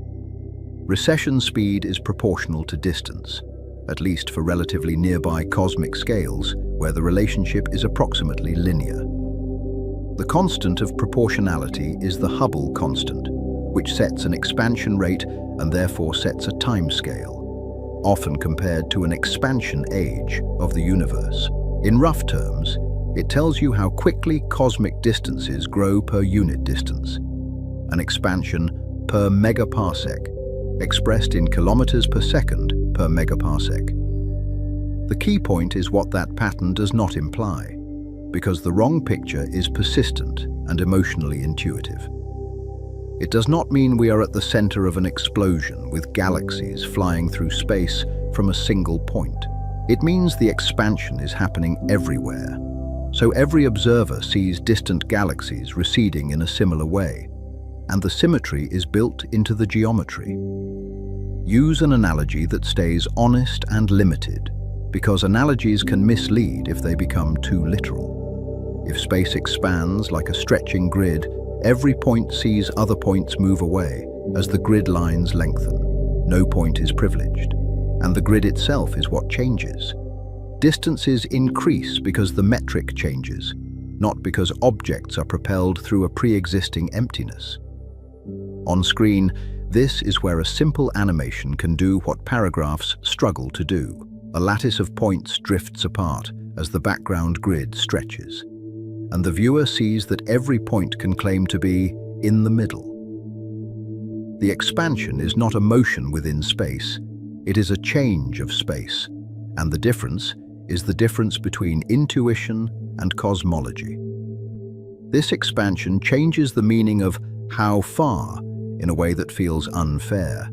S1: Recession speed is proportional to distance, at least for relatively nearby cosmic scales where the relationship is approximately linear. The constant of proportionality is the Hubble constant, which sets an expansion rate and therefore sets a time scale, often compared to an expansion age of the universe. In rough terms, it tells you how quickly cosmic distances grow per unit distance, an expansion per megaparsec, expressed in kilometers per second per megaparsec. The key point is what that pattern does not imply, because the wrong picture is persistent and emotionally intuitive. It does not mean we are at the center of an explosion with galaxies flying through space from a single point. It means the expansion is happening everywhere, so every observer sees distant galaxies receding in a similar way, and the symmetry is built into the geometry. Use an analogy that stays honest and limited, because analogies can mislead if they become too literal. If space expands like a stretching grid, every point sees other points move away as the grid lines lengthen. No point is privileged, and the grid itself is what changes. Distances increase because the metric changes, not because objects are propelled through a pre-existing emptiness. On screen, This is where a simple animation can do what paragraphs struggle to do. A lattice of points drifts apart as the background grid stretches, and the viewer sees that every point can claim to be in the middle. The expansion is not a motion within space, it is a change of space, and the difference is the difference between intuition and cosmology. This expansion changes the meaning of how far in a way that feels unfair,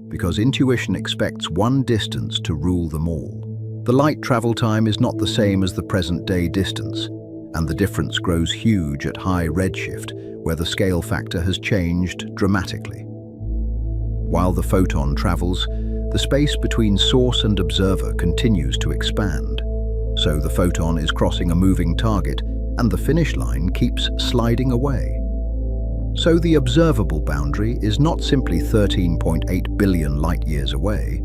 S1: because intuition expects one distance to rule them all. The light travel time is not the same as the present-day distance, and the difference grows huge at high redshift, where the scale factor has changed dramatically. While the photon travels, the space between source and observer continues to expand. So the photon is crossing a moving target, and the finish line keeps sliding away. So the observable boundary is not simply 13.8 billion light-years away,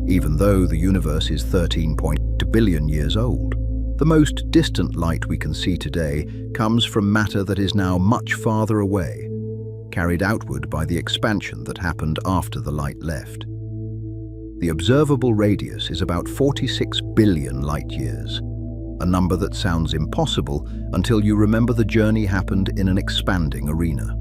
S1: even though the universe is 13.2 billion years old. The most distant light we can see today comes from matter that is now much farther away, carried outward by the expansion that happened after the light left. The observable radius is about 46 billion light-years, a number that sounds impossible until you remember the journey happened in an expanding arena.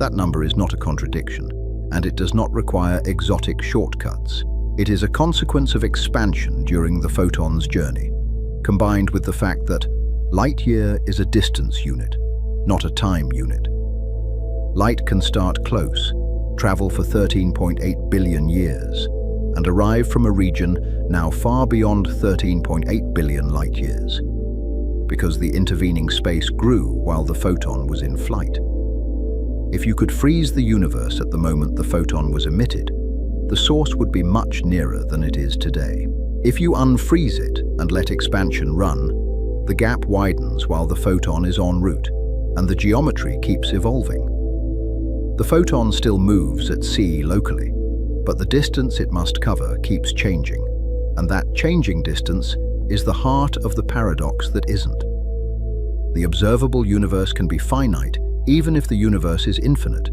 S1: That number is not a contradiction, and it does not require exotic shortcuts. It is a consequence of expansion during the photon's journey, combined with the fact that light-year is a distance unit, not a time unit. Light can start close, travel for 13.8 billion years, and arrive from a region now far beyond 13.8 billion light-years, because the intervening space grew while the photon was in flight. If you could freeze the universe at the moment the photon was emitted, the source would be much nearer than it is today. If you unfreeze it and let expansion run, the gap widens while the photon is en route, and the geometry keeps evolving. The photon still moves at c locally, but the distance it must cover keeps changing, and that changing distance is the heart of the paradox that isn't. The observable universe can be finite even if the universe is infinite,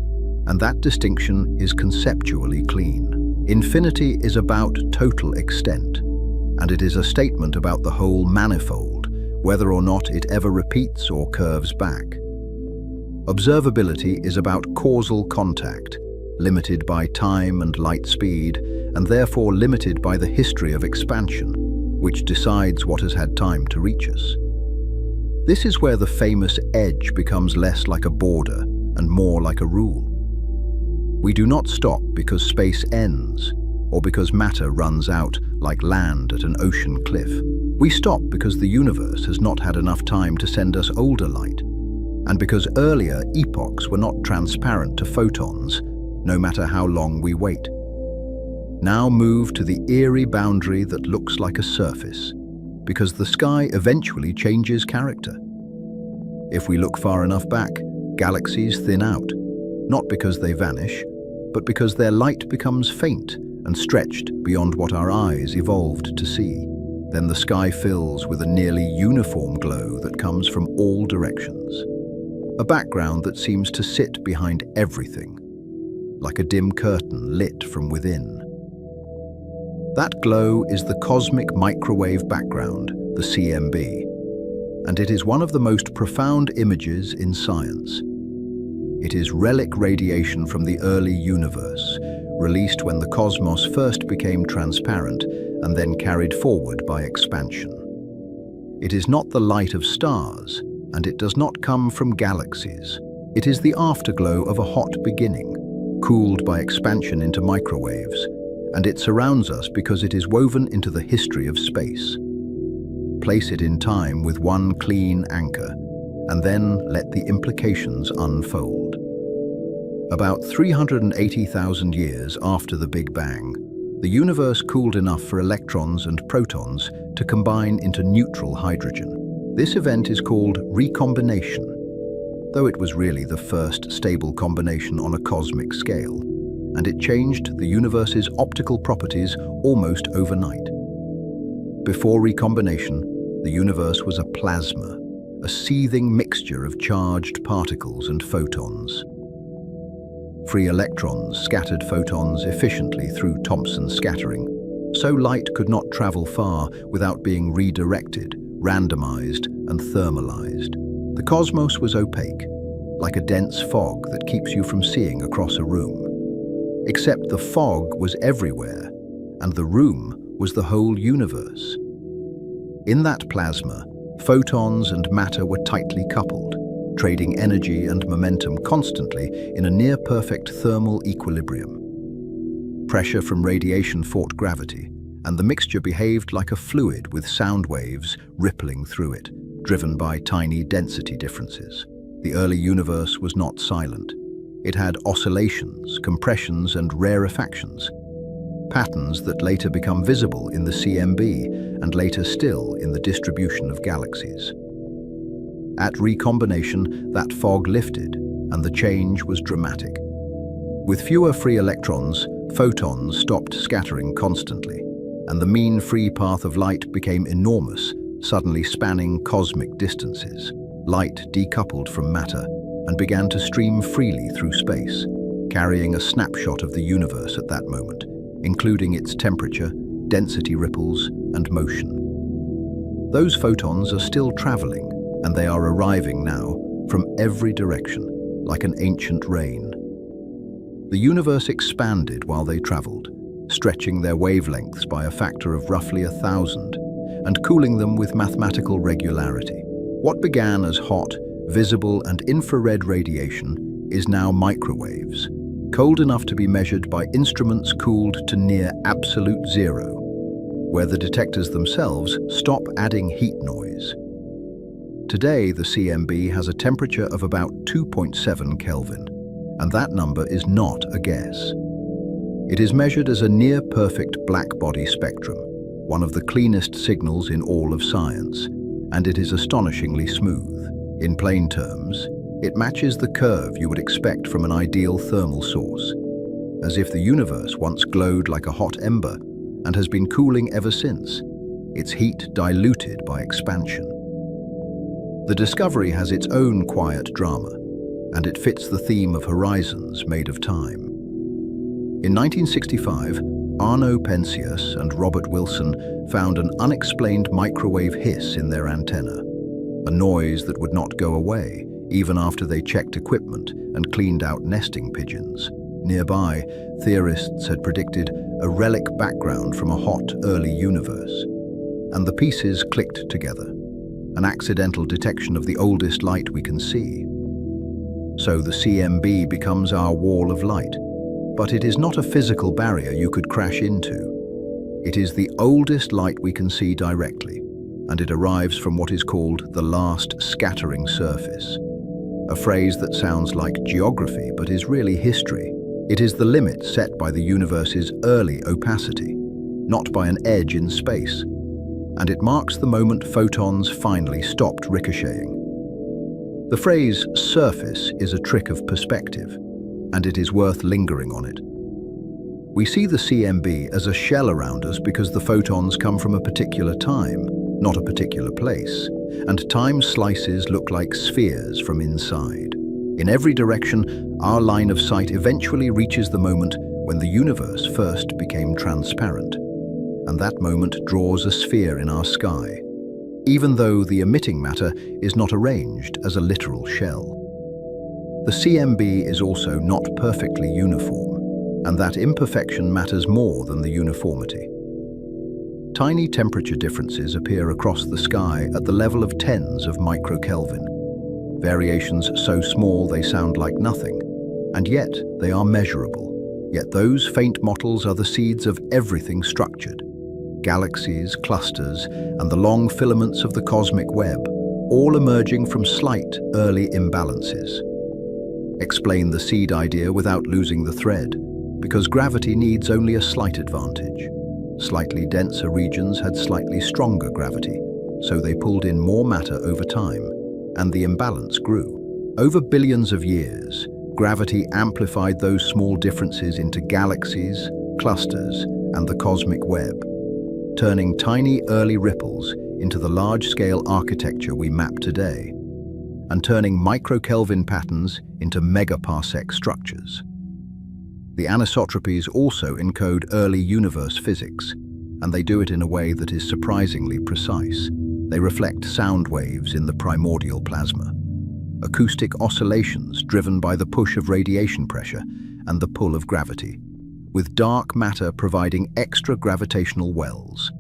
S1: and that distinction is conceptually clean. Infinity is about total extent, and it is a statement about the whole manifold, whether or not it ever repeats or curves back. Observability is about causal contact, limited by time and light speed, and therefore limited by the history of expansion, which decides what has had time to reach us. This is where the famous edge becomes less like a border and more like a rule. We do not stop because space ends, or because matter runs out like land at an ocean cliff. We stop because the universe has not had enough time to send us older light, and because earlier epochs were not transparent to photons, no matter how long we wait. Now move to the eerie boundary that looks like a surface, because the sky eventually changes character. If we look far enough back, galaxies thin out, not because they vanish, but because their light becomes faint and stretched beyond what our eyes evolved to see. Then the sky fills with a nearly uniform glow that comes from all directions, a background that seems to sit behind everything, like a dim curtain lit from within. That glow is the cosmic microwave background, the CMB, and it is one of the most profound images in science. It is relic radiation from the early universe, released when the cosmos first became transparent and then carried forward by expansion. It is not the light of stars, and it does not come from galaxies. It is the afterglow of a hot beginning, cooled by expansion into microwaves, and it surrounds us because it is woven into the history of space. Place it in time with one clean anchor, and then let the implications unfold. About 380,000 years after the Big Bang, the universe cooled enough for electrons and protons to combine into neutral hydrogen. This event is called recombination, though it was really the first stable combination on a cosmic scale, and it changed the universe's optical properties almost overnight. Before recombination, the universe was a plasma, a seething mixture of charged particles and photons. Free electrons scattered photons efficiently through Thomson's scattering, so light could not travel far without being redirected, randomized, and thermalized. The cosmos was opaque, like a dense fog that keeps you from seeing across a room. Except the fog was everywhere, and the room was the whole universe. In that plasma, photons and matter were tightly coupled, trading energy and momentum constantly in a near-perfect thermal equilibrium. Pressure from radiation fought gravity, and the mixture behaved like a fluid with sound waves rippling through it, driven by tiny density differences. The early universe was not silent. It had oscillations, compressions, and rarefactions, patterns that later become visible in the CMB and later still in the distribution of galaxies. At recombination, that fog lifted, and the change was dramatic. With fewer free electrons, photons stopped scattering constantly, and the mean free path of light became enormous, suddenly spanning cosmic distances. Light decoupled from matter and began to stream freely through space, carrying a snapshot of the universe at that moment, including its temperature, density ripples, and motion. Those photons are still traveling, and they are arriving now from every direction, like an ancient rain. The universe expanded while they traveled, stretching their wavelengths by a factor of roughly 1,000, and cooling them with mathematical regularity. What began as hot, visible, and infrared radiation is now microwaves, cold enough to be measured by instruments cooled to near absolute zero, where the detectors themselves stop adding heat noise. Today, the CMB has a temperature of about 2.7 Kelvin, and that number is not a guess. It is measured as a near-perfect black-body spectrum, one of the cleanest signals in all of science, and it is astonishingly smooth. In plain terms, it matches the curve you would expect from an ideal thermal source, as if the universe once glowed like a hot ember and has been cooling ever since, its heat diluted by expansion. The discovery has its own quiet drama, and it fits the theme of horizons made of time. In 1965, Arno Penzias and Robert Wilson found an unexplained microwave hiss in their antenna, a noise that would not go away even after they checked equipment and cleaned out nesting pigeons. Nearby, theorists had predicted a relic background from a hot, early universe, and the pieces clicked together, an accidental detection of the oldest light we can see. So the CMB becomes our wall of light, but it is not a physical barrier you could crash into. It is the oldest light we can see directly, and it arrives from what is called the last scattering surface, a phrase that sounds like geography but is really history. It is the limit set by the universe's early opacity, not by an edge in space, and it marks the moment photons finally stopped ricocheting. The phrase surface is a trick of perspective, and it is worth lingering on it. We see the CMB as a shell around us because the photons come from a particular time, not a particular place, and time slices look like spheres from inside. In every direction, our line of sight eventually reaches the moment when the universe first became transparent, and that moment draws a sphere in our sky, even though the emitting matter is not arranged as a literal shell. The CMB is also not perfectly uniform, and that imperfection matters more than the uniformity. Tiny temperature differences appear across the sky at the level of tens of microkelvin, variations so small they sound like nothing, and yet they are measurable. Yet those faint mottles are the seeds of everything structured. Galaxies, clusters, and the long filaments of the cosmic web, all emerging from slight early imbalances. Explain the seed idea without losing the thread, because gravity needs only a slight advantage. Slightly denser regions had slightly stronger gravity, so they pulled in more matter over time, and the imbalance grew. Over billions of years, gravity amplified those small differences into galaxies, clusters, and the cosmic web, turning tiny early ripples into the large-scale architecture we map today, and turning microkelvin patterns into megaparsec structures. The anisotropies also encode early universe physics, and they do it in a way that is surprisingly precise. They reflect sound waves in the primordial plasma, acoustic oscillations driven by the push of radiation pressure and the pull of gravity, with dark matter providing extra gravitational wells.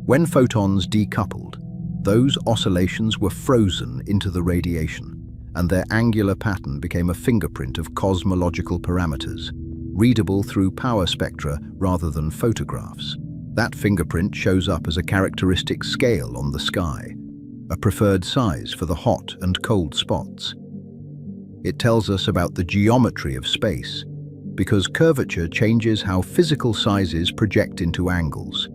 S1: When photons decoupled, those oscillations were frozen into the radiation, and their angular pattern became a fingerprint of cosmological parameters, readable through power spectra rather than photographs. That fingerprint shows up as a characteristic scale on the sky, a preferred size for the hot and cold spots. It tells us about the geometry of space, because curvature changes how physical sizes project into angles,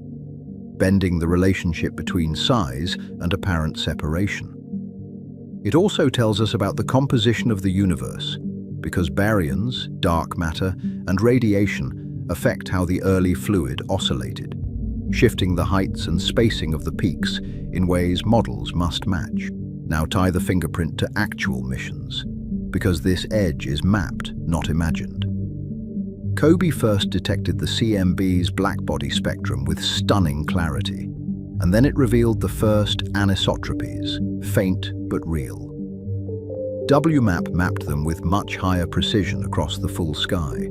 S1: bending the relationship between size and apparent separation. It also tells us about the composition of the universe, because baryons, dark matter, and radiation affect how the early fluid oscillated, shifting the heights and spacing of the peaks in ways models must match. Now tie the fingerprint to actual missions, because this edge is mapped, not imagined. Kobe first detected the CMB's blackbody spectrum with stunning clarity, and then it revealed the first anisotropies, faint but real. WMAP mapped them with much higher precision across the full sky,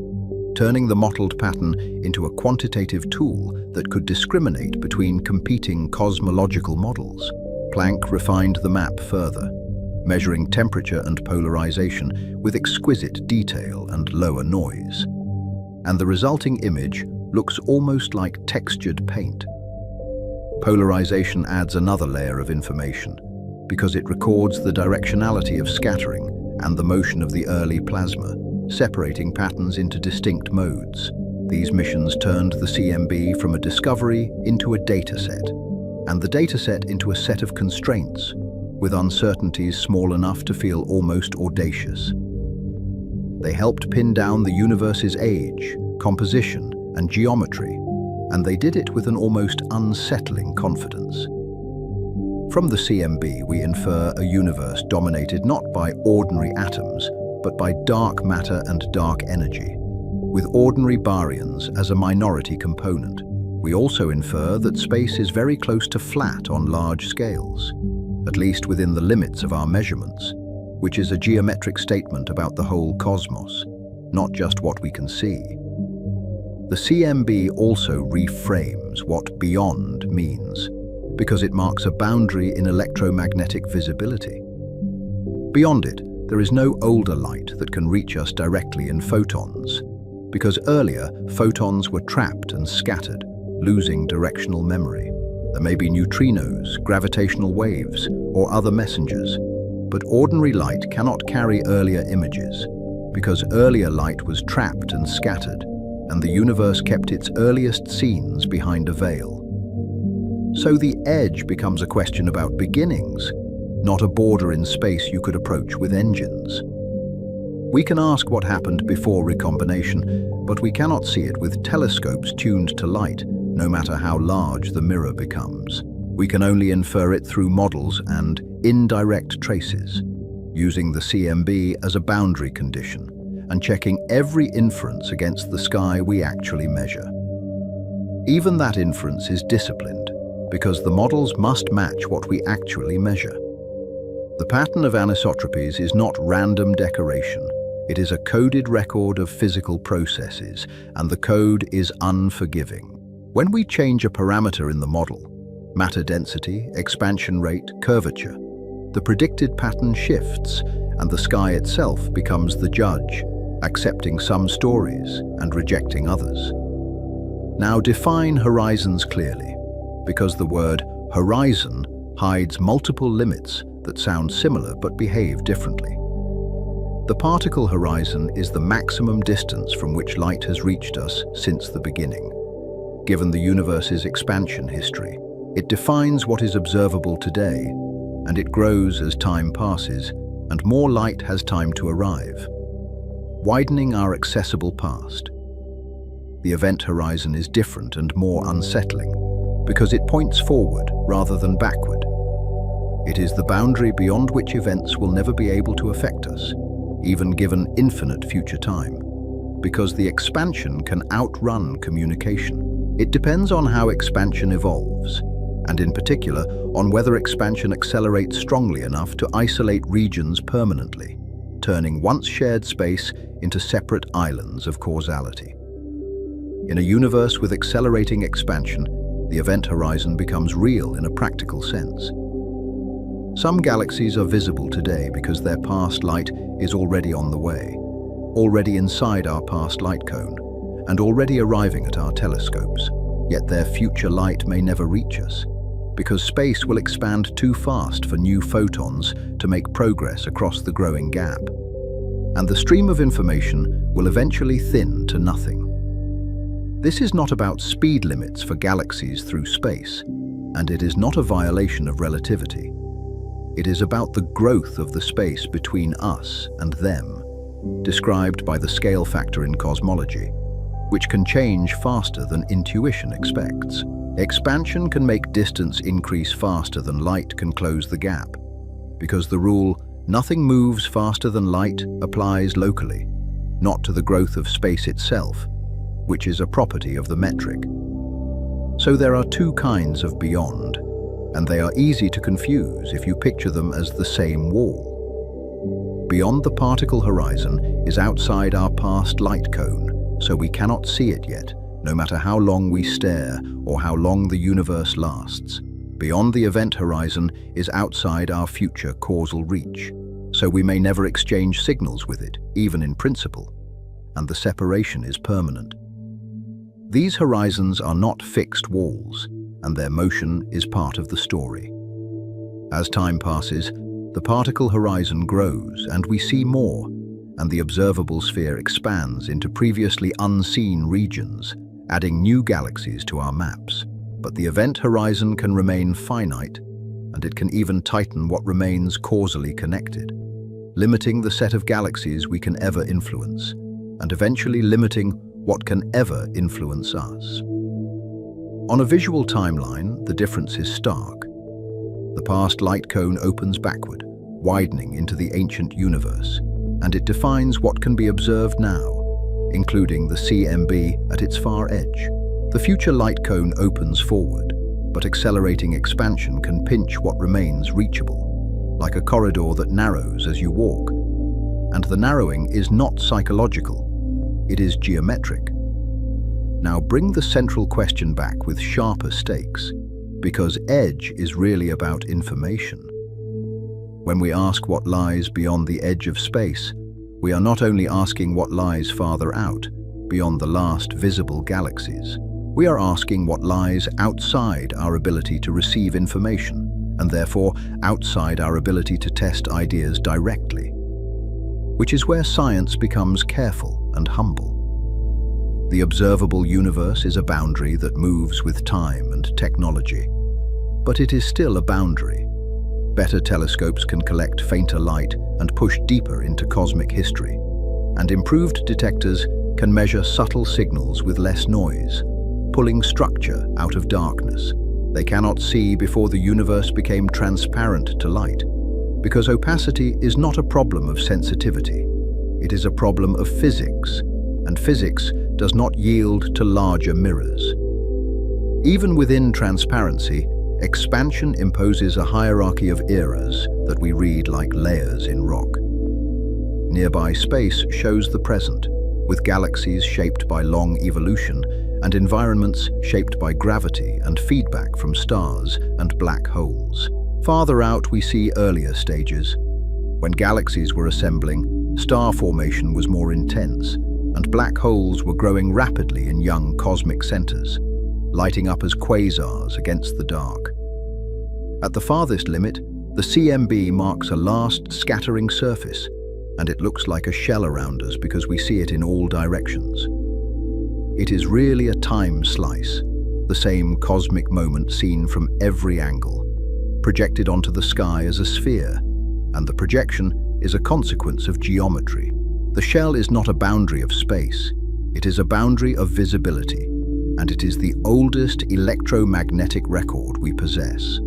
S1: turning the mottled pattern into a quantitative tool that could discriminate between competing cosmological models. Planck refined the map further, measuring temperature and polarization with exquisite detail and lower noise. And the resulting image looks almost like textured paint. Polarization adds another layer of information, because it records the directionality of scattering and the motion of the early plasma, separating patterns into distinct modes. These missions turned the CMB from a discovery into a dataset, and the dataset into a set of constraints, with uncertainties small enough to feel almost audacious. They helped pin down the universe's age, composition, and geometry, and they did it with an almost unsettling confidence. From the CMB, we infer a universe dominated not by ordinary atoms, but by dark matter and dark energy, with ordinary baryons as a minority component. We also infer that space is very close to flat on large scales, at least within the limits of our measurements, which is a geometric statement about the whole cosmos, not just what we can see. The CMB also reframes what beyond means, because it marks a boundary in electromagnetic visibility. Beyond it, there is no older light that can reach us directly in photons, because earlier photons were trapped and scattered, losing directional memory. There may be neutrinos, gravitational waves, or other messengers, but ordinary light cannot carry earlier images, because earlier light was trapped and scattered, and the universe kept its earliest scenes behind a veil. So the edge becomes a question about beginnings, not a border in space you could approach with engines. We can ask what happened before recombination, but we cannot see it with telescopes tuned to light, no matter how large the mirror becomes. We can only infer it through models and indirect traces, using the CMB as a boundary condition and checking every inference against the sky we actually measure. Even that inference is disciplined, because the models must match what we actually measure. The pattern of anisotropies is not random decoration. It is a coded record of physical processes, and the code is unforgiving. When we change a parameter in the model, matter density, expansion rate, curvature, the predicted pattern shifts, and the sky itself becomes the judge, accepting some stories and rejecting others. Now define horizons clearly, because the word horizon hides multiple limits that sound similar but behave differently. The particle horizon is the maximum distance from which light has reached us since the beginning. Given the universe's expansion history, it defines what is observable today, and it grows as time passes and more light has time to arrive, widening our accessible past. The event horizon is different and more unsettling because it points forward rather than backward. It is the boundary beyond which events will never be able to affect us, even given infinite future time, because the expansion can outrun communication. It depends on how expansion evolves, and in particular on whether expansion accelerates strongly enough to isolate regions permanently, turning once shared space into separate islands of causality. In a universe with accelerating expansion, the event horizon becomes real in a practical sense. Some galaxies are visible today because their past light is already on the way, already inside our past light cone, and already arriving at our telescopes. Yet their future light may never reach us, because space will expand too fast for new photons to make progress across the growing gap. And the stream of information will eventually thin to nothing. This is not about speed limits for galaxies through space, and it is not a violation of relativity. It is about the growth of the space between us and them, described by the scale factor in cosmology, which can change faster than intuition expects. Expansion can make distance increase faster than light can close the gap, because the rule, "nothing moves faster than light," applies locally, not to the growth of space itself, which is a property of the metric. So there are two kinds of beyond, and they are easy to confuse if you picture them as the same wall. Beyond the particle horizon is outside our past light cone, so we cannot see it yet, no matter how long we stare or how long the universe lasts. Beyond the event horizon is outside our future causal reach, so we may never exchange signals with it, even in principle, and the separation is permanent. These horizons are not fixed walls, and their motion is part of the story. As time passes, the particle horizon grows and we see more, and the observable sphere expands into previously unseen regions, adding new galaxies to our maps. But the event horizon can remain finite, and it can even tighten what remains causally connected, limiting the set of galaxies we can ever influence, and eventually limiting what can ever influence us. On a visual timeline, the difference is stark. The past light cone opens backward, widening into the ancient universe, and it defines what can be observed now, including the CMB at its far edge. The future light cone opens forward, but accelerating expansion can pinch what remains reachable, like a corridor that narrows as you walk. And the narrowing is not psychological, it is geometric. Now bring the central question back with sharper stakes, because edge is really about information. When we ask what lies beyond the edge of space, we are not only asking what lies farther out, beyond the last visible galaxies. We are asking what lies outside our ability to receive information, and therefore outside our ability to test ideas directly, which is where science becomes careful and humble. The observable universe is a boundary that moves with time and technology, but it is still a boundary. Better telescopes can collect fainter light and push deeper into cosmic history, and improved detectors can measure subtle signals with less noise, pulling structure out of darkness. They cannot see before the universe became transparent to light, because opacity is not a problem of sensitivity. It is a problem of physics, and physics does not yield to larger mirrors. Even within transparency, expansion imposes a hierarchy of eras that we read like layers in rock. Nearby space shows the present, with galaxies shaped by long evolution and environments shaped by gravity and feedback from stars and black holes. Farther out we see earlier stages. When galaxies were assembling, star formation was more intense, and black holes were growing rapidly in young cosmic centers, lighting up as quasars against the dark. At the farthest limit, the CMB marks a last scattering surface, and it looks like a shell around us because we see it in all directions. It is really a time slice, the same cosmic moment seen from every angle, projected onto the sky as a sphere, and the projection is a consequence of geometry. The shell is not a boundary of space, it is a boundary of visibility, and it is the oldest electromagnetic record we possess.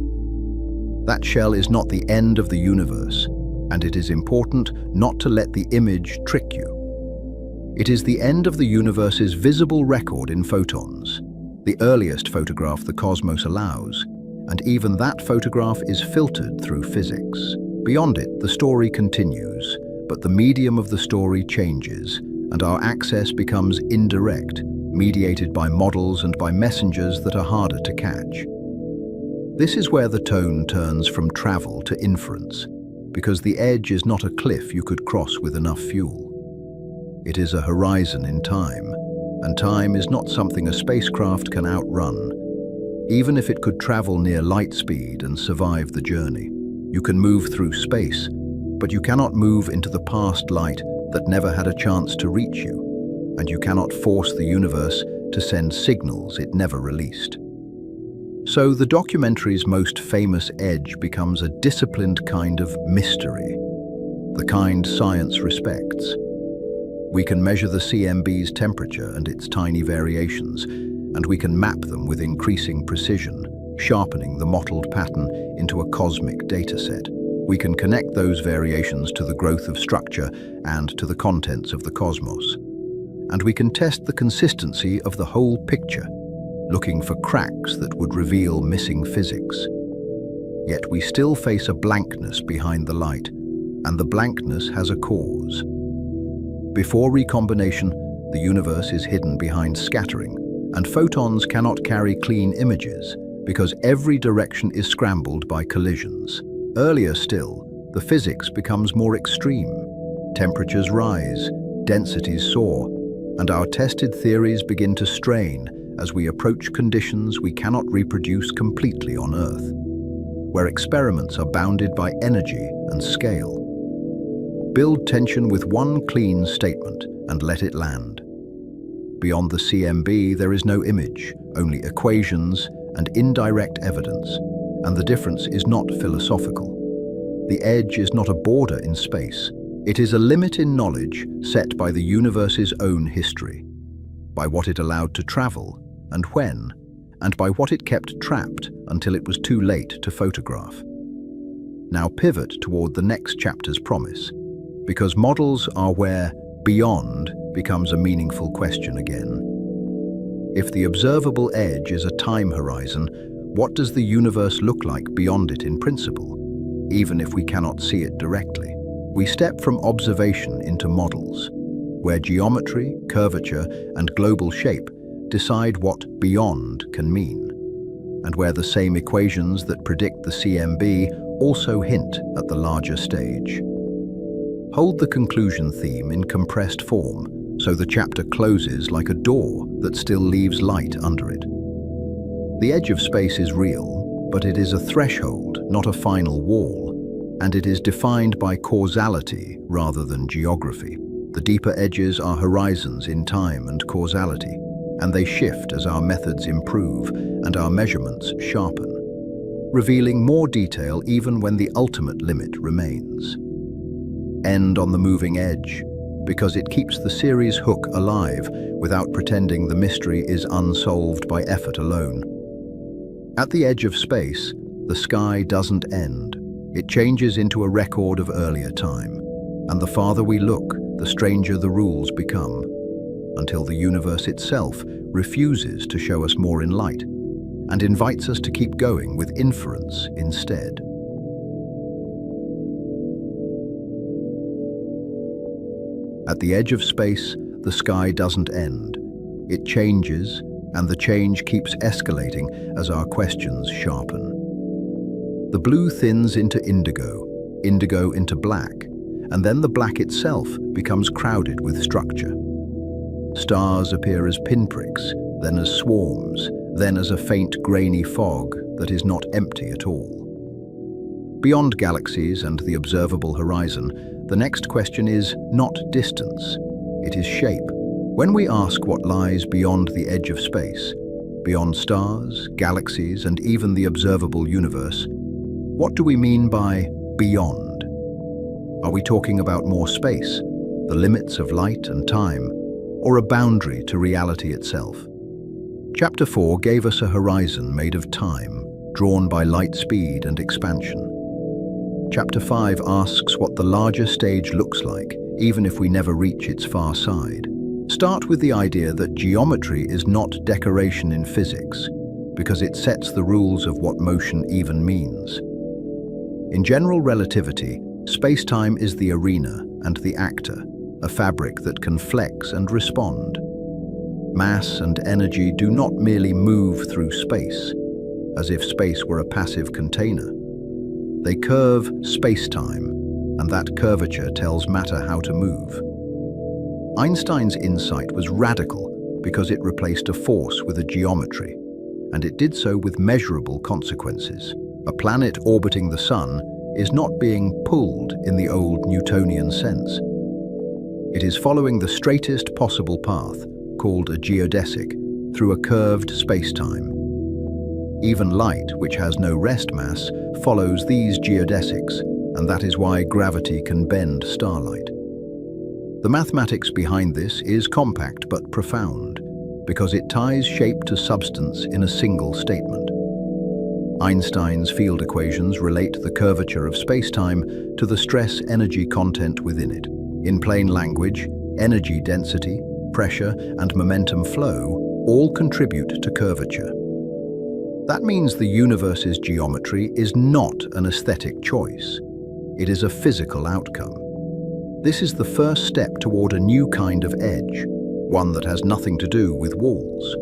S1: That shell is not the end of the universe, and it is important not to let the image trick you. It is the end of the universe's visible record in photons, the earliest photograph the cosmos allows, and even that photograph is filtered through physics. Beyond it, the story continues, but the medium of the story changes, and our access becomes indirect, mediated by models and by messengers that are harder to catch. This is where the tone turns from travel to inference, because the edge is not a cliff you could cross with enough fuel. It is a horizon in time, and time is not something a spacecraft can outrun. Even if it could travel near light speed and survive the journey, you can move through space, but you cannot move into the past light that never had a chance to reach you, and you cannot force the universe to send signals it never released. So the documentary's most famous edge becomes a disciplined kind of mystery, the kind science respects. We can measure the CMB's temperature and its tiny variations, and we can map them with increasing precision, sharpening the mottled pattern into a cosmic dataset. We can connect those variations to the growth of structure and to the contents of the cosmos. And we can test the consistency of the whole picture, looking for cracks that would reveal missing physics. Yet we still face a blankness behind the light, and the blankness has a cause. Before recombination, the universe is hidden behind scattering, and photons cannot carry clean images because every direction is scrambled by collisions. Earlier still, the physics becomes more extreme. Temperatures rise, densities soar, and our tested theories begin to strain as we approach conditions we cannot reproduce completely on Earth, where experiments are bounded by energy and scale. Build tension with one clean statement and let it land. Beyond the CMB, there is no image, only equations and indirect evidence, and the difference is not philosophical. The edge is not a border in space. It is a limit in knowledge set by the universe's own history, by what it allowed to travel and when, and by what it kept trapped until it was too late to photograph. Now pivot toward the next chapter's promise, because models are where beyond becomes a meaningful question again. If the observable edge is a time horizon, what does the universe look like beyond it in principle, even if we cannot see it directly? We step from observation into models, where geometry, curvature, and global shape decide what beyond can mean, and where the same equations that predict the CMB also hint at the larger stage. Hold the conclusion theme in compressed form, so the chapter closes like a door that still leaves light under it. The edge of space is real, but it is a threshold, not a final wall, and it is defined by causality rather than geography. The deeper edges are horizons in time and causality, and they shift as our methods improve and our measurements sharpen, revealing more detail even when the ultimate limit remains. End on the moving edge, because it keeps the series hook alive without pretending the mystery is unsolved by effort alone. At the edge of space, the sky doesn't end. It changes into a record of earlier time, and the farther we look, the stranger the rules become, until the universe itself refuses to show us more in light and invites us to keep going with inference instead. At the edge of space, the sky doesn't end. It changes, and the change keeps escalating as our questions sharpen. The blue thins into indigo, indigo into black, and then the black itself becomes crowded with structure. Stars appear as pinpricks, then as swarms, then as a faint grainy fog that is not empty at all. Beyond galaxies and the observable horizon, the next question is not distance, it is shape. When we ask what lies beyond the edge of space, beyond stars, galaxies, and even the observable universe, what do we mean by beyond? Are we talking about more space, the limits of light and time, or a boundary to reality itself? Chapter 4 gave us a horizon made of time, drawn by light speed and expansion. Chapter 5 asks what the larger stage looks like, even if we never reach its far side. start with the idea that geometry is not decoration in physics, because it sets the rules of what motion even means. In general relativity, space-time is the arena and the actor, a fabric that can flex and respond. Mass and energy do not merely move through space, as if space were a passive container. They curve space-time, and that curvature tells matter how to move. Einstein's insight was radical because it replaced a force with a geometry, and it did so with measurable consequences. A planet orbiting the Sun is not being pulled in the old Newtonian sense. It is following the straightest possible path, called a geodesic, through a curved space-time. Even light, which has no rest mass, follows these geodesics, and that is why gravity can bend starlight. The mathematics behind this is compact but profound, because it ties shape to substance in a single statement. Einstein's field equations relate the curvature of space-time to the stress-energy content within it. In plain language, energy density, pressure, and momentum flow all contribute to curvature. That means the universe's geometry is not an aesthetic choice. It is a physical outcome. This is the first step toward a new kind of edge, one that has nothing to do with walls.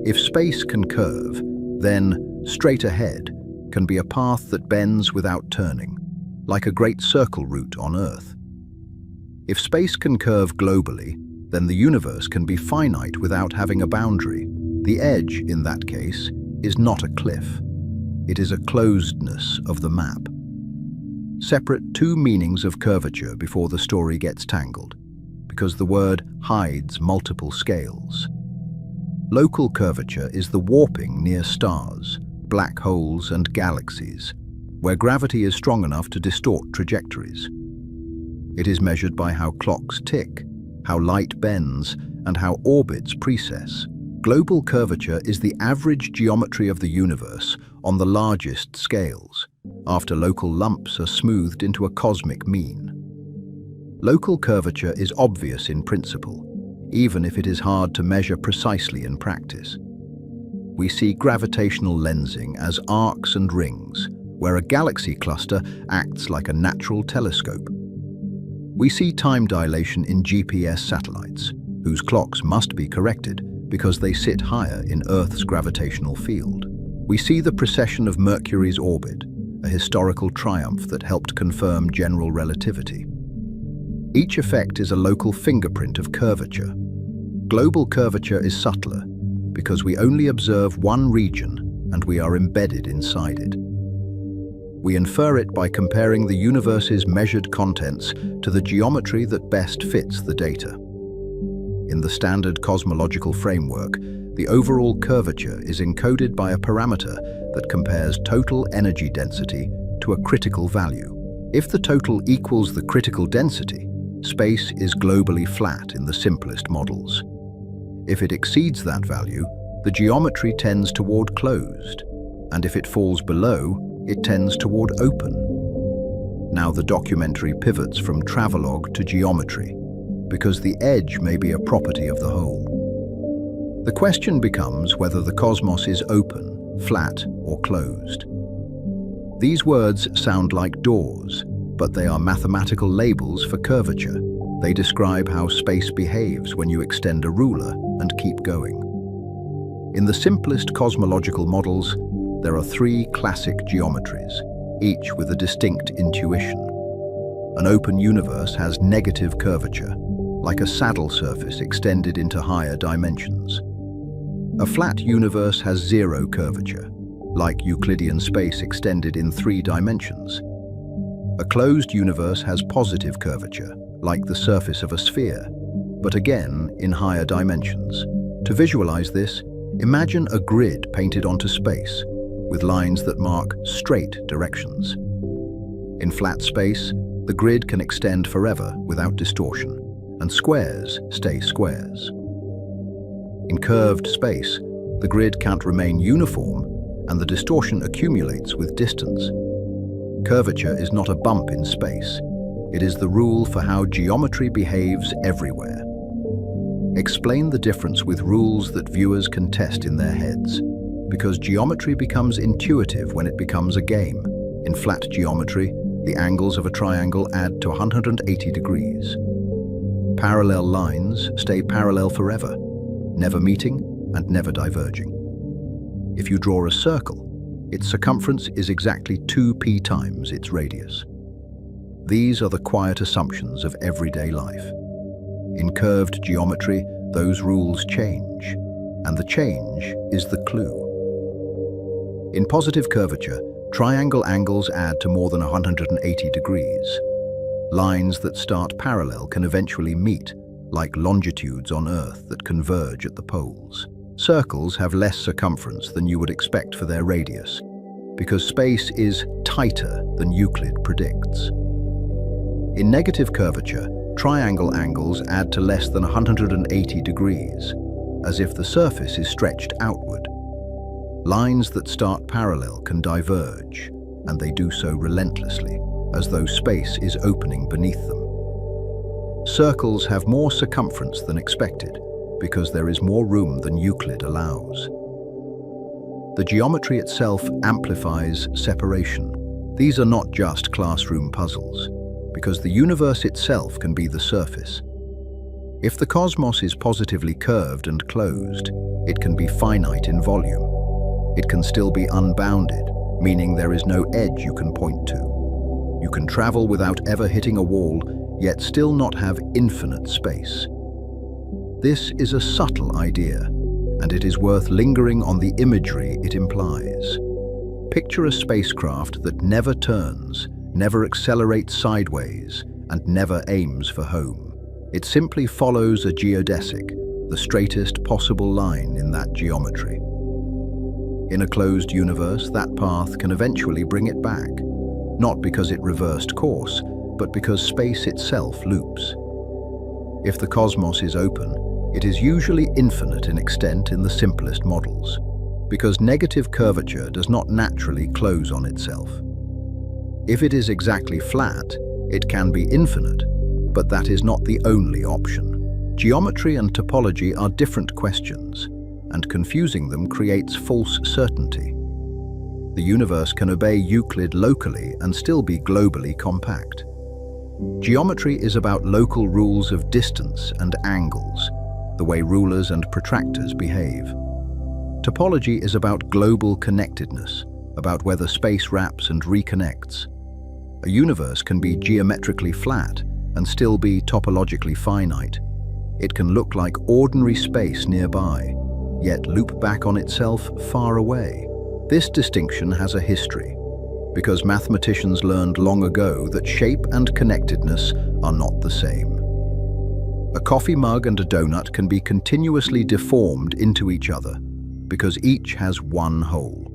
S1: If space can curve, then straight ahead can be a path that bends without turning, like a great circle route on Earth. If space can curve globally, then the universe can be finite without having a boundary. The edge, in that case, is not a cliff. It is a closedness of the map. Separate two meanings of curvature before the story gets tangled, because the word hides multiple scales. Local curvature is the warping near stars, black holes and galaxies, where gravity is strong enough to distort trajectories. It is measured by how clocks tick, how light bends, and how orbits precess. Global curvature is the average geometry of the universe on the largest scales, after local lumps are smoothed into a cosmic mean. Local curvature is obvious in principle, even if it is hard to measure precisely in practice. We see gravitational lensing as arcs and rings, where a galaxy cluster acts like a natural telescope. We see time dilation in GPS satellites, whose clocks must be corrected because they sit higher in Earth's gravitational field. We see the precession of Mercury's orbit, a historical triumph that helped confirm general relativity. Each effect is a local fingerprint of curvature. Global curvature is subtler because we only observe one region and we are embedded inside it. We infer it by comparing the universe's measured contents to the geometry that best fits the data. In the standard cosmological framework, the overall curvature is encoded by a parameter that compares total energy density to a critical value. If the total equals the critical density, space is globally flat in the simplest models. If it exceeds that value, the geometry tends toward closed, and if it falls below, it tends toward open. Now the documentary pivots from travelogue to geometry, because the edge may be a property of the whole. The question becomes whether the cosmos is open, flat, or closed. These words sound like doors, but they are mathematical labels for curvature. They describe how space behaves when you extend a ruler and keep going. In the simplest cosmological models, there are three classic geometries, each with a distinct intuition. An open universe has negative curvature, like a saddle surface extended into higher dimensions. A flat universe has zero curvature, like Euclidean space extended in 3 dimensions. A closed universe has positive curvature, like the surface of a sphere, but again in higher dimensions. To visualize this, imagine a grid painted onto space, with lines that mark straight directions. In flat space, the grid can extend forever without distortion, and squares stay squares. In curved space, the grid can't remain uniform, and the distortion accumulates with distance. Curvature is not a bump in space. It is the rule for how geometry behaves everywhere. Explain the difference with rules that viewers can test in their heads, because geometry becomes intuitive when it becomes a game. In flat geometry, the angles of a triangle add to 180 degrees. Parallel lines stay parallel forever, never meeting and never diverging. If you draw a circle, its circumference is exactly 2p times its radius. These are the quiet assumptions of everyday life. In curved geometry, those rules change, and the change is the clue. In positive curvature, triangle angles add to more than 180 degrees. Lines that start parallel can eventually meet, like longitudes on Earth that converge at the poles. Circles have less circumference than you would expect for their radius, because space is tighter than Euclid predicts. In negative curvature, triangle angles add to less than 180 degrees, as if the surface is stretched outward. Lines that start parallel can diverge, and they do so relentlessly, as though space is opening beneath them. Circles have more circumference than expected, because there is more room than Euclid allows. The geometry itself amplifies separation. These are not just classroom puzzles, because the universe itself can be the surface. If the cosmos is positively curved and closed, it can be finite in volume. It can still be unbounded, meaning there is no edge you can point to. You can travel without ever hitting a wall, yet still not have infinite space. This is a subtle idea, and it is worth lingering on the imagery it implies. Picture a spacecraft that never turns, never accelerates sideways, and never aims for home. It simply follows a geodesic, the straightest possible line in that geometry. In a closed universe, that path can eventually bring it back, not because it reversed course, but because space itself loops. If the cosmos is open, it is usually infinite in extent in the simplest models, because negative curvature does not naturally close on itself. If it is exactly flat, it can be infinite, but that is not the only option. Geometry and topology are different questions, and confusing them creates false certainty. The universe can obey Euclid locally and still be globally compact. Geometry is about local rules of distance and angles, the way rulers and protractors behave. Topology is about global connectedness, about whether space wraps and reconnects. A universe can be geometrically flat and still be topologically finite. It can look like ordinary space nearby, yet loop back on itself far away. This distinction has a history, because mathematicians learned long ago that shape and connectedness are not the same. A coffee mug and a donut can be continuously deformed into each other, because each has one hole.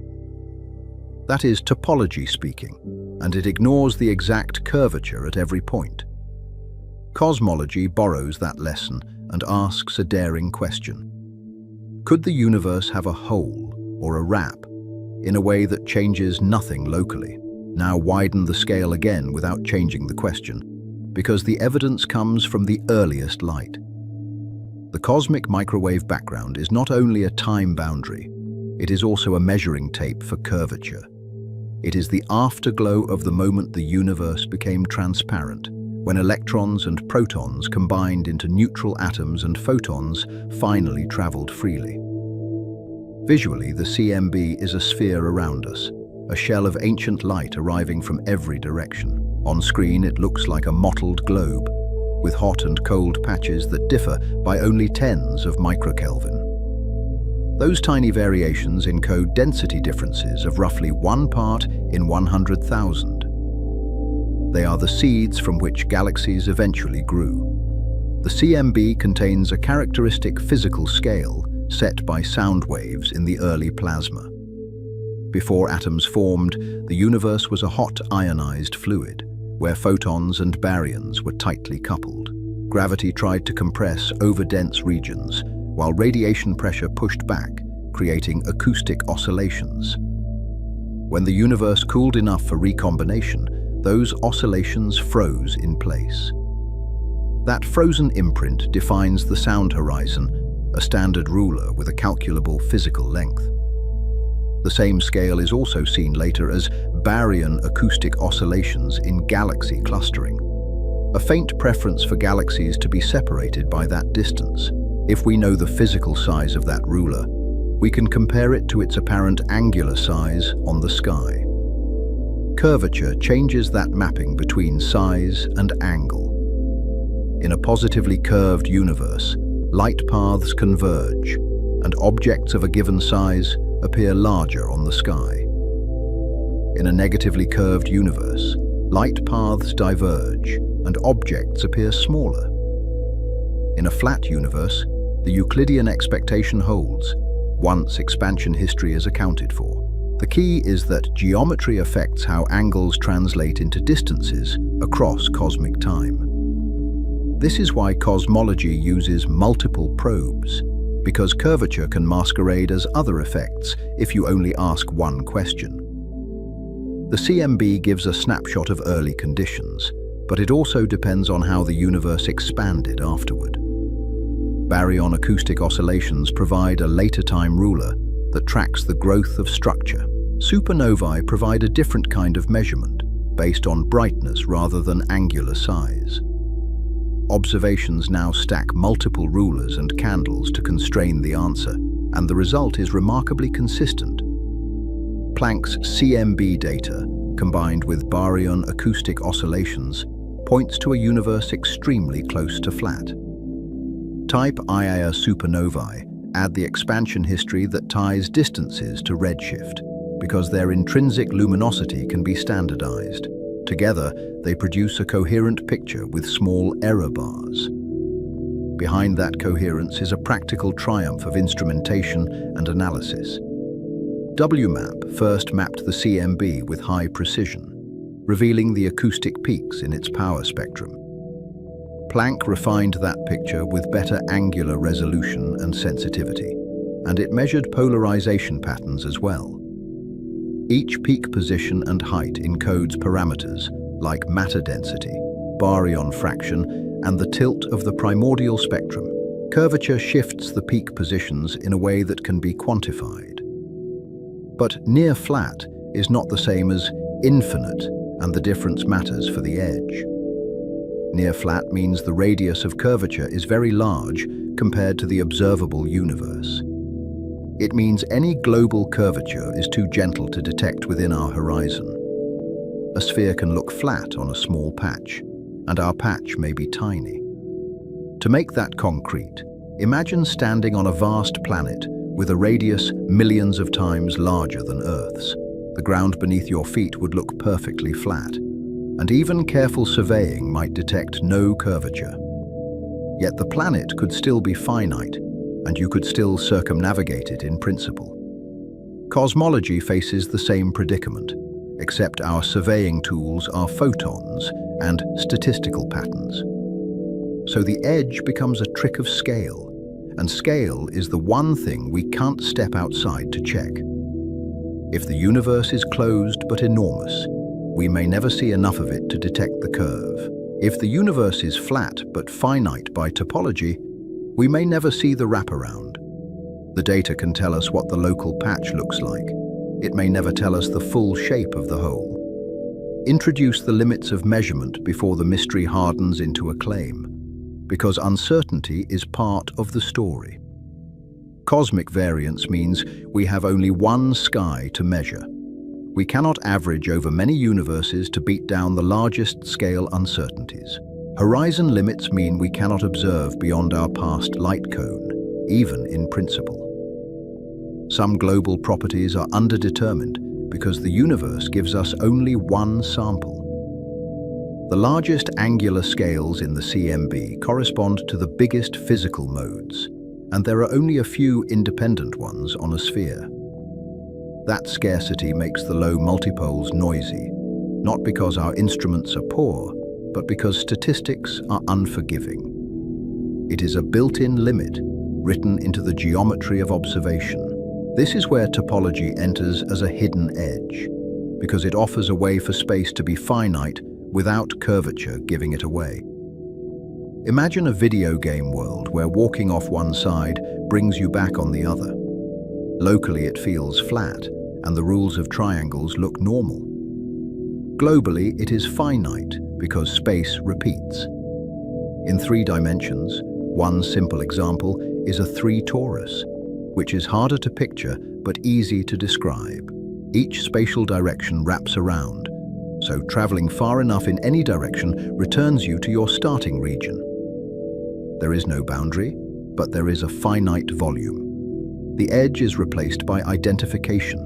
S1: That is topology speaking, and it ignores the exact curvature at every point. Cosmology borrows that lesson and asks a daring question. Could the universe have a hole or a wrap in a way that changes nothing locally? Now widen the scale again without changing the question, because the evidence comes from the earliest light. The cosmic microwave background is not only a time boundary, it is also a measuring tape for curvature. It is the afterglow of the moment the universe became transparent, when electrons and protons combined into neutral atoms and photons finally traveled freely. Visually, the CMB is a sphere around us, a shell of ancient light arriving from every direction. On screen, it looks like a mottled globe, with hot and cold patches that differ by only tens of microkelvin. Those tiny variations encode density differences of roughly 1 part in 100,000. They are the seeds from which galaxies eventually grew. The CMB contains a characteristic physical scale set by sound waves in the early plasma. Before atoms formed, the universe was a hot ionized fluid, where photons and baryons were tightly coupled. Gravity tried to compress overdense regions, while radiation pressure pushed back, creating acoustic oscillations. When the universe cooled enough for recombination, those oscillations froze in place. That frozen imprint defines the sound horizon, a standard ruler with a calculable physical length. The same scale is also seen later as baryon acoustic oscillations in galaxy clustering, a faint preference for galaxies to be separated by that distance. If we know the physical size of that ruler, we can compare it to its apparent angular size on the sky. Curvature changes that mapping between size and angle. In a positively curved universe, light paths converge, and objects of a given size appear larger on the sky. In a negatively curved universe, light paths diverge, and objects appear smaller. In a flat universe, the Euclidean expectation holds, once expansion history is accounted for. The key is that geometry affects how angles translate into distances across cosmic time. This is why cosmology uses multiple probes, because curvature can masquerade as other effects if you only ask one question. The CMB gives a snapshot of early conditions, but it also depends on how the universe expanded afterward. Baryon acoustic oscillations provide a later time ruler that tracks the growth of structure. Supernovae provide a different kind of measurement, based on brightness rather than angular size. Observations now stack multiple rulers and candles to constrain the answer, and the result is remarkably consistent. Planck's CMB data, combined with baryon acoustic oscillations, points to a universe extremely close to flat. Type Ia supernovae add the expansion history that ties distances to redshift, because their intrinsic luminosity can be standardized. Together, they produce a coherent picture with small error bars. Behind that coherence is a practical triumph of instrumentation and analysis. WMAP first mapped the CMB with high precision, revealing the acoustic peaks in its power spectrum. Planck refined that picture with better angular resolution and sensitivity, and it measured polarization patterns as well. Each peak position and height encodes parameters like matter density, baryon fraction, and the tilt of the primordial spectrum. Curvature shifts the peak positions in a way that can be quantified. But near flat is not the same as infinite, and the difference matters for the edge. Near flat means the radius of curvature is very large compared to the observable universe. It means any global curvature is too gentle to detect within our horizon. A sphere can look flat on a small patch, and our patch may be tiny. To make that concrete, imagine standing on a vast planet with a radius millions of times larger than Earth's. The ground beneath your feet would look perfectly flat, and even careful surveying might detect no curvature. Yet the planet could still be finite, and you could still circumnavigate it in principle. Cosmology faces the same predicament, except our surveying tools are photons and statistical patterns. So the edge becomes a trick of scale, and scale is the one thing we can't step outside to check. If the universe is closed but enormous, we may never see enough of it to detect the curve. If the universe is flat but finite by topology, we may never see the wraparound. The data can tell us what the local patch looks like. It may never tell us the full shape of the whole. Introduce the limits of measurement before the mystery hardens into a claim, because uncertainty is part of the story. Cosmic variance means we have only one sky to measure. We cannot average over many universes to beat down the largest scale uncertainties. Horizon limits mean we cannot observe beyond our past light cone, even in principle. Some global properties are underdetermined because the universe gives us only one sample. The largest angular scales in the CMB correspond to the biggest physical modes, and there are only a few independent ones on a sphere. That scarcity makes the low multipoles noisy, not because our instruments are poor, but because statistics are unforgiving. It is a built-in limit, written into the geometry of observation. This is where topology enters as a hidden edge, because it offers a way for space to be finite without curvature giving it away. Imagine a video game world where walking off one side brings you back on the other. Locally, it feels flat, and the rules of triangles look normal. Globally, it is finite because space repeats. In 3 dimensions, one simple example is a 3 torus, which is harder to picture but easy to describe. Each spatial direction wraps around, so traveling far enough in any direction returns you to your starting region. There is no boundary, but there is a finite volume. The edge is replaced by identification,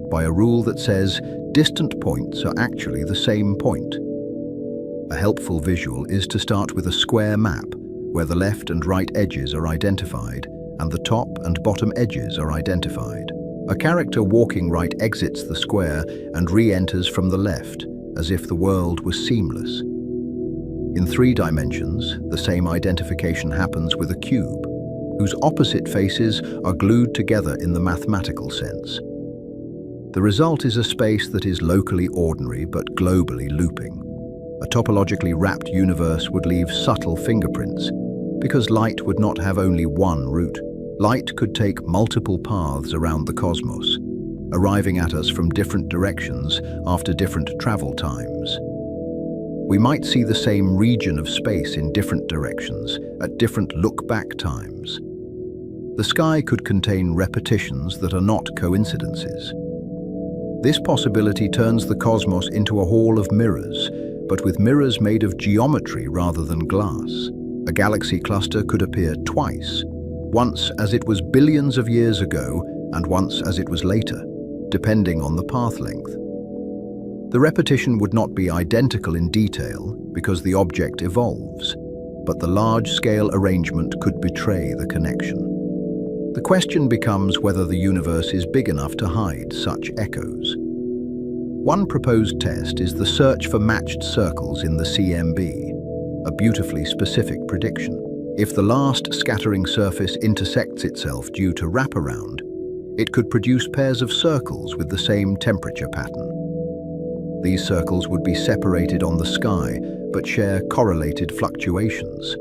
S1: by a rule that says distant points are actually the same point. A helpful visual is to start with a square map where the left and right edges are identified and the top and bottom edges are identified. A character walking right exits the square and re-enters from the left, as if the world was seamless. In 3 dimensions, the same identification happens with a cube, whose opposite faces are glued together in the mathematical sense. The result is a space that is locally ordinary but globally looping. A topologically wrapped universe would leave subtle fingerprints, because light would not have only one route. Light could take multiple paths around the cosmos, arriving at us from different directions after different travel times. We might see the same region of space in different directions at different look-back times. The sky could contain repetitions that are not coincidences. This possibility turns the cosmos into a hall of mirrors, but with mirrors made of geometry rather than glass. A galaxy cluster could appear twice, once as it was billions of years ago and once as it was later, depending on the path length. The repetition would not be identical in detail because the object evolves, but the large-scale arrangement could betray the connection. The question becomes whether the universe is big enough to hide such echoes. One proposed test is the search for matched circles in the CMB, a beautifully specific prediction. If the last scattering surface intersects itself due to wraparound, it could produce pairs of circles with the same temperature pattern. These circles would be separated on the sky, but share correlated fluctuations.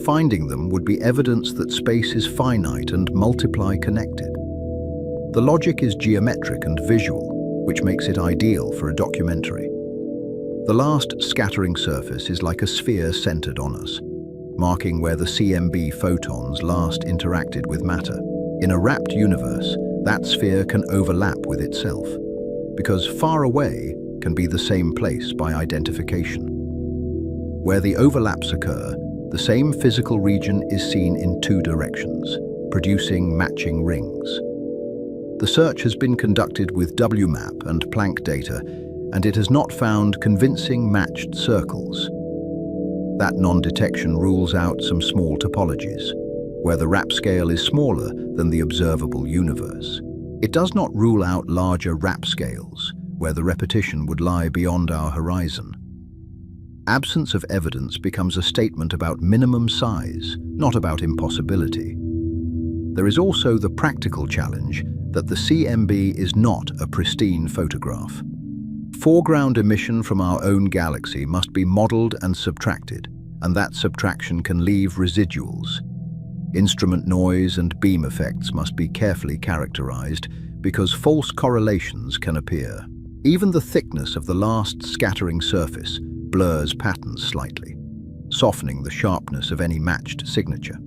S1: Finding them would be evidence that space is finite and multiply connected. The logic is geometric and visual, which makes it ideal for a documentary. The last scattering surface is like a sphere centered on us, marking where the CMB photons last interacted with matter. In a wrapped universe, that sphere can overlap with itself, because far away can be the same place by identification. Where the overlaps occur, the same physical region is seen in 2 directions, producing matching rings. The search has been conducted with WMAP and Planck data, and it has not found convincing matched circles. That non-detection rules out some small topologies, where the RAP scale is smaller than the observable universe. It does not rule out larger RAP scales, where the repetition would lie beyond our horizon. Absence of evidence becomes a statement about minimum size, not about impossibility. There is also the practical challenge that the CMB is not a pristine photograph. Foreground emission from our own galaxy must be modeled and subtracted, and that subtraction can leave residuals. Instrument noise and beam effects must be carefully characterized because false correlations can appear. Even the thickness of the last scattering surface blurs patterns slightly, softening the sharpness of any matched signature.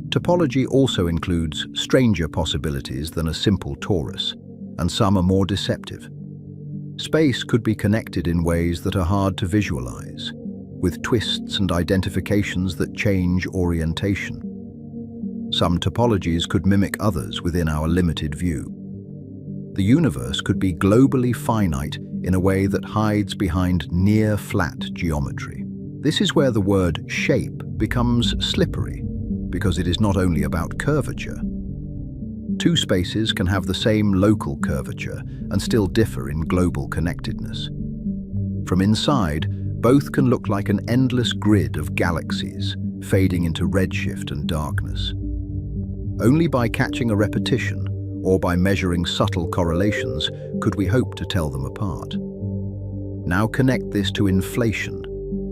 S1: Topology also includes stranger possibilities than a simple torus, and some are more deceptive. Space could be connected in ways that are hard to visualize, with twists and identifications that change orientation. Some topologies could mimic others within our limited view. The universe could be globally finite in a way that hides behind near-flat geometry. This is where the word shape becomes slippery, because it is not only about curvature. 2 spaces can have the same local curvature and still differ in global connectedness. From inside, both can look like an endless grid of galaxies, fading into redshift and darkness. Only by catching a repetition, or by measuring subtle correlations, could we hope to tell them apart. Now connect this to inflation,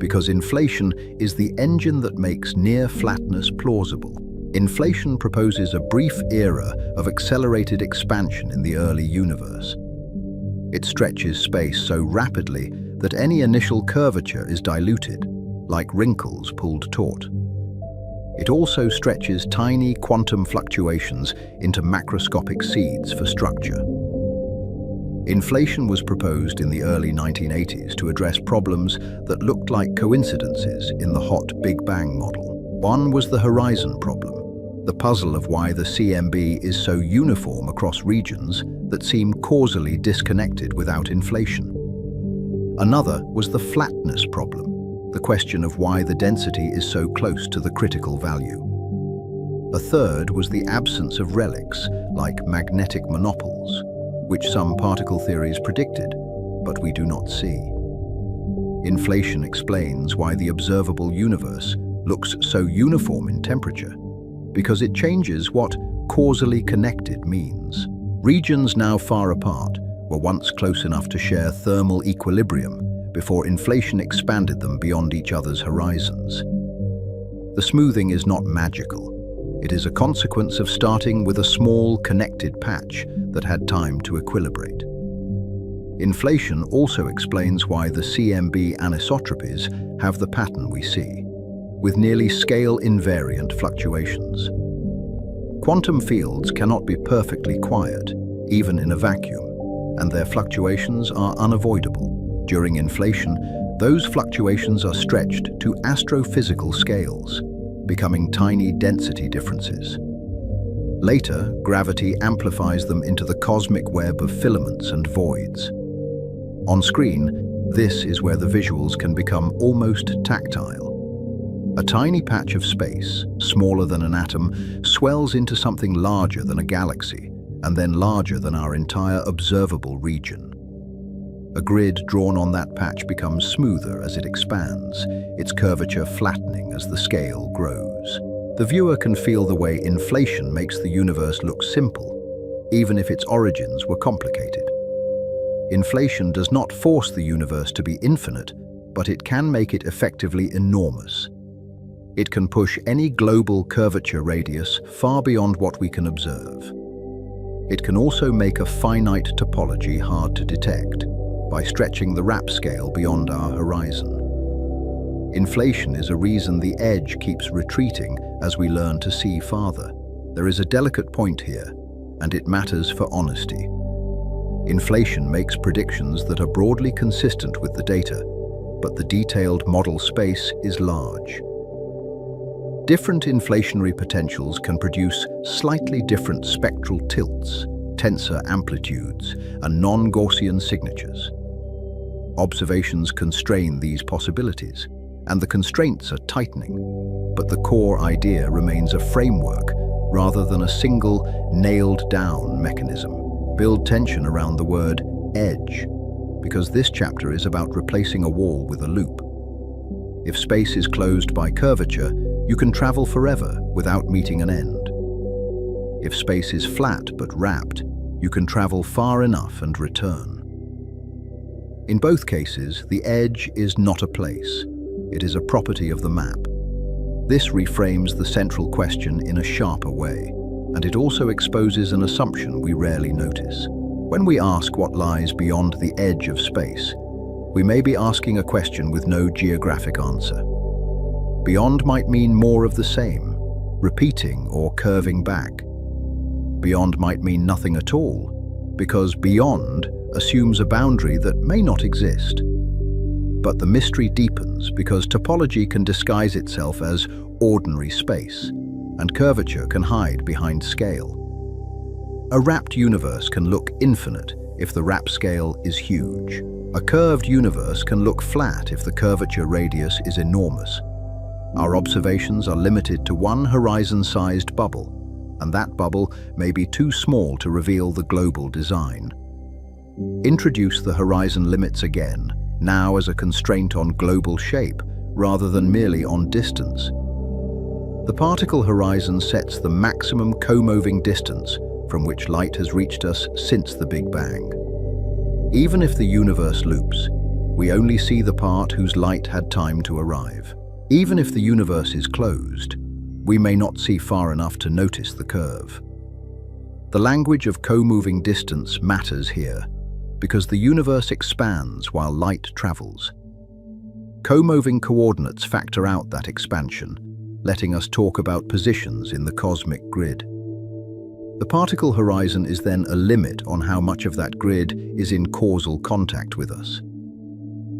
S1: because inflation is the engine that makes near flatness plausible. Inflation proposes a brief era of accelerated expansion in the early universe. It stretches space so rapidly that any initial curvature is diluted, like wrinkles pulled taut. It also stretches tiny quantum fluctuations into macroscopic seeds for structure. Inflation was proposed in the early 1980s to address problems that looked like coincidences in the hot Big Bang model. One was the horizon problem, the puzzle of why the CMB is so uniform across regions that seem causally disconnected without inflation. Another was the flatness problem, the question of why the density is so close to the critical value. A third was the absence of relics, like magnetic monopoles, which some particle theories predicted, but we do not see. Inflation explains why the observable universe looks so uniform in temperature, because it changes what causally connected means. Regions now far apart were once close enough to share thermal equilibrium before inflation expanded them beyond each other's horizons. The smoothing is not magical. It is a consequence of starting with a small connected patch that had time to equilibrate. Inflation also explains why the CMB anisotropies have the pattern we see, with nearly scale-invariant fluctuations. Quantum fields cannot be perfectly quiet, even in a vacuum, and their fluctuations are unavoidable. During inflation, those fluctuations are stretched to astrophysical scales, becoming tiny density differences. Later, gravity amplifies them into the cosmic web of filaments and voids. On screen, this is where the visuals can become almost tactile. A tiny patch of space, smaller than an atom, swells into something larger than a galaxy, and then larger than our entire observable region. A grid drawn on that patch becomes smoother as it expands, its curvature flattening as the scale grows. The viewer can feel the way inflation makes the universe look simple, even if its origins were complicated. Inflation does not force the universe to be infinite, but it can make it effectively enormous. It can push any global curvature radius far beyond what we can observe. It can also make a finite topology hard to detect by stretching the RAP scale beyond our horizon. Inflation is a reason the edge keeps retreating as we learn to see farther. There is a delicate point here, and it matters for honesty. Inflation makes predictions that are broadly consistent with the data, but the detailed model space is large. Different inflationary potentials can produce slightly different spectral tilts, tensor amplitudes, and non-Gaussian signatures. Observations constrain these possibilities, and the constraints are tightening, but the core idea remains a framework rather than a single, nailed-down mechanism. Build tension around the word edge, because this chapter is about replacing a wall with a loop. If space is closed by curvature, you can travel forever without meeting an end. If space is flat but wrapped, you can travel far enough and return. In both cases, the edge is not a place. It is a property of the map. This reframes the central question in a sharper way, and it also exposes an assumption we rarely notice. When we ask what lies beyond the edge of space, we may be asking a question with no geographic answer. Beyond might mean more of the same, repeating or curving back. Beyond might mean nothing at all, because beyond assumes a boundary that may not exist. But the mystery deepens because topology can disguise itself as ordinary space, and curvature can hide behind scale. A wrapped universe can look infinite if the RAP scale is huge. A curved universe can look flat if the curvature radius is enormous. Our observations are limited to one horizon-sized bubble, and that bubble may be too small to reveal the global design. Introduce the horizon limits again, now as a constraint on global shape rather than merely on distance. The particle horizon sets the maximum co-moving distance from which light has reached us since the Big Bang. Even if the universe loops, We only see the part whose light had time to arrive. Even if the universe is closed, we may not see far enough to notice the curve. The language of co-moving distance matters here, because the universe expands while light travels. Co-moving coordinates factor out that expansion, letting us talk about positions in the cosmic grid. The particle horizon is then a limit on how much of that grid is in causal contact with us.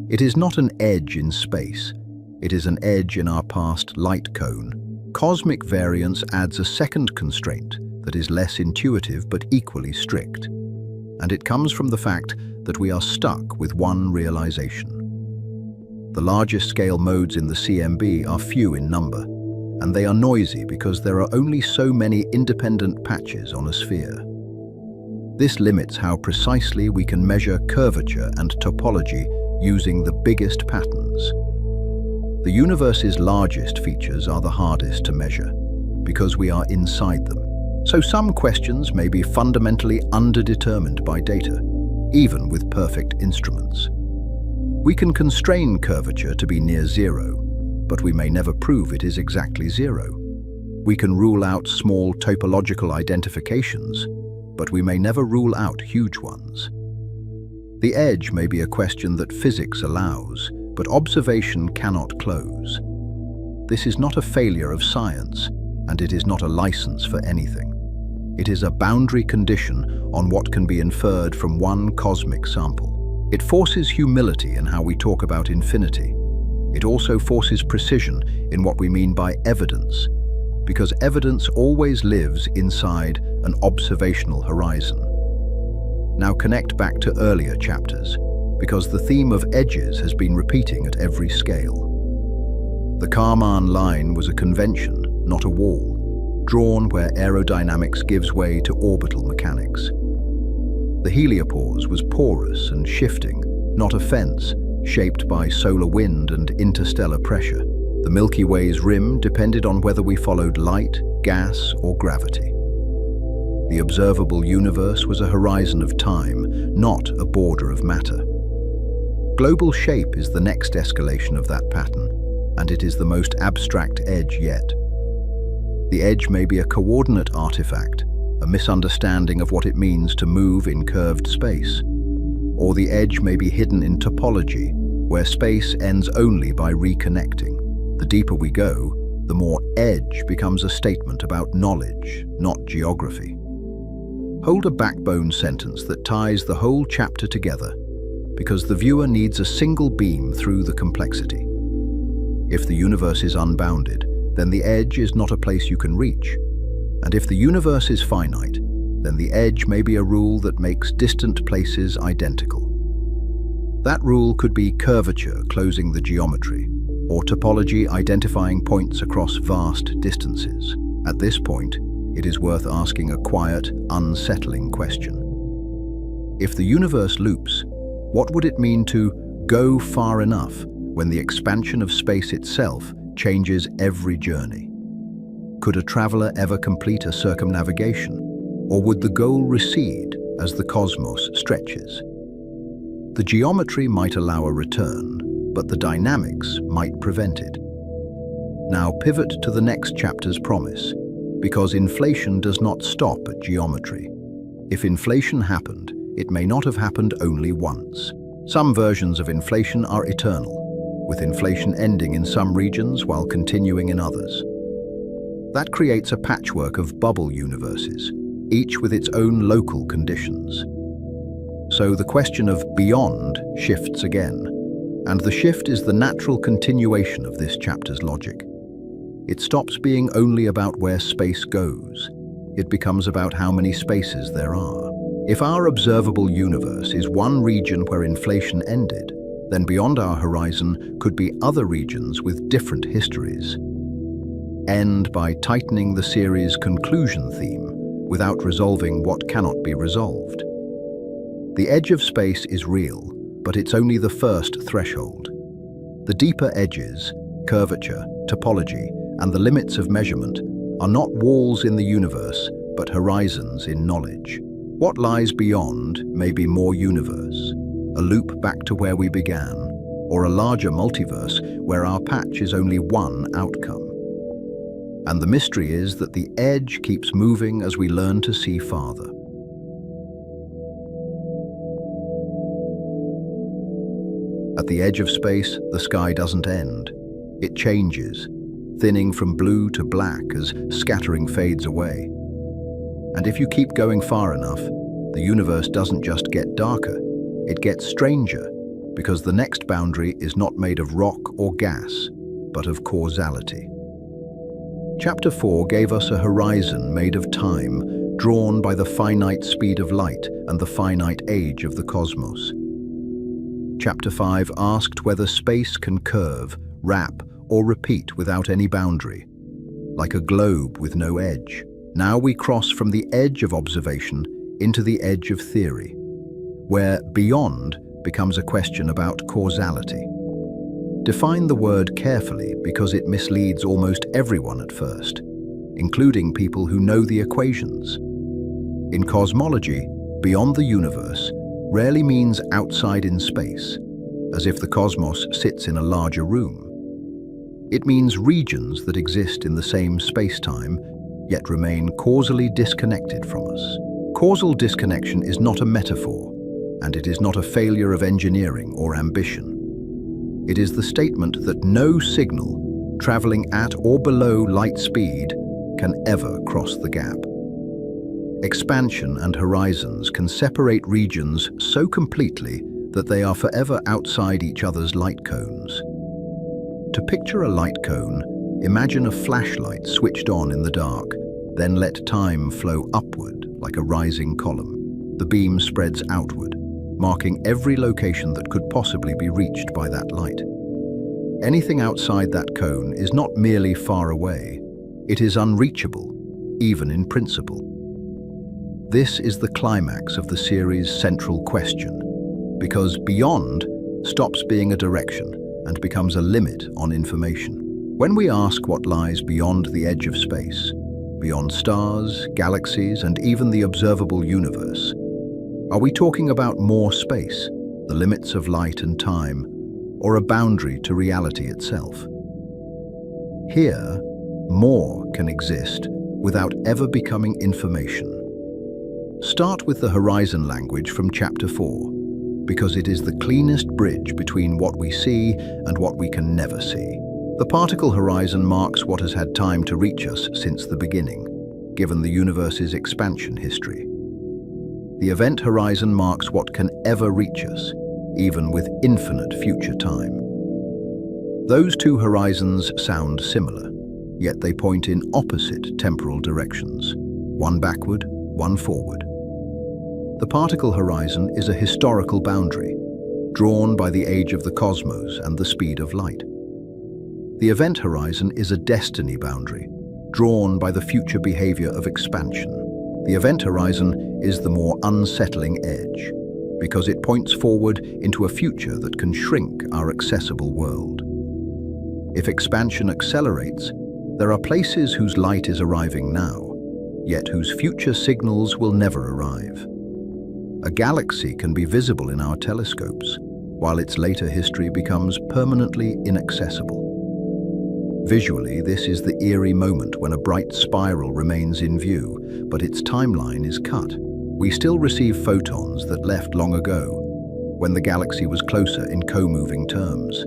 S1: It is not an edge in space, it is an edge in our past light cone. Cosmic variance adds a second constraint that is less intuitive but equally strict. And it comes from the fact that we are stuck with one realization. The largest scale modes in the CMB are few in number, and they are noisy because there are only so many independent patches on a sphere. This limits how precisely we can measure curvature and topology using the biggest patterns. The universe's largest features are the hardest to measure, because we are inside them. So some questions may be fundamentally underdetermined by data, even with perfect instruments. We can constrain curvature to be near zero, but we may never prove it is exactly zero. We can rule out small topological identifications, but we may never rule out huge ones. The edge may be a question that physics allows, but observation cannot close. This is not a failure of science, and it is not a license for anything. It is a boundary condition on what can be inferred from one cosmic sample. It forces humility in how we talk about infinity. It also forces precision in what we mean by evidence, because evidence always lives inside an observational horizon. Now connect back to earlier chapters, because the theme of edges has been repeating at every scale. The Kármán line was a convention, not a wall, drawn where aerodynamics gives way to orbital mechanics. The heliopause was porous and shifting, not a fence, shaped by solar wind and interstellar pressure. The Milky Way's rim depended on whether we followed light, gas, or gravity. The observable universe was a horizon of time, not a border of matter. Global shape is the next escalation of that pattern, and it is the most abstract edge yet. The edge may be a coordinate artifact, a misunderstanding of what it means to move in curved space. Or the edge may be hidden in topology, where space ends only by reconnecting. The deeper we go, the more edge becomes a statement about knowledge, not geography. Hold a backbone sentence that ties the whole chapter together, because the viewer needs a single beam through the complexity. If the universe is unbounded, then the edge is not a place you can reach. And if the universe is finite, then the edge may be a rule that makes distant places identical. That rule could be curvature closing the geometry, or topology identifying points across vast distances. At this point, it is worth asking a quiet, unsettling question. If the universe loops, what would it mean to go far enough when the expansion of space itself changes every journey? Could a traveler ever complete a circumnavigation, or would the goal recede as the cosmos stretches? The geometry might allow a return, but the dynamics might prevent it. Now pivot to the next chapter's promise, because inflation does not stop at geometry. If inflation happened, it may not have happened only once. Some versions of inflation are eternal, with inflation ending in some regions while continuing in others. That creates a patchwork of bubble universes, each with its own local conditions. So the question of beyond shifts again, and the shift is the natural continuation of this chapter's logic. It stops being only about where space goes. It becomes about how many spaces there are. If our observable universe is one region where inflation ended, then beyond our horizon could be other regions with different histories. End by tightening the series' conclusion theme without resolving what cannot be resolved. The edge of space is real, but it's only the first threshold. The deeper edges, curvature, topology, and the limits of measurement are not walls in the universe, but horizons in knowledge. What lies beyond may be more universe, a loop back to where we began, or a larger multiverse where our patch is only one outcome. And the mystery is that the edge keeps moving as we learn to see farther. At the edge of space, the sky doesn't end. It changes, thinning from blue to black as scattering fades away. And if you keep going far enough, the universe doesn't just get darker, it gets stranger, because the next boundary is not made of rock or gas, but of causality. Chapter 4 gave us a horizon made of time, drawn by the finite speed of light and the finite age of the cosmos. Chapter 5 asked whether space can curve, wrap, or repeat without any boundary, like a globe with no edge. Now we cross from the edge of observation into the edge of theory, where beyond becomes a question about causality. Define the word carefully because it misleads almost everyone at first, including people who know the equations. In cosmology, beyond the universe rarely means outside in space, as if the cosmos sits in a larger room. It means regions that exist in the same space-time, yet remain causally disconnected from us. Causal disconnection is not a metaphor, and it is not a failure of engineering or ambition. It is the statement that no signal traveling at or below light speed can ever cross the gap. Expansion and horizons can separate regions so completely that they are forever outside each other's light cones. To picture a light cone, imagine a flashlight switched on in the dark, then let time flow upward like a rising column. The beam spreads outward, marking every location that could possibly be reached by that light. Anything outside that cone is not merely far away, it is unreachable, even in principle. This is the climax of the series' central question, because beyond stops being a direction and becomes a limit on information. When we ask what lies beyond the edge of space, beyond stars, galaxies, and even the observable universe, are we talking about more space, the limits of light and time, or a boundary to reality itself? Here, more can exist without ever becoming information. Start with the horizon language from Chapter 4, because it is the cleanest bridge between what we see and what we can never see. The particle horizon marks what has had time to reach us since the beginning, given the universe's expansion history. The event horizon marks what can ever reach us, even with infinite future time. Those two horizons sound similar, yet they point in opposite temporal directions, one backward, one forward. The particle horizon is a historical boundary, drawn by the age of the cosmos and the speed of light. The event horizon is a destiny boundary, drawn by the future behavior of expansion. The event horizon is the more unsettling edge, because it points forward into a future that can shrink our accessible world. If expansion accelerates, there are places whose light is arriving now, yet whose future signals will never arrive. A galaxy can be visible in our telescopes, while its later history becomes permanently inaccessible. Visually, this is the eerie moment when a bright spiral remains in view, but its timeline is cut. We still receive photons that left long ago, when the galaxy was closer in co-moving terms.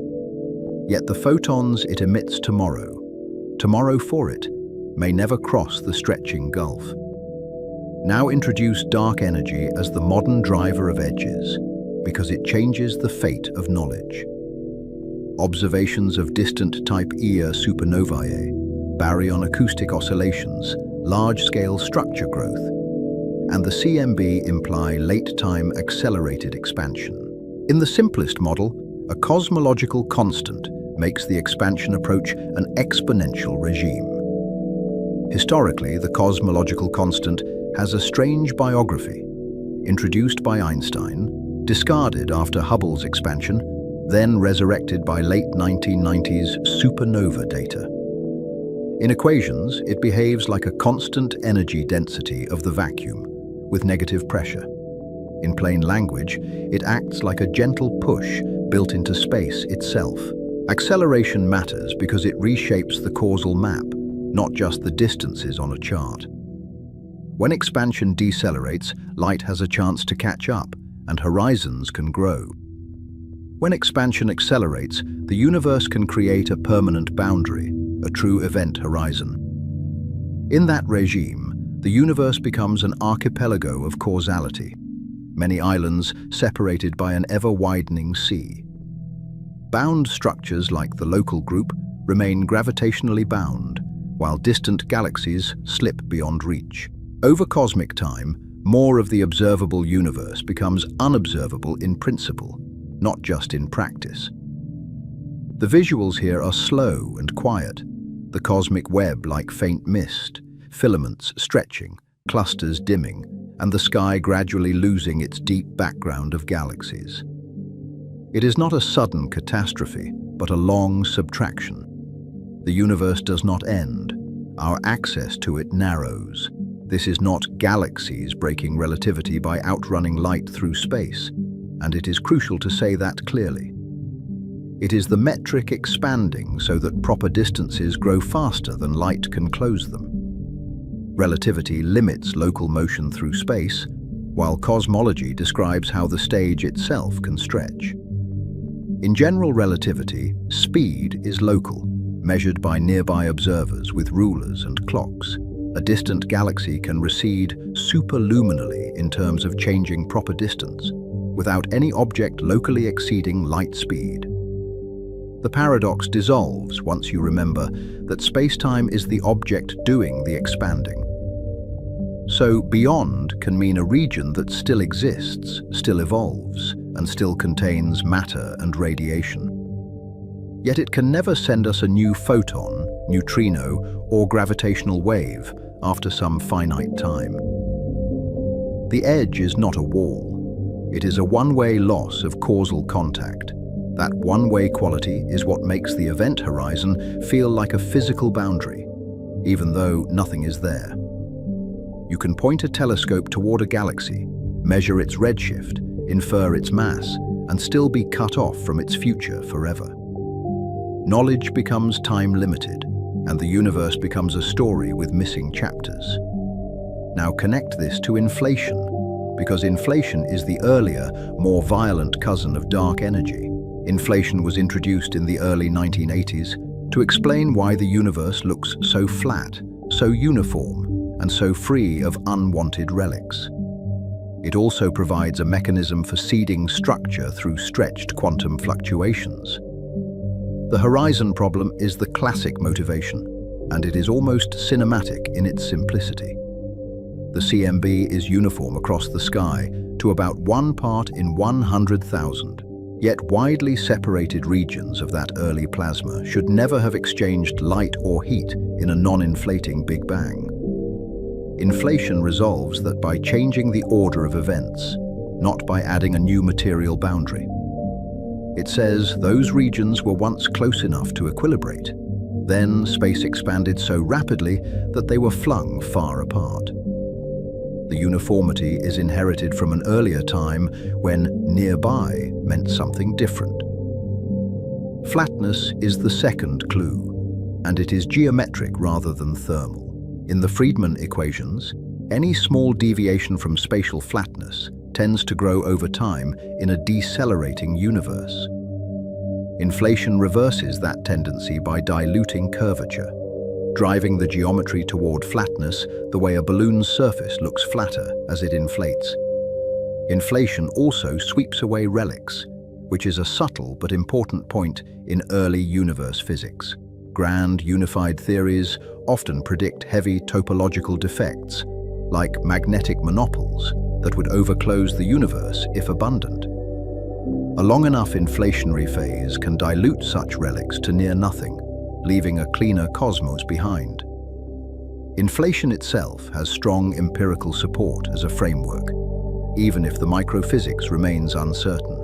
S1: Yet the photons it emits tomorrow for it, may never cross the stretching gulf. Now introduce dark energy as the modern driver of edges, because it changes the fate of knowledge. Observations of distant Type Ia supernovae, baryon acoustic oscillations, large-scale structure growth, and the CMB imply late-time accelerated expansion. In the simplest model, a cosmological constant makes the expansion approach an exponential regime. Historically, the cosmological constant has a strange biography, introduced by Einstein, discarded after Hubble's expansion, then resurrected by late 1990s supernova data. In equations, it behaves like a constant energy density of the vacuum, with negative pressure. In plain language, it acts like a gentle push built into space itself. Acceleration matters because it reshapes the causal map, not just the distances on a chart. When expansion decelerates, light has a chance to catch up, and horizons can grow. When expansion accelerates, the universe can create a permanent boundary, a true event horizon. In that regime, the universe becomes an archipelago of causality, many islands separated by an ever-widening sea. Bound structures like the local group remain gravitationally bound, while distant galaxies slip beyond reach. Over cosmic time, more of the observable universe becomes unobservable in principle, not just in practice. The visuals here are slow and quiet, the cosmic web like faint mist, filaments stretching, clusters dimming, and the sky gradually losing its deep background of galaxies. It is not a sudden catastrophe, but a long subtraction. The universe does not end. Our access to it narrows. This is not galaxies breaking relativity by outrunning light through space, and it is crucial to say that clearly. It is the metric expanding so that proper distances grow faster than light can close them. Relativity limits local motion through space, while cosmology describes how the stage itself can stretch. In general relativity, speed is local, measured by nearby observers with rulers and clocks. A distant galaxy can recede superluminally in terms of changing proper distance, without any object locally exceeding light speed. The paradox dissolves once you remember that space-time is the object doing the expanding. So beyond can mean a region that still exists, still evolves, and still contains matter and radiation. Yet it can never send us a new photon, neutrino, or gravitational wave after some finite time. The edge is not a wall. It is a one-way loss of causal contact. That one-way quality is what makes the event horizon feel like a physical boundary, even though nothing is there. You can point a telescope toward a galaxy, measure its redshift, infer its mass, and still be cut off from its future forever. Knowledge becomes time-limited, and the universe becomes a story with missing chapters. Now connect this to inflation, because inflation is the earlier, more violent cousin of dark energy. Inflation was introduced in the early 1980s to explain why the universe looks so flat, so uniform, and so free of unwanted relics. It also provides a mechanism for seeding structure through stretched quantum fluctuations. The horizon problem is the classic motivation, and it is almost cinematic in its simplicity. The CMB is uniform across the sky to about 1 part in 100,000. Yet widely separated regions of that early plasma should never have exchanged light or heat in a non-inflating Big Bang. Inflation resolves that by changing the order of events, not by adding a new material boundary. It says those regions were once close enough to equilibrate. Then space expanded so rapidly that they were flung far apart. The uniformity is inherited from an earlier time when nearby meant something different. Flatness is the second clue, and it is geometric rather than thermal. In the Friedmann equations, any small deviation from spatial flatness tends to grow over time in a decelerating universe. Inflation reverses that tendency by diluting curvature, driving the geometry toward flatness the way a balloon's surface looks flatter as it inflates. Inflation also sweeps away relics, which is a subtle but important point in early universe physics. Grand unified theories often predict heavy topological defects, like magnetic monopoles that would overclose the universe if abundant. A long enough inflationary phase can dilute such relics to near nothing, leaving a cleaner cosmos behind. Inflation itself has strong empirical support as a framework, even if the microphysics remains uncertain.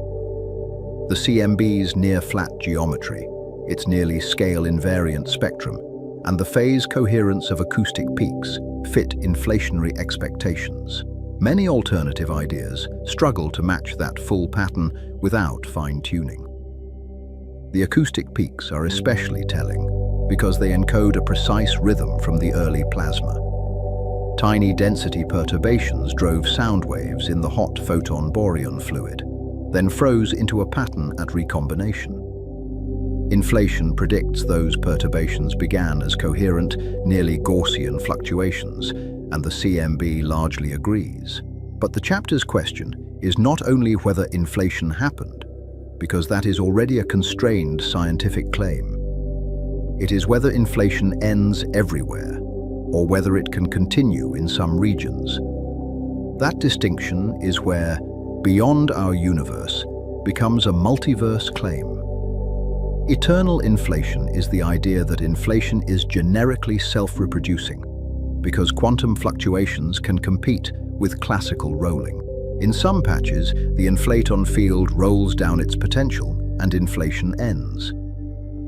S1: The CMB's near-flat geometry, its nearly scale-invariant spectrum, and the phase coherence of acoustic peaks fit inflationary expectations. Many alternative ideas struggle to match that full pattern without fine-tuning. The acoustic peaks are especially telling because they encode a precise rhythm from the early plasma. Tiny density perturbations drove sound waves in the hot photon boron fluid, then froze into a pattern at recombination. Inflation predicts those perturbations began as coherent, nearly Gaussian fluctuations, and the CMB largely agrees. But the chapter's question is not only whether inflation happened, because that is already a constrained scientific claim. It is whether inflation ends everywhere, or whether it can continue in some regions. That distinction is where beyond our universe becomes a multiverse claim. Eternal inflation is the idea that inflation is generically self-reproducing, because quantum fluctuations can compete with classical rolling. In some patches, the inflaton field rolls down its potential and inflation ends.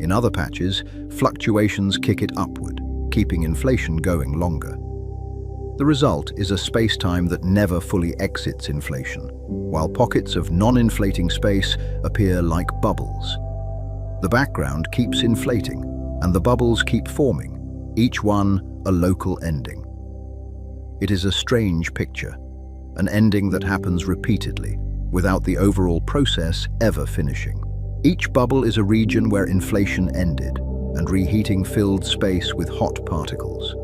S1: In other patches, fluctuations kick it upward, keeping inflation going longer. The result is a space-time that never fully exits inflation, while pockets of non-inflating space appear like bubbles. The background keeps inflating, and the bubbles keep forming, each one a local ending. It is a strange picture, an ending that happens repeatedly, without the overall process ever finishing. Each bubble is a region where inflation ended, and reheating filled space with hot particles.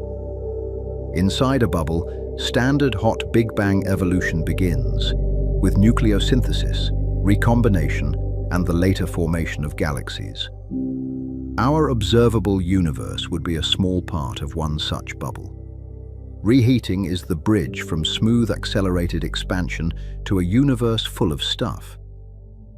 S1: Inside a bubble, standard hot Big Bang evolution begins, with nucleosynthesis, recombination, and the later formation of galaxies. Our observable universe would be a small part of one such bubble. Reheating is the bridge from smooth accelerated expansion to a universe full of stuff.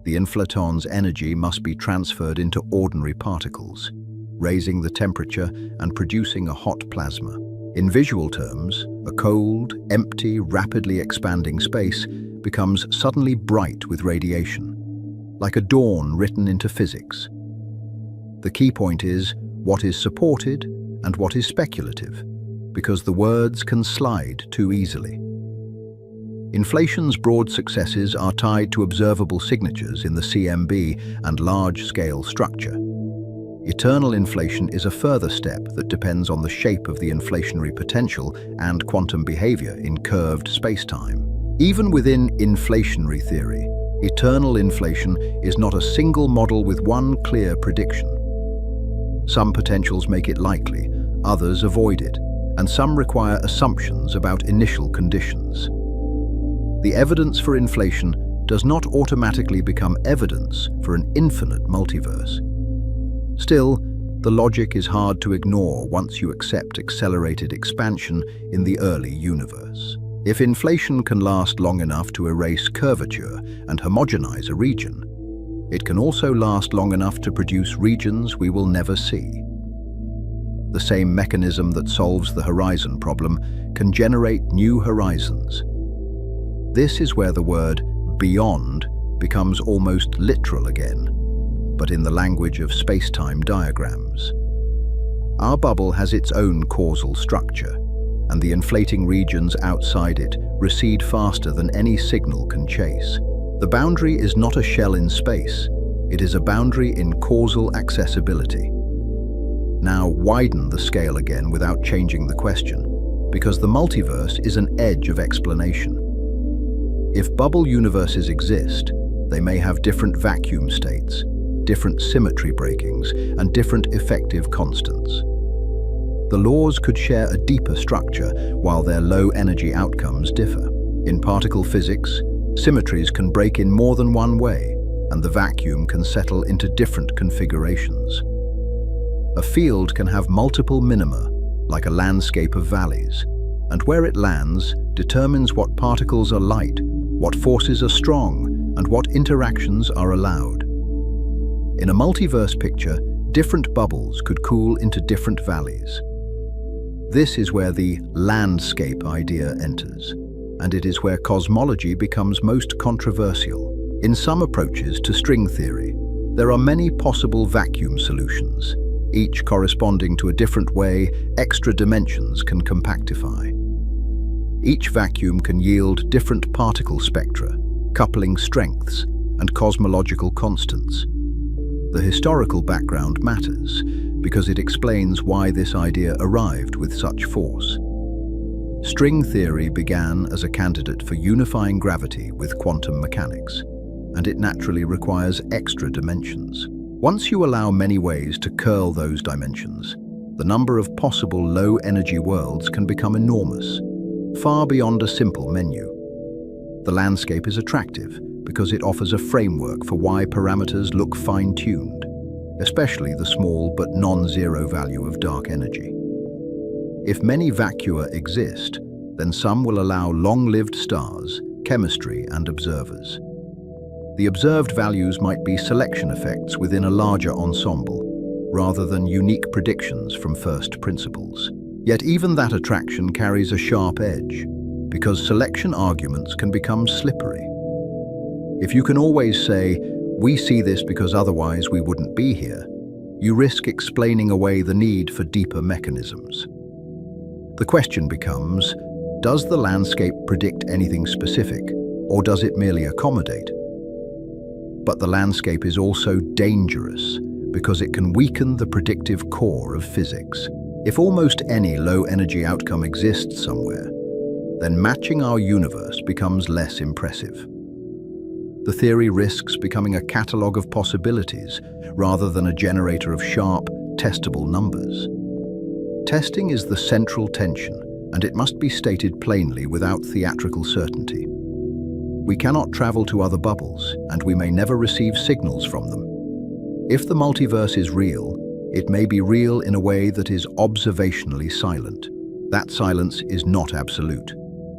S1: The inflaton's energy must be transferred into ordinary particles, raising the temperature and producing a hot plasma. In visual terms, a cold, empty, rapidly expanding space becomes suddenly bright with radiation, like a dawn written into physics. The key point is what is supported and what is speculative, because the words can slide too easily. Inflation's broad successes are tied to observable signatures in the CMB and large-scale structure. Eternal inflation is a further step that depends on the shape of the inflationary potential and quantum behavior in curved spacetime. Even within inflationary theory, eternal inflation is not a single model with one clear prediction. Some potentials make it likely, others avoid it, and some require assumptions about initial conditions. The evidence for inflation does not automatically become evidence for an infinite multiverse. Still, the logic is hard to ignore once you accept accelerated expansion in the early universe. If inflation can last long enough to erase curvature and homogenize a region, it can also last long enough to produce regions we will never see. The same mechanism that solves the horizon problem can generate new horizons. This is where the word beyond becomes almost literal again, but in the language of space-time diagrams. Our bubble has its own causal structure, and the inflating regions outside it recede faster than any signal can chase. The boundary is not a shell in space, it is a boundary in causal accessibility. Now widen the scale again without changing the question, because the multiverse is an edge of explanation. If bubble universes exist, they may have different vacuum states, different symmetry breakings, and different effective constants. The laws could share a deeper structure while their low-energy outcomes differ. In particle physics, symmetries can break in more than one way, and the vacuum can settle into different configurations. A field can have multiple minima, like a landscape of valleys, and where it lands determines what particles are light, what forces are strong, and what interactions are allowed. In a multiverse picture, different bubbles could cool into different valleys. This is where the landscape idea enters, and it is where cosmology becomes most controversial. In some approaches to string theory, there are many possible vacuum solutions, each corresponding to a different way extra dimensions can compactify. Each vacuum can yield different particle spectra, coupling strengths, and cosmological constants. The historical background matters because it explains why this idea arrived with such force. String theory began as a candidate for unifying gravity with quantum mechanics, and it naturally requires extra dimensions. Once you allow many ways to curl those dimensions, the number of possible low-energy worlds can become enormous, far beyond a simple menu. The landscape is attractive because it offers a framework for why parameters look fine-tuned, especially the small but non-zero value of dark energy. If many vacua exist, then some will allow long-lived stars, chemistry, and observers. The observed values might be selection effects within a larger ensemble, rather than unique predictions from first principles. Yet even that attraction carries a sharp edge, because selection arguments can become slippery. If you can always say, "We see this because otherwise we wouldn't be here," you risk explaining away the need for deeper mechanisms. The question becomes, does the landscape predict anything specific, or does it merely accommodate? But the landscape is also dangerous because it can weaken the predictive core of physics. If almost any low-energy outcome exists somewhere, then matching our universe becomes less impressive. The theory risks becoming a catalogue of possibilities rather than a generator of sharp, testable numbers. Testing is the central tension, and it must be stated plainly without theatrical certainty. We cannot travel to other bubbles, and we may never receive signals from them. If the multiverse is real, it may be real in a way that is observationally silent. That silence is not absolute,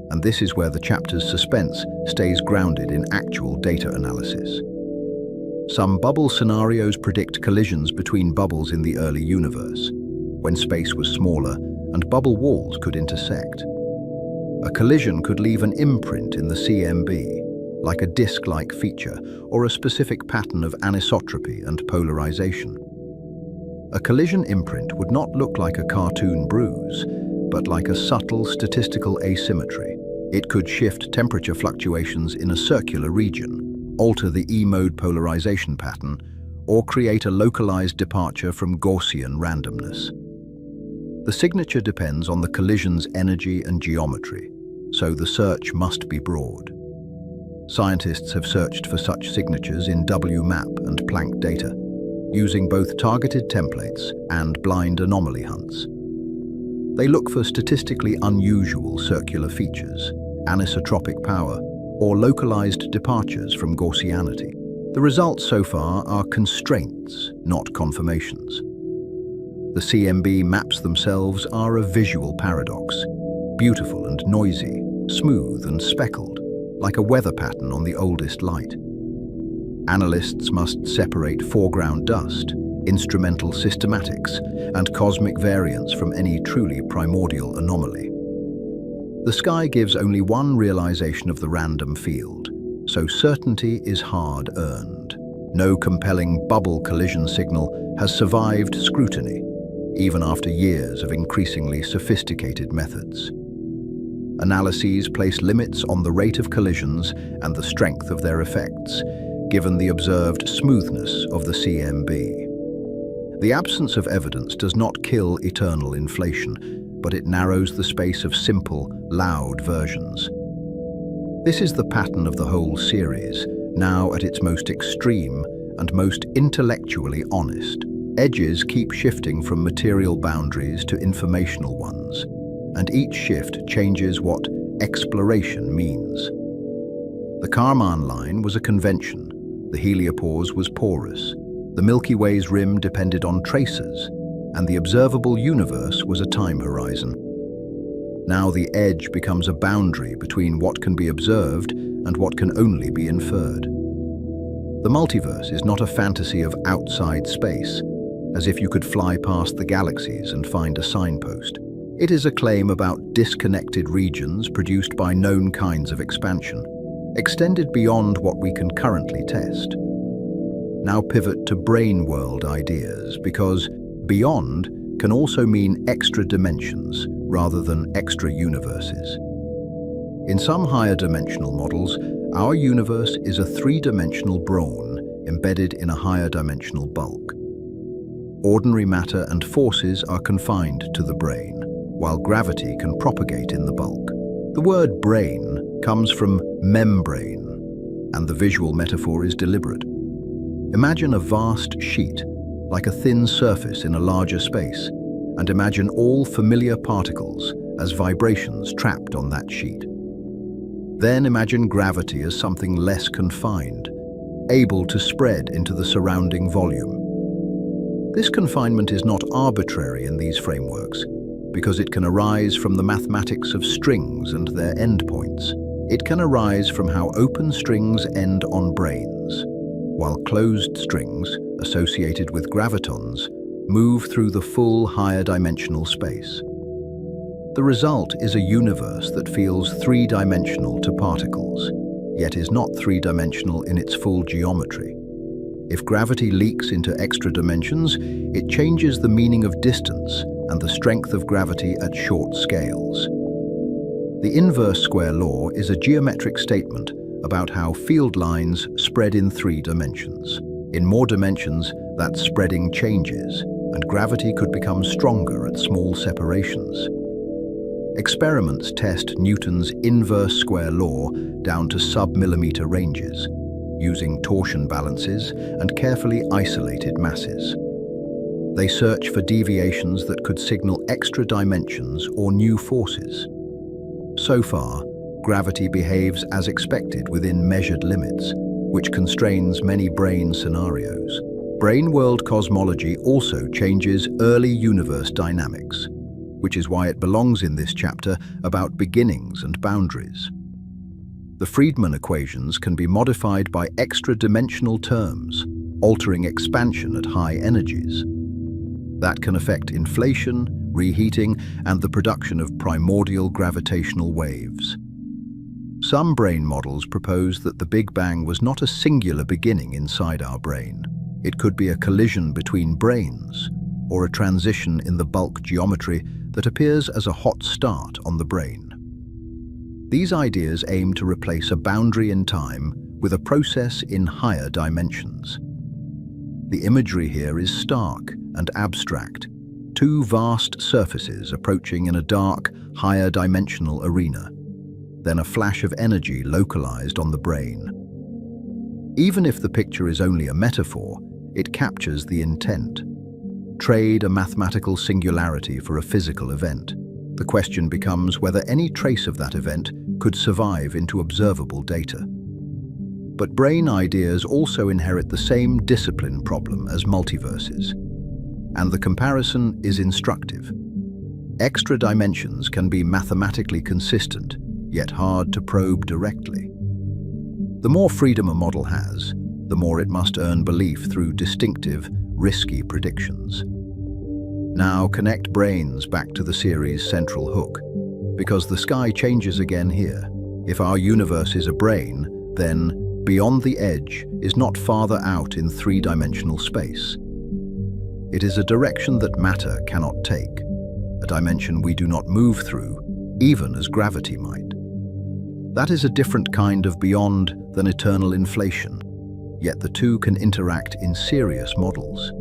S1: and this is where the chapter's suspense stays grounded in actual data analysis. Some bubble scenarios predict collisions between bubbles in the early universe, when space was smaller and bubble walls could intersect. A collision could leave an imprint in the CMB, like a disk-like feature or a specific pattern of anisotropy and polarization. A collision imprint would not look like a cartoon bruise, but like a subtle statistical asymmetry. It could shift temperature fluctuations in a circular region, alter the E-mode polarization pattern, or create a localized departure from Gaussian randomness. The signature depends on the collision's energy and geometry, so the search must be broad. Scientists have searched for such signatures in WMAP and Planck data, using both targeted templates and blind anomaly hunts. They look for statistically unusual circular features, anisotropic power, or localized departures from Gaussianity. The results so far are constraints, not confirmations. The CMB maps themselves are a visual paradox, beautiful and noisy, smooth and speckled, like a weather pattern on the oldest light. Analysts must separate foreground dust, instrumental systematics, and cosmic variance from any truly primordial anomaly. The sky gives only one realization of the random field, so certainty is hard-earned. No compelling bubble collision signal has survived scrutiny, even after years of increasingly sophisticated methods. Analyses place limits on the rate of collisions and the strength of their effects, given the observed smoothness of the CMB. The absence of evidence does not kill eternal inflation, but it narrows the space of simple, loud versions. This is the pattern of the whole series, now at its most extreme and most intellectually honest. Edges keep shifting from material boundaries to informational ones, and each shift changes what exploration means. The Kármán line was a convention, the heliopause was porous, the Milky Way's rim depended on tracers, and the observable universe was a time horizon. Now the edge becomes a boundary between what can be observed and what can only be inferred. The multiverse is not a fantasy of outside space, as if you could fly past the galaxies and find a signpost. It is a claim about disconnected regions produced by known kinds of expansion, extended beyond what we can currently test. Now pivot to brain world ideas, because beyond can also mean extra dimensions rather than extra universes. In some higher dimensional models, our universe is a three-dimensional brawn embedded in a higher dimensional bulk. Ordinary matter and forces are confined to the brain, while gravity can propagate in the bulk. The word brain comes from membrane, and the visual metaphor is deliberate. Imagine a vast sheet, like a thin surface in a larger space, and imagine all familiar particles as vibrations trapped on that sheet. Then imagine gravity as something less confined, able to spread into the surrounding volume. This confinement is not arbitrary in these frameworks, because it can arise from the mathematics of strings and their endpoints. It can arise from how open strings end on branes, while closed strings, associated with gravitons, move through the full higher dimensional space. The result is a universe that feels three-dimensional to particles, yet is not three-dimensional in its full geometry. If gravity leaks into extra dimensions, it changes the meaning of distance and the strength of gravity at short scales. The inverse square law is a geometric statement about how field lines spread in 3 dimensions. In more dimensions, that spreading changes, and gravity could become stronger at small separations. Experiments test Newton's inverse square law down to sub-millimeter ranges, using torsion balances and carefully isolated masses. They search for deviations that could signal extra dimensions or new forces. So far, gravity behaves as expected within measured limits, which constrains many brane scenarios. Brain-world cosmology also changes early universe dynamics, which is why it belongs in this chapter about beginnings and boundaries. The Friedmann equations can be modified by extra-dimensional terms, altering expansion at high energies. That can affect inflation, reheating, and the production of primordial gravitational waves. Some brain models propose that the Big Bang was not a singular beginning inside our brain. It could be a collision between brains, or a transition in the bulk geometry that appears as a hot start on the brain. These ideas aim to replace a boundary in time with a process in higher dimensions. The imagery here is stark and abstract, 2 vast surfaces approaching in a dark, higher dimensional arena, then a flash of energy localized on the brain. Even if the picture is only a metaphor, it captures the intent. Trade a mathematical singularity for a physical event. The question becomes whether any trace of that event could survive into observable data. But brain ideas also inherit the same discipline problem as multiverses, and the comparison is instructive. Extra dimensions can be mathematically consistent, yet hard to probe directly. The more freedom a model has, the more it must earn belief through distinctive, risky predictions. Now connect brains back to the series' central hook, because the sky changes again here. If our universe is a brain, then beyond the edge is not farther out in 3-dimensional space. It is a direction that matter cannot take, a dimension we do not move through, even as gravity might. That is a different kind of beyond than eternal inflation, yet the two can interact in serious models.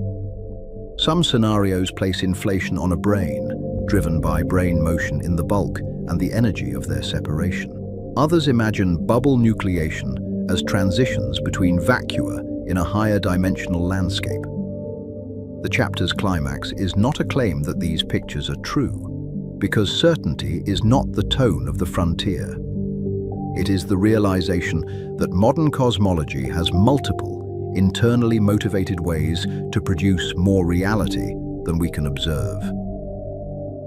S1: Some scenarios place inflation on a brain, driven by brain motion in the bulk and the energy of their separation. Others imagine bubble nucleation as transitions between vacua in a higher dimensional landscape. The chapter's climax is not a claim that these pictures are true, because certainty is not the tone of the frontier. It is the realization that modern cosmology has multiple, internally motivated ways to produce more reality than we can observe.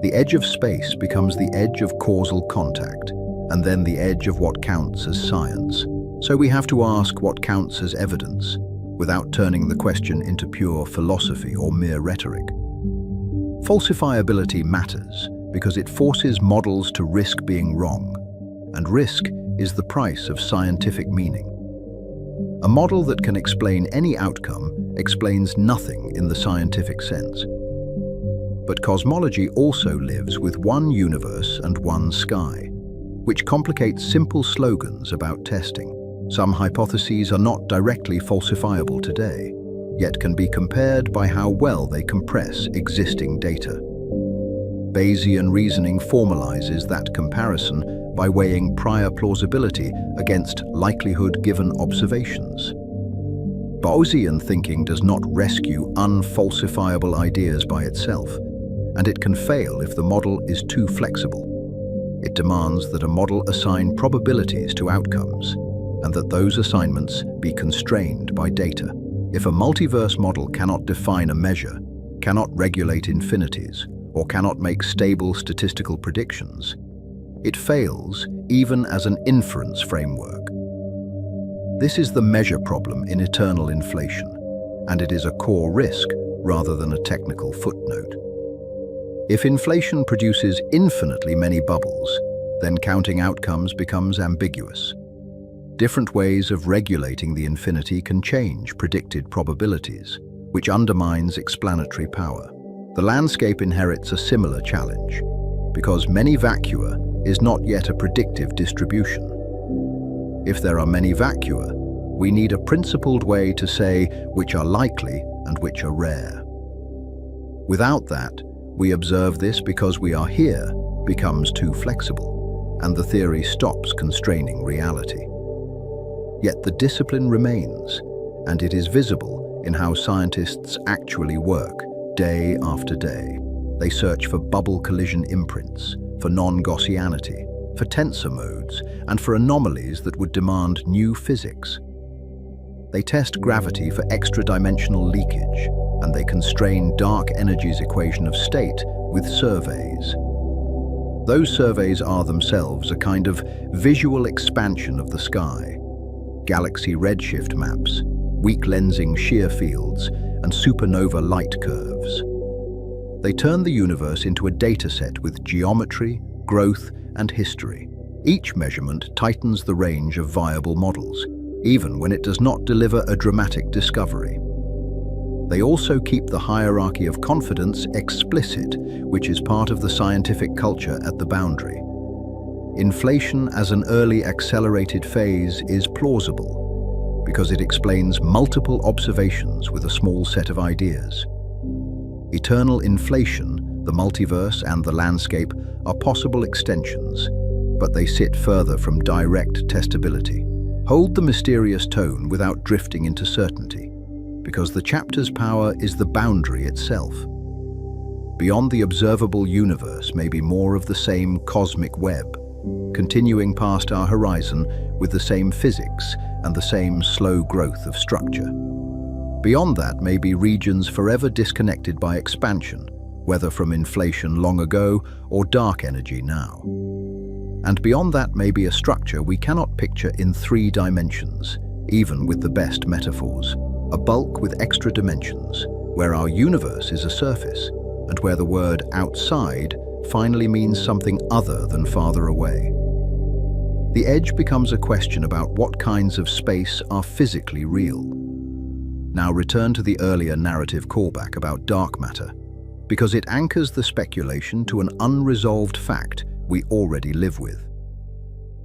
S1: The edge of space becomes the edge of causal contact, and then the edge of what counts as science. So we have to ask what counts as evidence, without turning the question into pure philosophy or mere rhetoric. Falsifiability matters because it forces models to risk being wrong, and risk is the price of scientific meaning. A model that can explain any outcome explains nothing in the scientific sense. But cosmology also lives with one universe and one sky, which complicates simple slogans about testing. Some hypotheses are not directly falsifiable today, yet can be compared by how well they compress existing data. Bayesian reasoning formalizes that comparison by weighing prior plausibility against likelihood given observations. Bayesian thinking does not rescue unfalsifiable ideas by itself, and it can fail if the model is too flexible. It demands that a model assign probabilities to outcomes, and that those assignments be constrained by data. If a multiverse model cannot define a measure, cannot regulate infinities, or cannot make stable statistical predictions, it fails even as an inference framework. This is the measure problem in eternal inflation, and it is a core risk rather than a technical footnote. If inflation produces infinitely many bubbles, then counting outcomes becomes ambiguous. Different ways of regulating the infinity can change predicted probabilities, which undermines explanatory power. The landscape inherits a similar challenge, because many vacua is not yet a predictive distribution. If there are many vacua, we need a principled way to say which are likely and which are rare. Without that, we observe this because we are here becomes too flexible, and the theory stops constraining reality. Yet the discipline remains, and it is visible in how scientists actually work day after day. They search for bubble collision imprints, for non-Gaussianity, for tensor modes, and for anomalies that would demand new physics. They test gravity for extra-dimensional leakage, and they constrain dark energy's equation of state with surveys. Those surveys are themselves a kind of visual expansion of the sky. Galaxy redshift maps, weak lensing shear fields, and supernova light curves. They turn the universe into a dataset with geometry, growth, and history. Each measurement tightens the range of viable models, even when it does not deliver a dramatic discovery. They also keep the hierarchy of confidence explicit, which is part of the scientific culture at the boundary. Inflation as an early accelerated phase is plausible, because it explains multiple observations with a small set of ideas. Eternal inflation, the multiverse, and the landscape are possible extensions, but they sit further from direct testability. Hold the mysterious tone without drifting into certainty, because the chapter's power is the boundary itself. Beyond the observable universe may be more of the same cosmic web, continuing past our horizon with the same physics and the same slow growth of structure. Beyond that may be regions forever disconnected by expansion, whether from inflation long ago or dark energy now. And beyond that may be a structure we cannot picture in 3 dimensions, even with the best metaphors. A bulk with extra dimensions, where our universe is a surface, and where the word outside finally means something other than farther away. The edge becomes a question about what kinds of space are physically real. Now return to the earlier narrative callback about dark matter, because it anchors the speculation to an unresolved fact we already live with.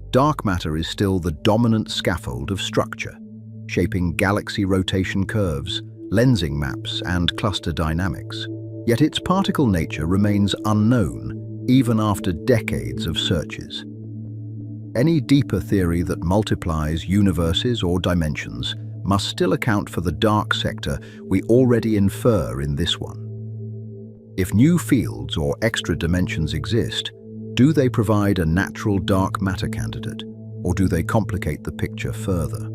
S1: Dark matter is still the dominant scaffold of structure, shaping galaxy rotation curves, lensing maps, and cluster dynamics. Yet its particle nature remains unknown, even after decades of searches. Any deeper theory that multiplies universes or dimensions must still account for the dark sector we already infer in this one. If new fields or extra dimensions exist, do they provide a natural dark matter candidate, or do they complicate the picture further?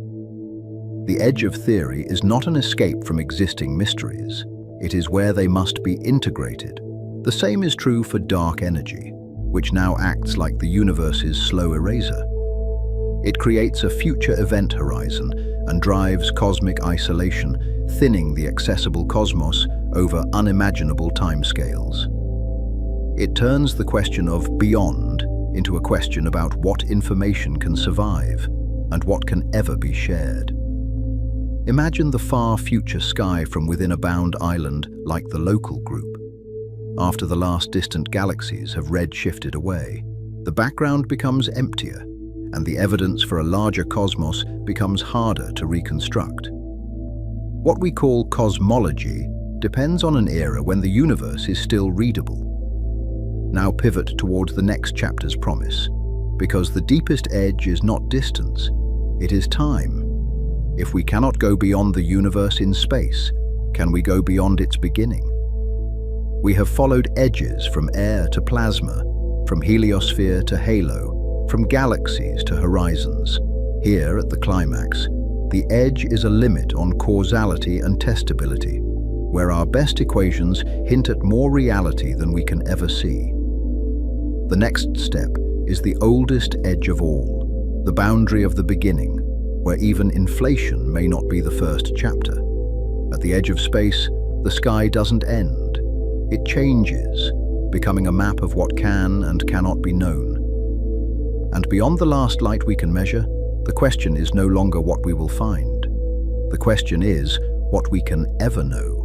S1: The edge of theory is not an escape from existing mysteries. It is where they must be integrated. The same is true for dark energy, which now acts like the universe's slow eraser. It creates a future event horizon and drives cosmic isolation, thinning the accessible cosmos over unimaginable timescales. It turns the question of beyond into a question about what information can survive and what can ever be shared. Imagine the far future sky from within a bound island like the local group. After the last distant galaxies have red-shifted away, the background becomes emptier, and the evidence for a larger cosmos becomes harder to reconstruct. What we call cosmology depends on an era when the universe is still readable. Now pivot towards the next chapter's promise, because the deepest edge is not distance, it is time. If we cannot go beyond the universe in space, can we go beyond its beginning? We have followed edges from air to plasma, from heliosphere to halo, from galaxies to horizons. Here, at the climax, the edge is a limit on causality and testability, where our best equations hint at more reality than we can ever see. The next step is the oldest edge of all, the boundary of the beginning, where even inflation may not be the first chapter. At the edge of space, the sky doesn't end. It changes, becoming a map of what can and cannot be known. And beyond the last light we can measure, the question is no longer what we will find. The question is what we can ever know.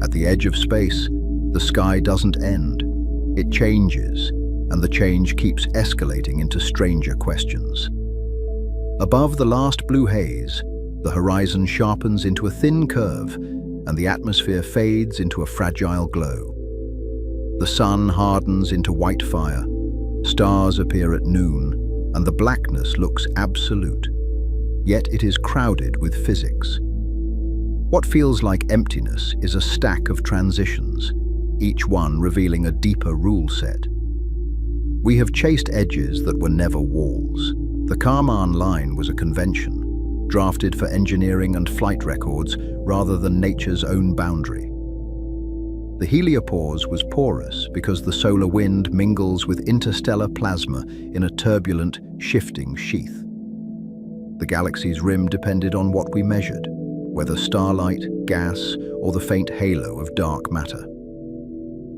S1: At the edge of space, the sky doesn't end. It changes, and the change keeps escalating into stranger questions. Above the last blue haze, the horizon sharpens into a thin curve, and the atmosphere fades into a fragile glow. The sun hardens into white fire, stars appear at noon, and the blackness looks absolute. Yet it is crowded with physics. What feels like emptiness is a stack of transitions, each one revealing a deeper rule set. We have chased edges that were never walls. The Kármán line was a convention, drafted for engineering and flight records rather than nature's own boundary. The heliopause was porous because the solar wind mingles with interstellar plasma in a turbulent, shifting sheath. The galaxy's rim depended on what we measured, whether starlight, gas, or the faint halo of dark matter.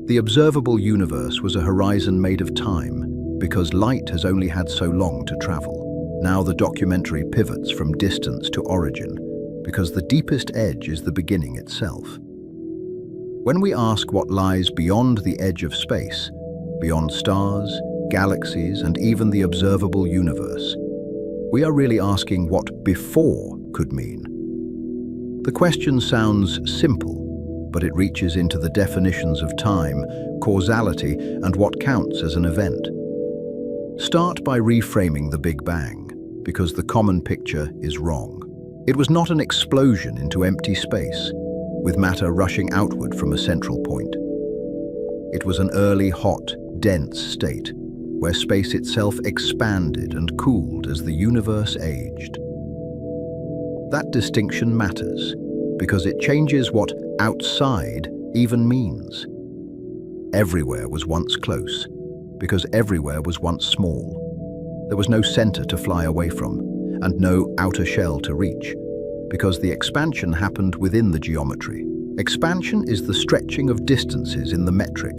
S1: The observable universe was a horizon made of time, because light has only had so long to travel. Now the documentary pivots from distance to origin, because the deepest edge is the beginning itself. When we ask what lies beyond the edge of space, beyond stars, galaxies, and even the observable universe, we are really asking what before could mean. The question sounds simple, but it reaches into the definitions of time, causality, and what counts as an event. Start by reframing the Big Bang, because the common picture is wrong. It was not an explosion into empty space, with matter rushing outward from a central point. It was an early, hot, dense state, where space itself expanded and cooled as the universe aged. That distinction matters, because it changes what outside even means. Everywhere was once close, because everywhere was once small. There was no center to fly away from, and no outer shell to reach, because the expansion happened within the geometry. Expansion is the stretching of distances in the metric,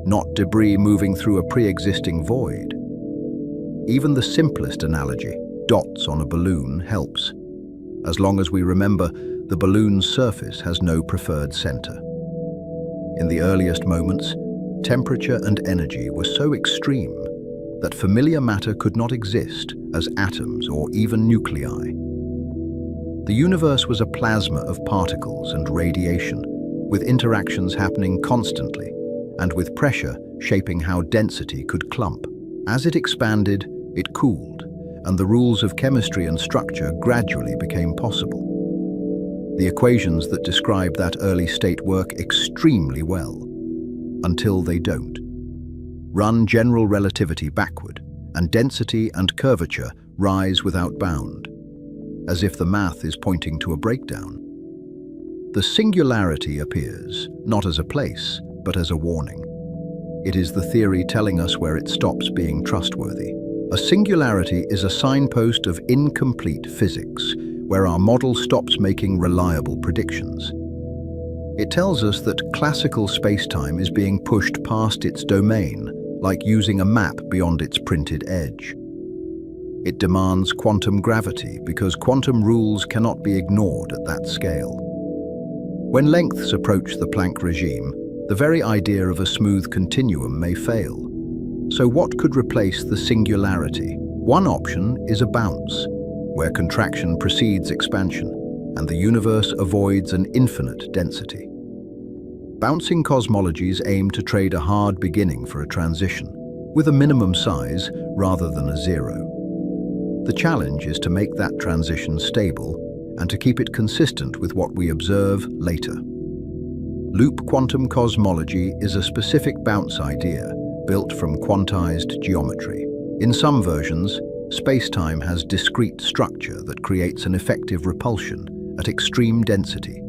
S1: not debris moving through a pre-existing void. Even the simplest analogy, dots on a balloon, helps. As long as we remember, the balloon's surface has no preferred center. In the earliest moments, temperature and energy were so extreme that familiar matter could not exist as atoms or even nuclei. The universe was a plasma of particles and radiation, with interactions happening constantly, and with pressure shaping how density could clump. As it expanded, it cooled, and the rules of chemistry and structure gradually became possible. The equations that describe that early state work extremely well, until they don't. Run general relativity backward, and density and curvature rise without bound, as if the math is pointing to a breakdown. The singularity appears, not as a place, but as a warning. It is the theory telling us where it stops being trustworthy. A singularity is a signpost of incomplete physics, where our model stops making reliable predictions. It tells us that classical spacetime is being pushed past its domain, like using a map beyond its printed edge. It demands quantum gravity because quantum rules cannot be ignored at that scale. When lengths approach the Planck regime, the very idea of a smooth continuum may fail. So what could replace the singularity? One option is a bounce, where contraction precedes expansion, and the universe avoids an infinite density. Bouncing cosmologies aim to trade a hard beginning for a transition, with a minimum size rather than a zero. The challenge is to make that transition stable and to keep it consistent with what we observe later. Loop quantum cosmology is a specific bounce idea built from quantized geometry. In some versions, space-time has discrete structure that creates an effective repulsion at extreme density,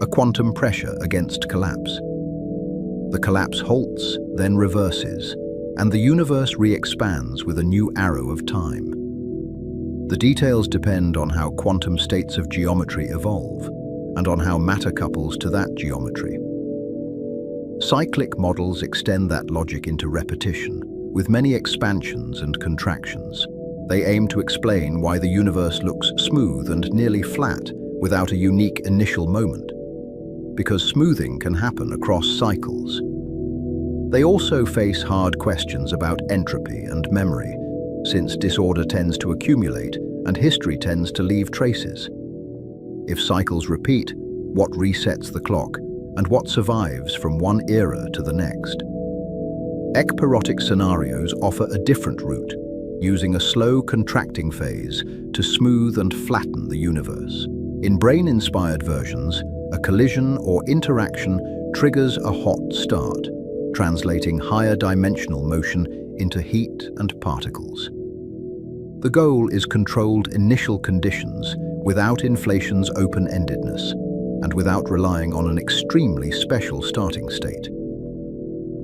S1: a quantum pressure against collapse. The collapse halts, then reverses, and the universe re-expands with a new arrow of time. The details depend on how quantum states of geometry evolve, and on how matter couples to that geometry. Cyclic models extend that logic into repetition, with many expansions and contractions. They aim to explain why the universe looks smooth and nearly flat without a unique initial moment, because smoothing can happen across cycles. They also face hard questions about entropy and memory, since disorder tends to accumulate and history tends to leave traces. If cycles repeat, what resets the clock, and what survives from one era to the next? Ekpyrotic scenarios offer a different route, using a slow contracting phase to smooth and flatten the universe. In brain-inspired versions, a collision or interaction triggers a hot start, translating higher dimensional motion into heat and particles. The goal is controlled initial conditions without inflation's open-endedness and without relying on an extremely special starting state.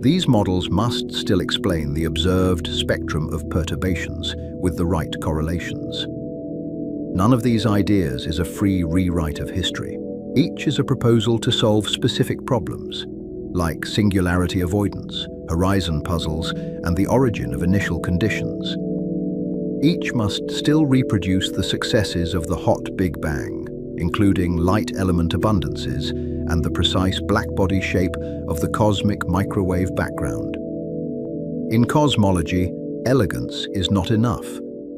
S1: These models must still explain the observed spectrum of perturbations with the right correlations. None of these ideas is a free rewrite of history. Each is a proposal to solve specific problems, like singularity avoidance, horizon puzzles, and the origin of initial conditions. Each must still reproduce the successes of the hot Big Bang, including light element abundances and the precise blackbody shape of the cosmic microwave background. In cosmology, elegance is not enough.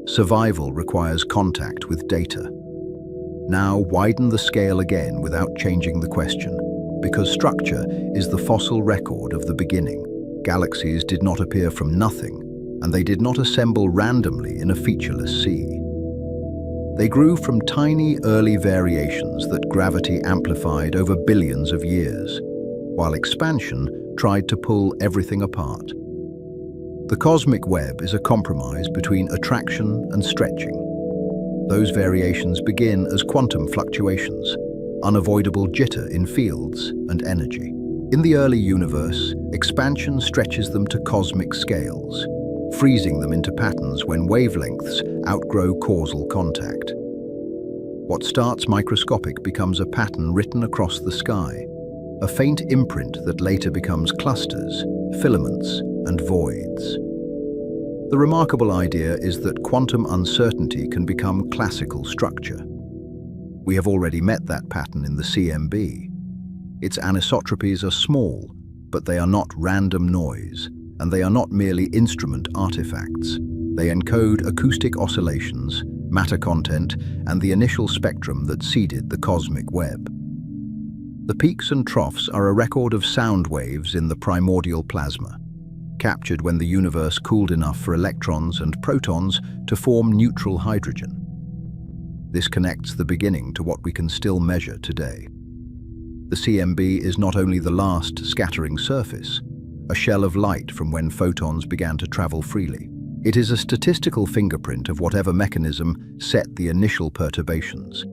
S1: Survival requires contact with data. Now widen the scale again without changing the question, because structure is the fossil record of the beginning. Galaxies did not appear from nothing, and they did not assemble randomly in a featureless sea. They grew from tiny early variations that gravity amplified over billions of years, while expansion tried to pull everything apart. The cosmic web is a compromise between attraction and stretching. Those variations begin as quantum fluctuations, unavoidable jitter in fields and energy. In the early universe, expansion stretches them to cosmic scales, freezing them into patterns when wavelengths outgrow causal contact. What starts microscopic becomes a pattern written across the sky, a faint imprint that later becomes clusters, filaments, and voids. The remarkable idea is that quantum uncertainty can become classical structure. We have already met that pattern in the CMB. Its anisotropies are small, but they are not random noise, and they are not merely instrument artifacts. They encode acoustic oscillations, matter content, and the initial spectrum that seeded the cosmic web. The peaks and troughs are a record of sound waves in the primordial plasma, captured when the universe cooled enough for electrons and protons to form neutral hydrogen. This connects the beginning to what we can still measure today. The CMB is not only the last scattering surface, a shell of light from when photons began to travel freely. It is a statistical fingerprint of whatever mechanism set the initial perturbations,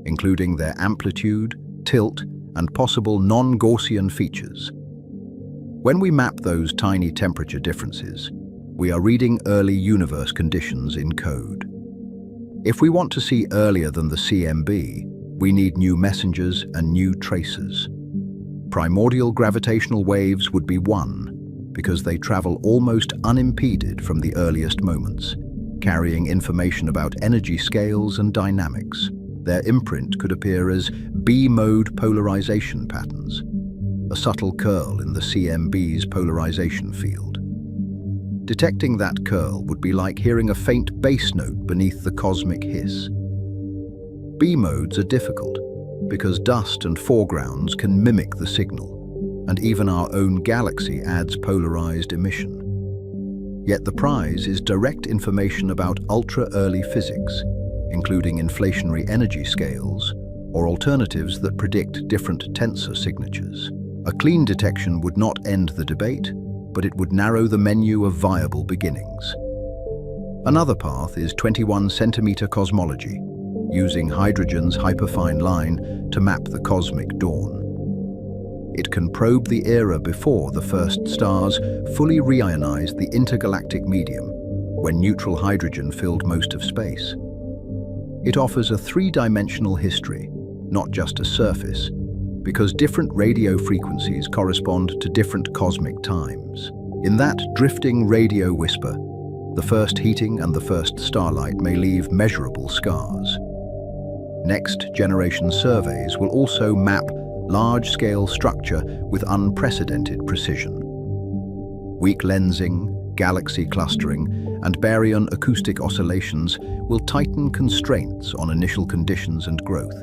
S1: including their amplitude, tilt, and possible non-Gaussian features. When we map those tiny temperature differences, we are reading early universe conditions in code. If we want to see earlier than the CMB, we need new messengers and new tracers. Primordial gravitational waves would be one, because they travel almost unimpeded from the earliest moments, carrying information about energy scales and dynamics. Their imprint could appear as B-mode polarization patterns. a subtle curl in the CMB's polarization field. Detecting that curl would be like hearing a faint bass note beneath the cosmic hiss. B modes are difficult because dust and foregrounds can mimic the signal, and even our own galaxy adds polarized emission. Yet the prize is direct information about ultra-early physics, including inflationary energy scales or alternatives that predict different tensor signatures. A clean detection would not end the debate, but it would narrow the menu of viable beginnings. Another path is 21-centimeter cosmology, using hydrogen's hyperfine line to map the cosmic dawn. It can probe the era before the first stars fully reionized the intergalactic medium, when neutral hydrogen filled most of space. It offers a three-dimensional history, not just a surface, because different radio frequencies correspond to different cosmic times. In that drifting radio whisper, the first heating and the first starlight may leave measurable scars. Next-generation surveys will also map large-scale structure with unprecedented precision. Weak lensing, galaxy clustering, and baryon acoustic oscillations will tighten constraints on initial conditions and growth,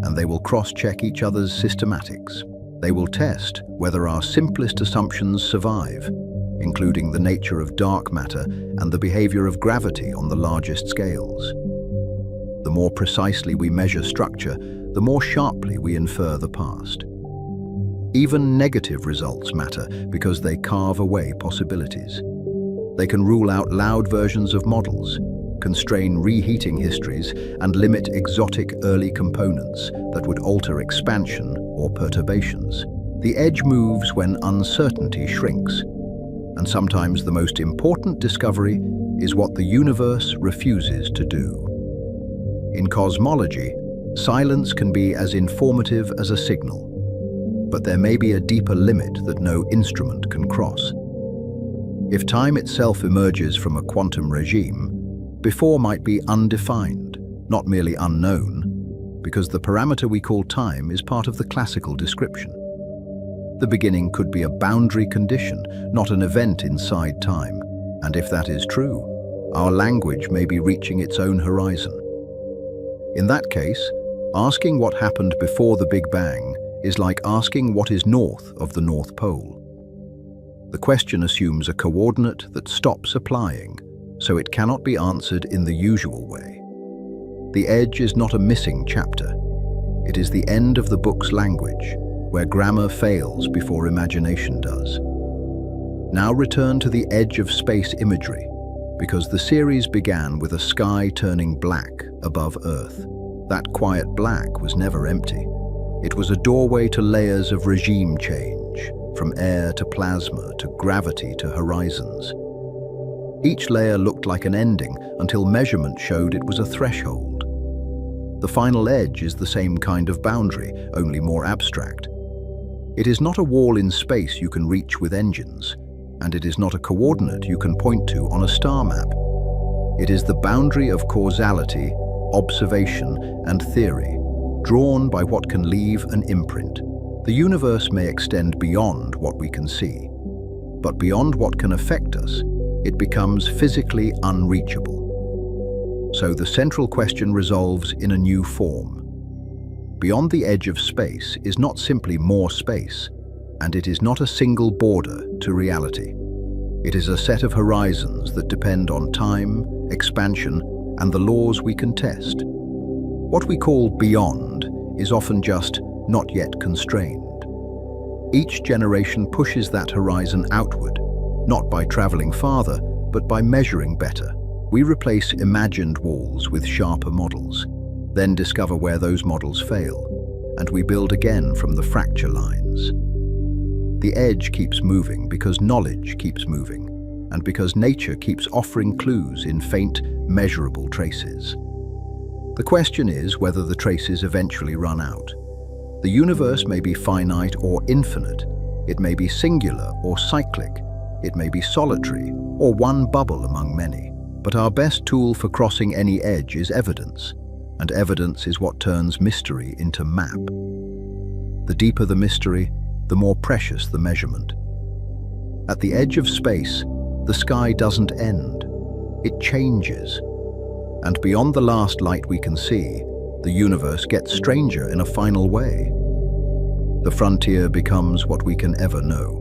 S1: and they will cross-check each other's systematics. They will test whether our simplest assumptions survive, including the nature of dark matter and the behavior of gravity on the largest scales. The more precisely we measure structure, the more sharply we infer the past. Even negative results matter because they carve away possibilities. They can rule out loud versions of models, constrain reheating histories, and limit exotic early components that would alter expansion or perturbations. The edge moves when uncertainty shrinks, and sometimes the most important discovery is what the universe refuses to do. In cosmology, silence can be as informative as a signal, but there may be a deeper limit that no instrument can cross. If time itself emerges from a quantum regime, before might be undefined, not merely unknown, because the parameter we call time is part of the classical description. The beginning could be a boundary condition, not an event inside time, and if that is true, our language may be reaching its own horizon. In that case, asking what happened before the Big Bang is like asking what is north of the North Pole. The question assumes a coordinate that stops applying, so it cannot be answered in the usual way. The edge is not a missing chapter. It is the end of the book's language, where grammar fails before imagination does. Now return to the edge of space imagery, because the series began with a sky turning black above Earth. That quiet black was never empty. It was a doorway to layers of regime change, from air to plasma to gravity to horizons. Each layer looked like an ending until measurement showed it was a threshold. The final edge is the same kind of boundary, only more abstract. It is not a wall in space you can reach with engines, and it is not a coordinate you can point to on a star map. It is the boundary of causality, observation, and theory, drawn by what can leave an imprint. The universe may extend beyond what we can see, but beyond what can affect us, it becomes physically unreachable. So the central question resolves in a new form. Beyond the edge of space is not simply more space, and it is not a single border to reality. It is a set of horizons that depend on time, expansion, and the laws we can test. What we call beyond is often just not yet constrained. Each generation pushes that horizon outward, not by traveling farther, but by measuring better. We replace imagined walls with sharper models, then discover where those models fail, and we build again from the fracture lines. The edge keeps moving because knowledge keeps moving, and because nature keeps offering clues in faint, measurable traces. The question is whether the traces eventually run out. The universe may be finite or infinite. It may be singular or cyclic. It may be solitary or one bubble among many. But our best tool for crossing any edge is evidence, and evidence is what turns mystery into map. The deeper the mystery, the more precious the measurement. At the edge of space, the sky doesn't end, it changes. And beyond the last light we can see, the universe gets stranger in a final way. The frontier becomes what we can ever know.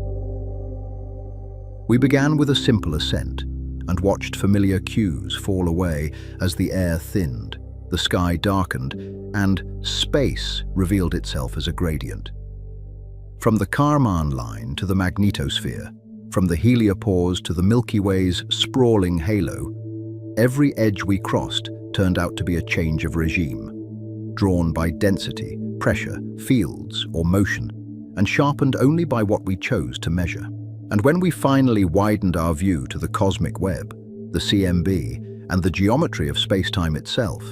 S1: We began with a simple ascent and watched familiar cues fall away as the air thinned, the sky darkened, and space revealed itself as a gradient. From the Kármán line to the magnetosphere, from the heliopause to the Milky Way's sprawling halo, every edge we crossed turned out to be a change of regime, drawn by density, pressure, fields, or motion, and sharpened only by what we chose to measure. And when we finally widened our view to the cosmic web, the CMB, and the geometry of space-time itself,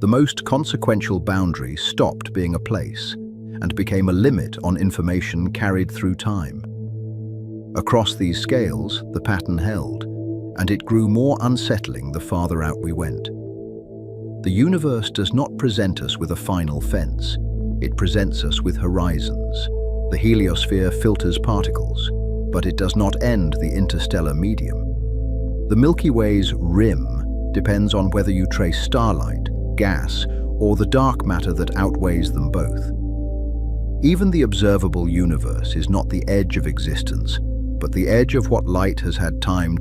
S1: the most consequential boundary stopped being a place and became a limit on information carried through time. Across these scales, the pattern held, and it grew more unsettling the farther out we went. The universe does not present us with a final fence, it presents us with horizons. The heliosphere filters particles, but it does not end the interstellar medium. The Milky Way's rim depends on whether you trace starlight, gas, or the dark matter that outweighs them both. Even the observable universe is not the edge of existence, but the edge of what light has had time